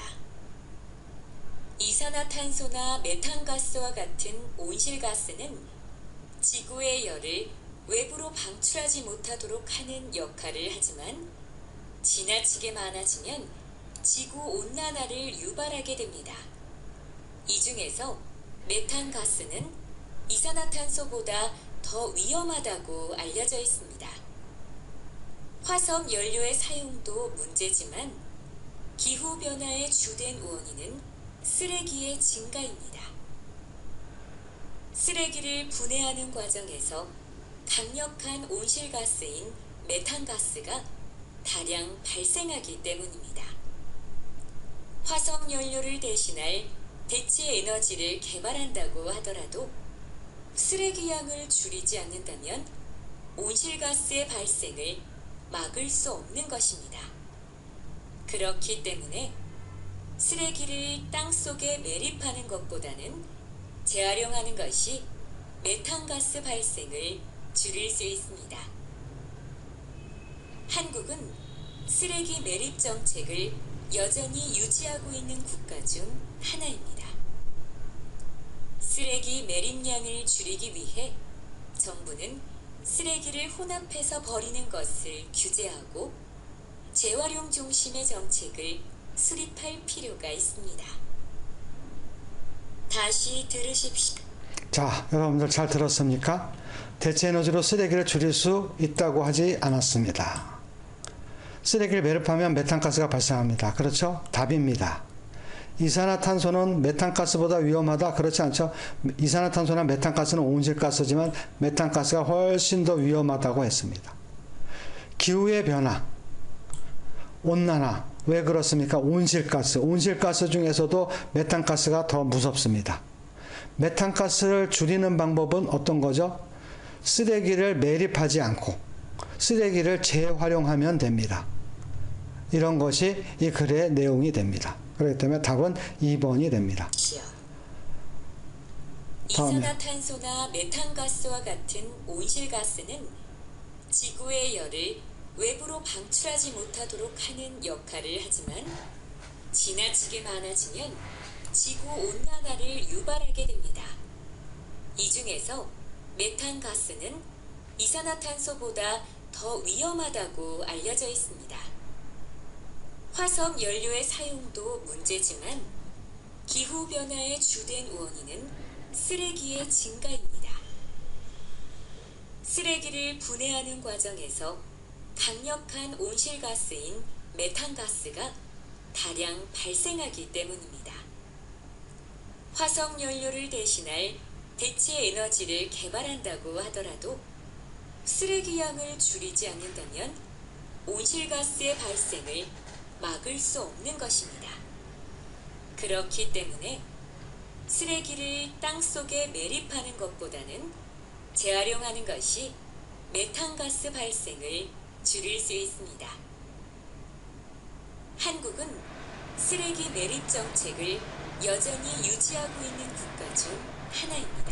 이산화탄소나 메탄가스와 같은 온실가스는 지구의 열을 외부로 방출하지 못하도록 하는 역할을 하지만 지나치게 많아지면 지구 온난화를 유발하게 됩니다. 이 중에서 메탄가스는 이산화탄소보다 더 위험하다고 알려져 있습니다. 화석 연료의 사용도 문제지만 기후변화의 주된 원인은 쓰레기의 증가입니다. 쓰레기를 분해하는 과정에서 강력한 온실가스인 메탄가스가 다량 발생하기 때문입니다. 화석 연료를 대신할 대체 에너지를 개발한다고 하더라도 쓰레기 양을 줄이지 않는다면 온실가스의 발생을 막을 수 없는 것입니다. 그렇기 때문에 쓰레기를 땅속에 매립하는 것보다는 재활용하는 것이 메탄가스 발생을 줄일 수 있습니다. 한국은 쓰레기 매립 정책을 여전히 유지하고 있는 국가 중 하나입니다. 쓰레기 매립량을 줄이기 위해 정부는 쓰레기를 혼합해서 버리는 것을 규제하고 재활용 중심의 정책을 수립할 필요가 있습니다. 다시 들으십시오. 자, 여러분들 잘 들었습니까? 대체 에너지로 쓰레기를 줄일 수 있다고 하지 않았습니다. 쓰레기를 매립하면 메탄가스가 발생합니다. 그렇죠? 답입니다. 이산화탄소는 메탄가스보다 위험하다? 그렇지 않죠? 이산화탄소나 메탄가스는 온실가스지만 메탄가스가 훨씬 더 위험하다고 했습니다. 기후의 변화, 온난화, 왜 그렇습니까? 온실가스 중에서도 메탄가스가 더 무섭습니다. 메탄가스를 줄이는 방법은 어떤 거죠? 쓰레기를 매립하지 않고 쓰레기를 재활용하면 됩니다. 이런 것이 이 글의 내용이 됩니다. 그렇기 때문에 답은 2번이 됩니다. 이산화탄소나 메탄가스와 같은 온실가스는 지구의 열을 외부로 방출하지 못하도록 하는 역할을 하지만 지나치게 많아지면 지구온난화를 유발하게 됩니다. 이 중에서 메탄가스는 이산화탄소보다 더 위험하다고 알려져 있습니다. 화석 연료의 사용도 문제지만 기후변화의 주된 원인은 쓰레기의 증가입니다. 쓰레기를 분해하는 과정에서 강력한 온실가스인 메탄가스가 다량 발생하기 때문입니다. 화석 연료를 대신할 대체 에너지를 개발한다고 하더라도 쓰레기 양을 줄이지 않는다면 온실가스의 발생을 막을 수 없는 것입니다. 그렇기 때문에 쓰레기를 땅속에 매립하는 것보다는 재활용하는 것이 메탄가스 발생을 줄일 수 있습니다. 한국은 쓰레기 매립 정책을 여전히 유지하고 있는 국가 중 하나입니다.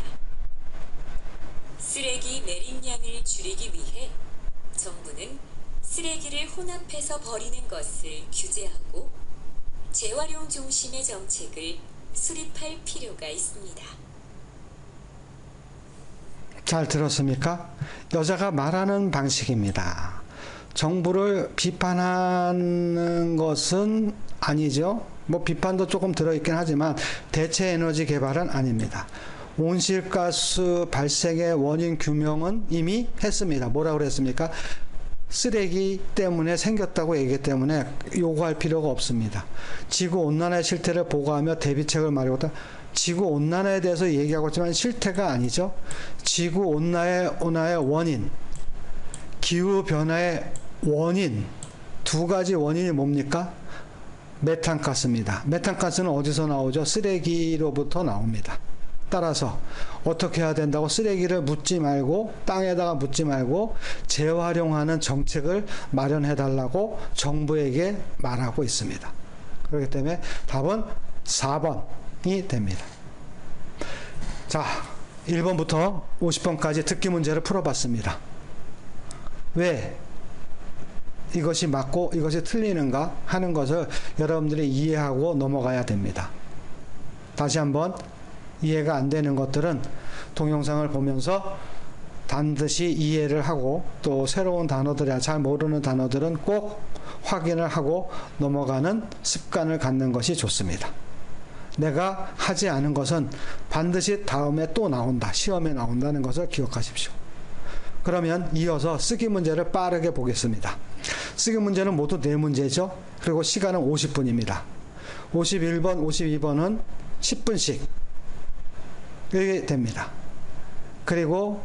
쓰레기 매립량을 줄이기 위해 정부는 쓰레기를 혼합해서 버리는 것을 규제하고 재활용 중심의 정책을 수립할 필요가 있습니다. 잘 들었습니까? 여자가 말하는 방식입니다. 정부를 비판하는 것은 아니죠. 뭐 비판도 조금 들어있긴 하지만 대체 에너지 개발은 아닙니다. 온실가스 발생의 원인 규명은 이미 했습니다. 뭐라고 그랬습니까? 쓰레기 때문에 생겼다고 얘기했기 때문에 요구할 필요가 없습니다. 지구온난화의 실태를 보고하며 대비책을 마련하다. 지구온난화에 대해서 얘기하고 있지만 실태가 아니죠. 지구온난화의 원인, 기후변화의 원인, 두 가지 원인이 뭡니까? 메탄가스입니다. 메탄가스는 어디서 나오죠? 쓰레기로부터 나옵니다. 따라서 어떻게 해야 된다고? 쓰레기를 묻지 말고 땅에다가 묻지 말고 재활용하는 정책을 마련해 달라고 정부에게 말하고 있습니다. 그렇기 때문에 답은 4번이 됩니다. 자, 1번부터 50번까지 듣기 문제를 풀어봤습니다. 왜 이것이 맞고 이것이 틀리는가 하는 것을 여러분들이 이해하고 넘어가야 됩니다. 다시 한번 이해가 안 되는 것들은 동영상을 보면서 반드시 이해를 하고 또 새로운 단어들이야 잘 모르는 단어들은 꼭 확인을 하고 넘어가는 습관을 갖는 것이 좋습니다. 내가 하지 않은 것은 반드시 다음에 또 나온다. 시험에 나온다는 것을 기억하십시오. 그러면 이어서 쓰기 문제를 빠르게 보겠습니다. 쓰기 문제는 모두 4문제죠. 그리고 시간은 50분입니다. 51번, 52번은 10분씩 이렇게 됩니다. 그리고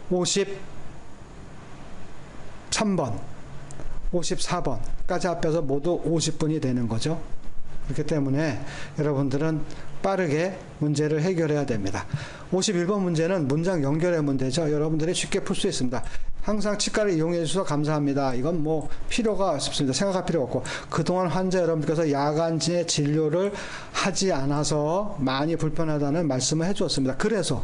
53번, 54번까지 합해서 모두 50분이 되는 거죠. 그렇기 때문에 여러분들은 빠르게 문제를 해결해야 됩니다. 51번 문제는 문장 연결의 문제죠. 여러분들이 쉽게 풀 수 있습니다. 항상 치과를 이용해 주셔서 감사합니다. 이건 뭐 필요가 없습니다. 생각할 필요가 없고, 그동안 환자 여러분께서 야간제 진료를 하지 않아서 많이 불편하다는 말씀을 해 주었습니다. 그래서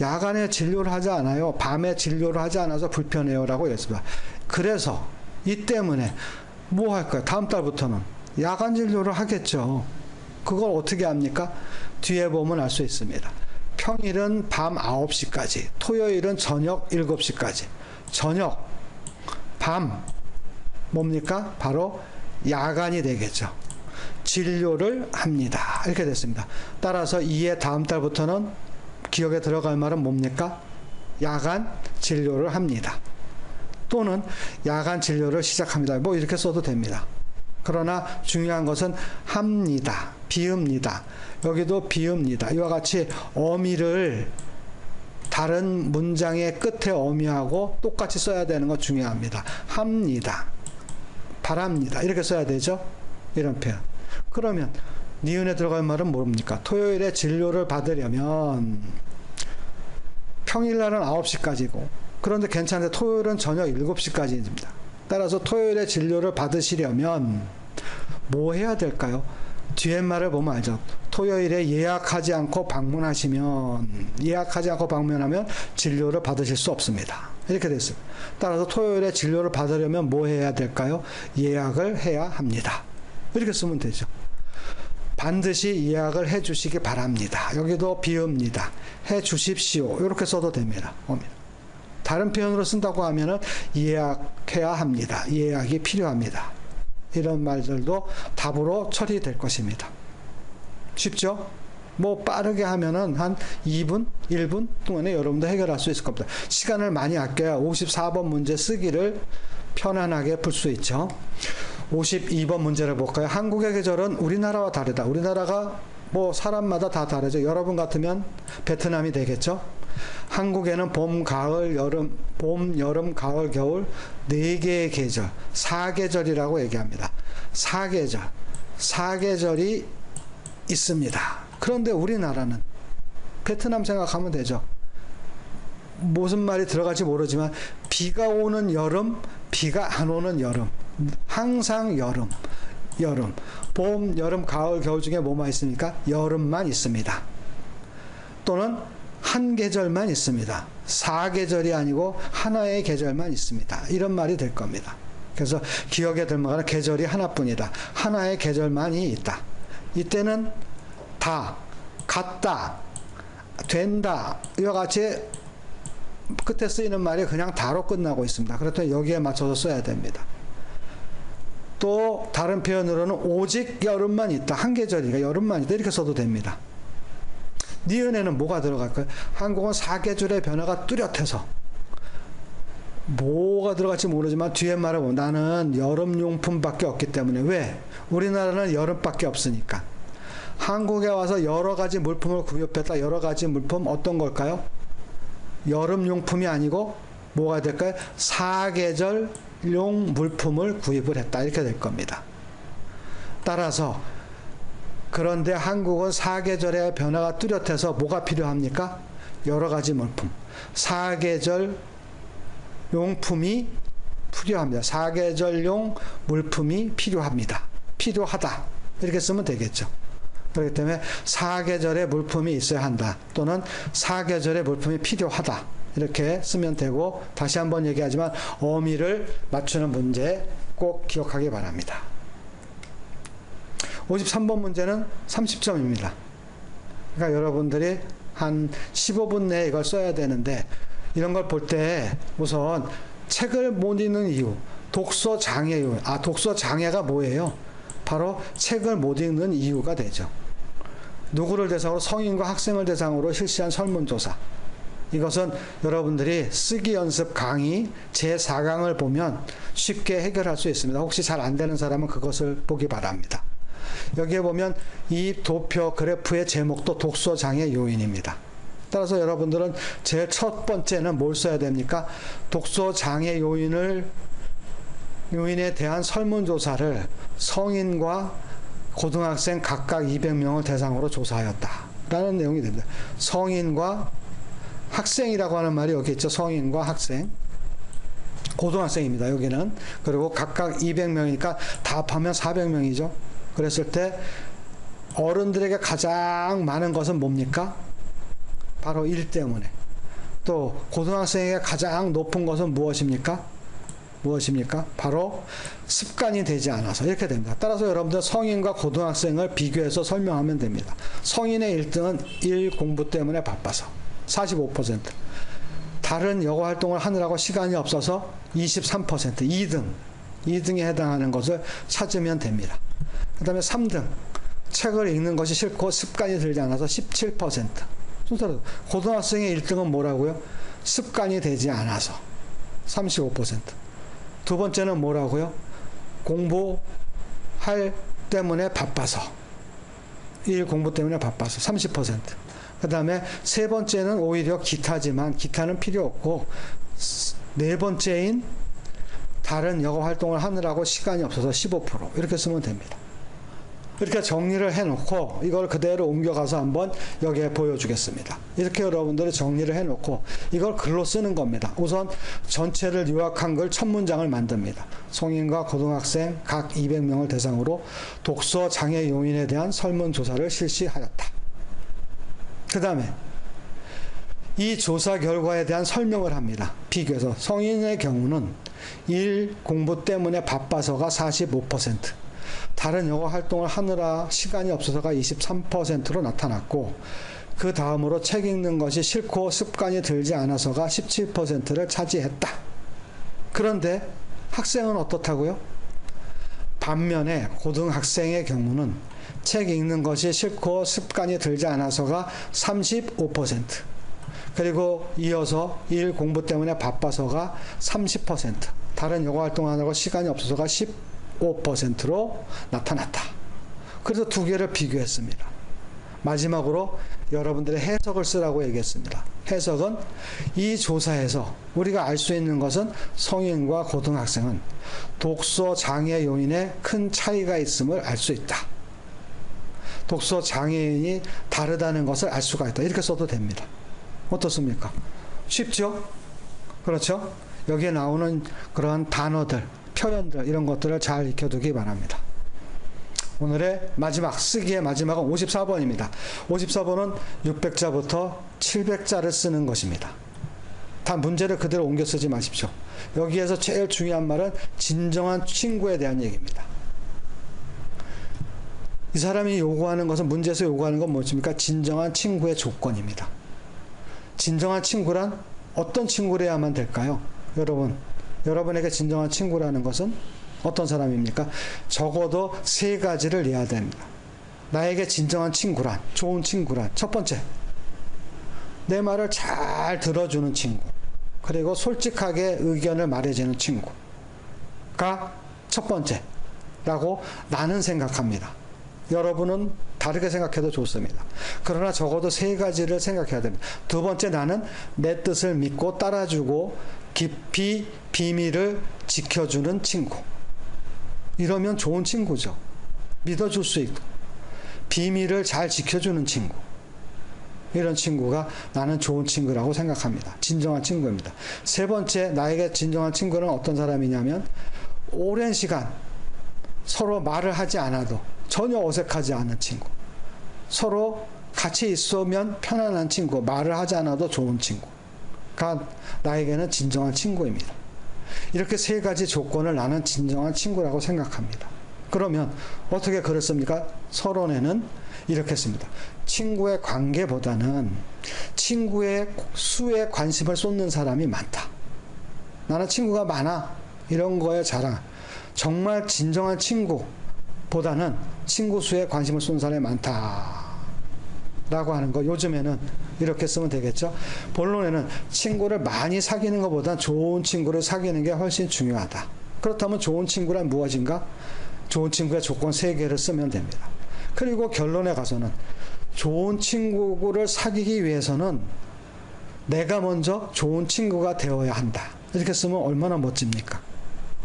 야간에 진료를 하지 않아요. 밤에 진료를 하지 않아서 불편해요 라고 했습니다. 그래서 이 때문에 뭐 할까요? 다음 달부터는 야간 진료를 하겠죠. 그걸 어떻게 합니까? 뒤에 보면 알 수 있습니다. 평일은 밤 9시까지, 토요일은 저녁 7시까지. 저녁, 밤, 뭡니까? 바로 야간이 되겠죠. 진료를 합니다. 이렇게 됐습니다. 따라서 이에 다음 달부터는 기억에 들어갈 말은 뭡니까? 야간 진료를 합니다. 또는 야간 진료를 시작합니다. 뭐 이렇게 써도 됩니다. 그러나 중요한 것은 합니다. 비읍니다. 여기도 비읍니다. 이와 같이 어미를 다른 문장의 끝에 어미하고 똑같이 써야 되는 거 중요합니다. 합니다. 바랍니다. 이렇게 써야 되죠. 이런 표현. 그러면 니은에 들어갈 말은 뭡니까? 토요일에 진료를 받으려면 평일날은 9시까지고 그런데 괜찮은데 토요일은 저녁 7시까지입니다. 따라서 토요일에 진료를 받으시려면 뭐 해야 될까요? 뒤에 말을 보면 알죠. 토요일에 예약하지 않고 방문하면 진료를 받으실 수 없습니다. 이렇게 됐습니다. 따라서 토요일에 진료를 받으려면 뭐 해야 될까요? 예약을 해야 합니다. 이렇게 쓰면 되죠. 반드시 예약을 해 주시기 바랍니다. 여기도 비읍니다. 해 주십시오. 이렇게 써도 됩니다. 다른 표현으로 쓴다고 하면은 예약해야 합니다. 예약이 필요합니다. 이런 말들도 답으로 처리될 것입니다. 쉽죠? 뭐 빠르게 하면은 한 2분, 1분 동안에 여러분도 해결할 수 있을 겁니다. 시간을 많이 아껴야 54번 문제 쓰기를 편안하게 풀 수 있죠. 52번 문제를 볼까요? 한국의 계절은 우리나라와 다르다. 우리나라가 뭐 사람마다 다 다르죠. 여러분 같으면 베트남이 되겠죠. 한국에는 봄, 가을, 여름, 가을, 겨울 4개의 계절, 4계절이라고 얘기합니다. 4계절이 있습니다. 그런데 우리나라는 베트남 생각하면 되죠. 무슨 말이 들어갈지 모르지만 비가 오는 여름, 비가 안 오는 여름, 항상 여름, 봄, 여름, 가을, 겨울 중에 뭐만 있습니까? 여름만 있습니다. 또는 한 계절만 있습니다. 4계절이 아니고 하나의 계절만 있습니다. 이런 말이 될 겁니다. 그래서 기억에 들 만한 계절이 하나뿐이다. 하나의 계절만이 있다. 이때는 다, 같다, 된다 이와 같이 끝에 쓰이는 말이 그냥 다로 끝나고 있습니다. 그렇다면 여기에 맞춰서 써야 됩니다. 또 다른 표현으로는 오직 여름만 있다. 한 계절이니까 여름만 있다. 이렇게 써도 됩니다. 니은에는 뭐가 들어갈까요? 한국은 4계절의 변화가 뚜렷해서 뭐가 들어갈지 모르지만 뒤에 말을 보면 나는 여름용품밖에 없기 때문에 왜? 우리나라는 여름밖에 없으니까. 한국에 와서 여러 가지 물품을 구입했다. 여러 가지 물품 어떤 걸까요? 여름용품이 아니고 뭐가 될까요? 4계절용 물품을 구입을 했다. 이렇게 될 겁니다. 따라서 그런데 한국은 4계절의 변화가 뚜렷해서 뭐가 필요합니까? 여러 가지 물품. 4계절 용품이 필요합니다. 4계절용 물품이 필요합니다. 필요하다. 이렇게 쓰면 되겠죠. 그렇기 때문에 4계절의 물품이 있어야 한다. 또는 4계절의 물품이 필요하다. 이렇게 쓰면 되고 다시 한번 얘기하지만 어미를 맞추는 문제 꼭 기억하기 바랍니다. 53번 문제는 30점입니다. 그러니까 여러분들이 한 15분 내에 이걸 써야 되는데 이런 걸 볼 때 우선 책을 못 읽는 이유, 독서 장애 이유. 독서 장애가 뭐예요? 바로 책을 못 읽는 이유가 되죠. 누구를 대상으로 성인과 학생을 대상으로 실시한 설문조사. 이것은 여러분들이 쓰기 연습 강의 제4강을 보면 쉽게 해결할 수 있습니다. 혹시 잘 안 되는 사람은 그것을 보기 바랍니다. 여기에 보면 이 도표 그래프의 제목도 독서장애 요인입니다. 따라서 여러분들은 제일 첫 번째는 뭘 써야 됩니까? 독서장애 요인에 대한 설문조사를 성인과 고등학생 각각 200명을 대상으로 조사하였다. 라는 내용이 됩니다. 성인과 학생이라고 하는 말이 여기 있죠. 성인과 학생. 고등학생입니다. 여기는. 그리고 각각 200명이니까 다 합하면 400명이죠. 그랬을 때 어른들에게 가장 많은 것은 뭡니까? 바로 일 때문에. 또 고등학생에게 가장 높은 것은 무엇입니까? 바로 습관이 되지 않아서 이렇게 됩니다. 따라서 여러분들 성인과 고등학생을 비교해서 설명하면 됩니다. 성인의 1등은 일 공부 때문에 바빠서 45%, 다른 여가 활동을 하느라고 시간이 없어서 23%, 2등에 해당하는 것을 찾으면 됩니다. 그 다음에 3등, 책을 읽는 것이 싫고 습관이 들지 않아서 17%, 순서대로. 고등학생의 1등은 뭐라고요? 습관이 되지 않아서 35%. 두 번째는 뭐라고요? 공부할 때문에 바빠서. 일 공부 때문에 바빠서 30%. 그 다음에 세 번째는 오히려 기타지만 기타는 필요 없고, 네 번째인 다른 여가 활동을 하느라고 시간이 없어서 15%. 이렇게 쓰면 됩니다. 이렇게 정리를 해놓고 이걸 그대로 옮겨가서 한번 여기에 보여주겠습니다. 이렇게 여러분들이 정리를 해놓고 이걸 글로 쓰는 겁니다. 우선 전체를 요약한 글 첫 문장을 만듭니다. 성인과 고등학생 각 200명을 대상으로 독서 장애 요인에 대한 설문조사를 실시하였다. 그 다음에 이 조사 결과에 대한 설명을 합니다. 비교해서 성인의 경우는 일 공부 때문에 바빠서가 45%, 다른 영어 활동을 하느라 시간이 없어서가 23%로 나타났고, 그 다음으로 책 읽는 것이 싫고 습관이 들지 않아서가 17%를 차지했다. 그런데 학생은 어떻다고요? 반면에 고등학생의 경우는 책 읽는 것이 싫고 습관이 들지 않아서가 35%, 그리고 이어서 일 공부 때문에 바빠서가 30%, 다른 영어 활동하느라고 시간이 없어서가 15%로 나타났다. 그래서 두 개를 비교했습니다. 마지막으로 여러분들의 해석을 쓰라고 얘기했습니다. 해석은 이 조사에서 우리가 알 수 있는 것은 성인과 고등학생은 독서 장애 요인에 큰 차이가 있음을 알 수 있다. 독서 장애인이 다르다는 것을 알 수가 있다. 이렇게 써도 됩니다. 어떻습니까? 쉽죠? 그렇죠? 여기에 나오는 그런 단어들, 표현들, 이런 것들을 잘 익혀두기 바랍니다. 오늘의 마지막, 쓰기의 마지막은 54번입니다. 54번은 600자부터 700자를 쓰는 것입니다. 다 문제를 그대로 옮겨 쓰지 마십시오. 여기에서 제일 중요한 말은 진정한 친구에 대한 얘기입니다. 이 사람이 요구하는 것은, 문제에서 요구하는 건 무엇입니까? 진정한 친구의 조건입니다. 진정한 친구란 어떤 친구래야만 될까요? 여러분에게 진정한 친구라는 것은 어떤 사람입니까? 적어도 세 가지를 해야 됩니다. 나에게 진정한 친구란, 좋은 친구란, 첫 번째, 내 말을 잘 들어주는 친구, 그리고 솔직하게 의견을 말해주는 친구가 첫 번째라고 나는 생각합니다. 여러분은 다르게 생각해도 좋습니다. 그러나 적어도 세 가지를 생각해야 됩니다. 두 번째, 나는 내 뜻을 믿고 따라주고 깊이 비밀을 지켜주는 친구. 이러면 좋은 친구죠. 믿어줄 수 있고 비밀을 잘 지켜주는 친구. 이런 친구가 나는 좋은 친구라고 생각합니다. 진정한 친구입니다. 세 번째, 나에게 진정한 친구는 어떤 사람이냐면 오랜 시간 서로 말을 하지 않아도 전혀 어색하지 않은 친구. 서로 같이 있으면 편안한 친구, 말을 하지 않아도 좋은 친구가 나에게는 진정한 친구입니다. 이렇게 세 가지 조건을 나는 진정한 친구라고 생각합니다. 그러면 어떻게 그렇습니까? 서론에는 이렇게 했습니다. 친구의 관계보다는 친구의 수에 관심을 쏟는 사람이 많다. 나는 친구가 많아. 이런 거에 자랑. 정말 진정한 친구보다는 친구 수에 관심을 쏟는 사람이 많다. 라고 하는 거, 요즘에는 이렇게 쓰면 되겠죠. 본론에는 친구를 많이 사귀는 것보다 좋은 친구를 사귀는 게 훨씬 중요하다. 그렇다면 좋은 친구란 무엇인가? 좋은 친구의 조건 3개를 쓰면 됩니다. 그리고 결론에 가서는 좋은 친구를 사귀기 위해서는 내가 먼저 좋은 친구가 되어야 한다. 이렇게 쓰면 얼마나 멋집니까?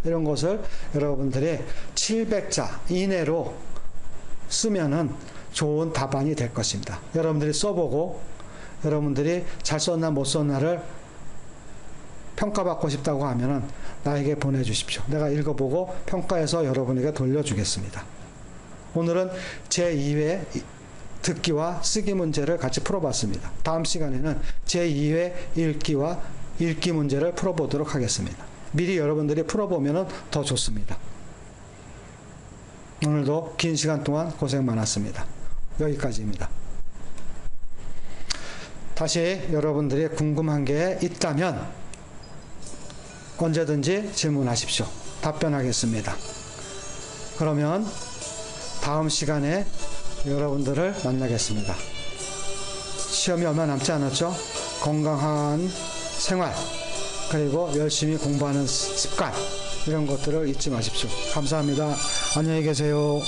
이런 것을 여러분들이 700자 이내로 쓰면은 좋은 답안이 될 것입니다. 여러분들이 써보고 여러분들이 잘 썼나 못 썼나를 평가받고 싶다고 하면은 나에게 보내주십시오. 내가 읽어보고 평가해서 여러분에게 돌려주겠습니다. 오늘은 제2회 듣기와 쓰기 문제를 같이 풀어봤습니다. 다음 시간에는 제2회 읽기와 읽기 문제를 풀어보도록 하겠습니다. 미리 여러분들이 풀어보면 더 좋습니다. 오늘도 긴 시간 동안 고생 많았습니다. 여기까지입니다. 다시 여러분들이 궁금한 게 있다면 언제든지 질문하십시오. 답변하겠습니다. 그러면 다음 시간에 여러분들을 만나겠습니다. 시험이 얼마 남지 않았죠. 건강한 생활 그리고 열심히 공부하는 습관 이런 것들을 잊지 마십시오. 감사합니다. 안녕히 계세요.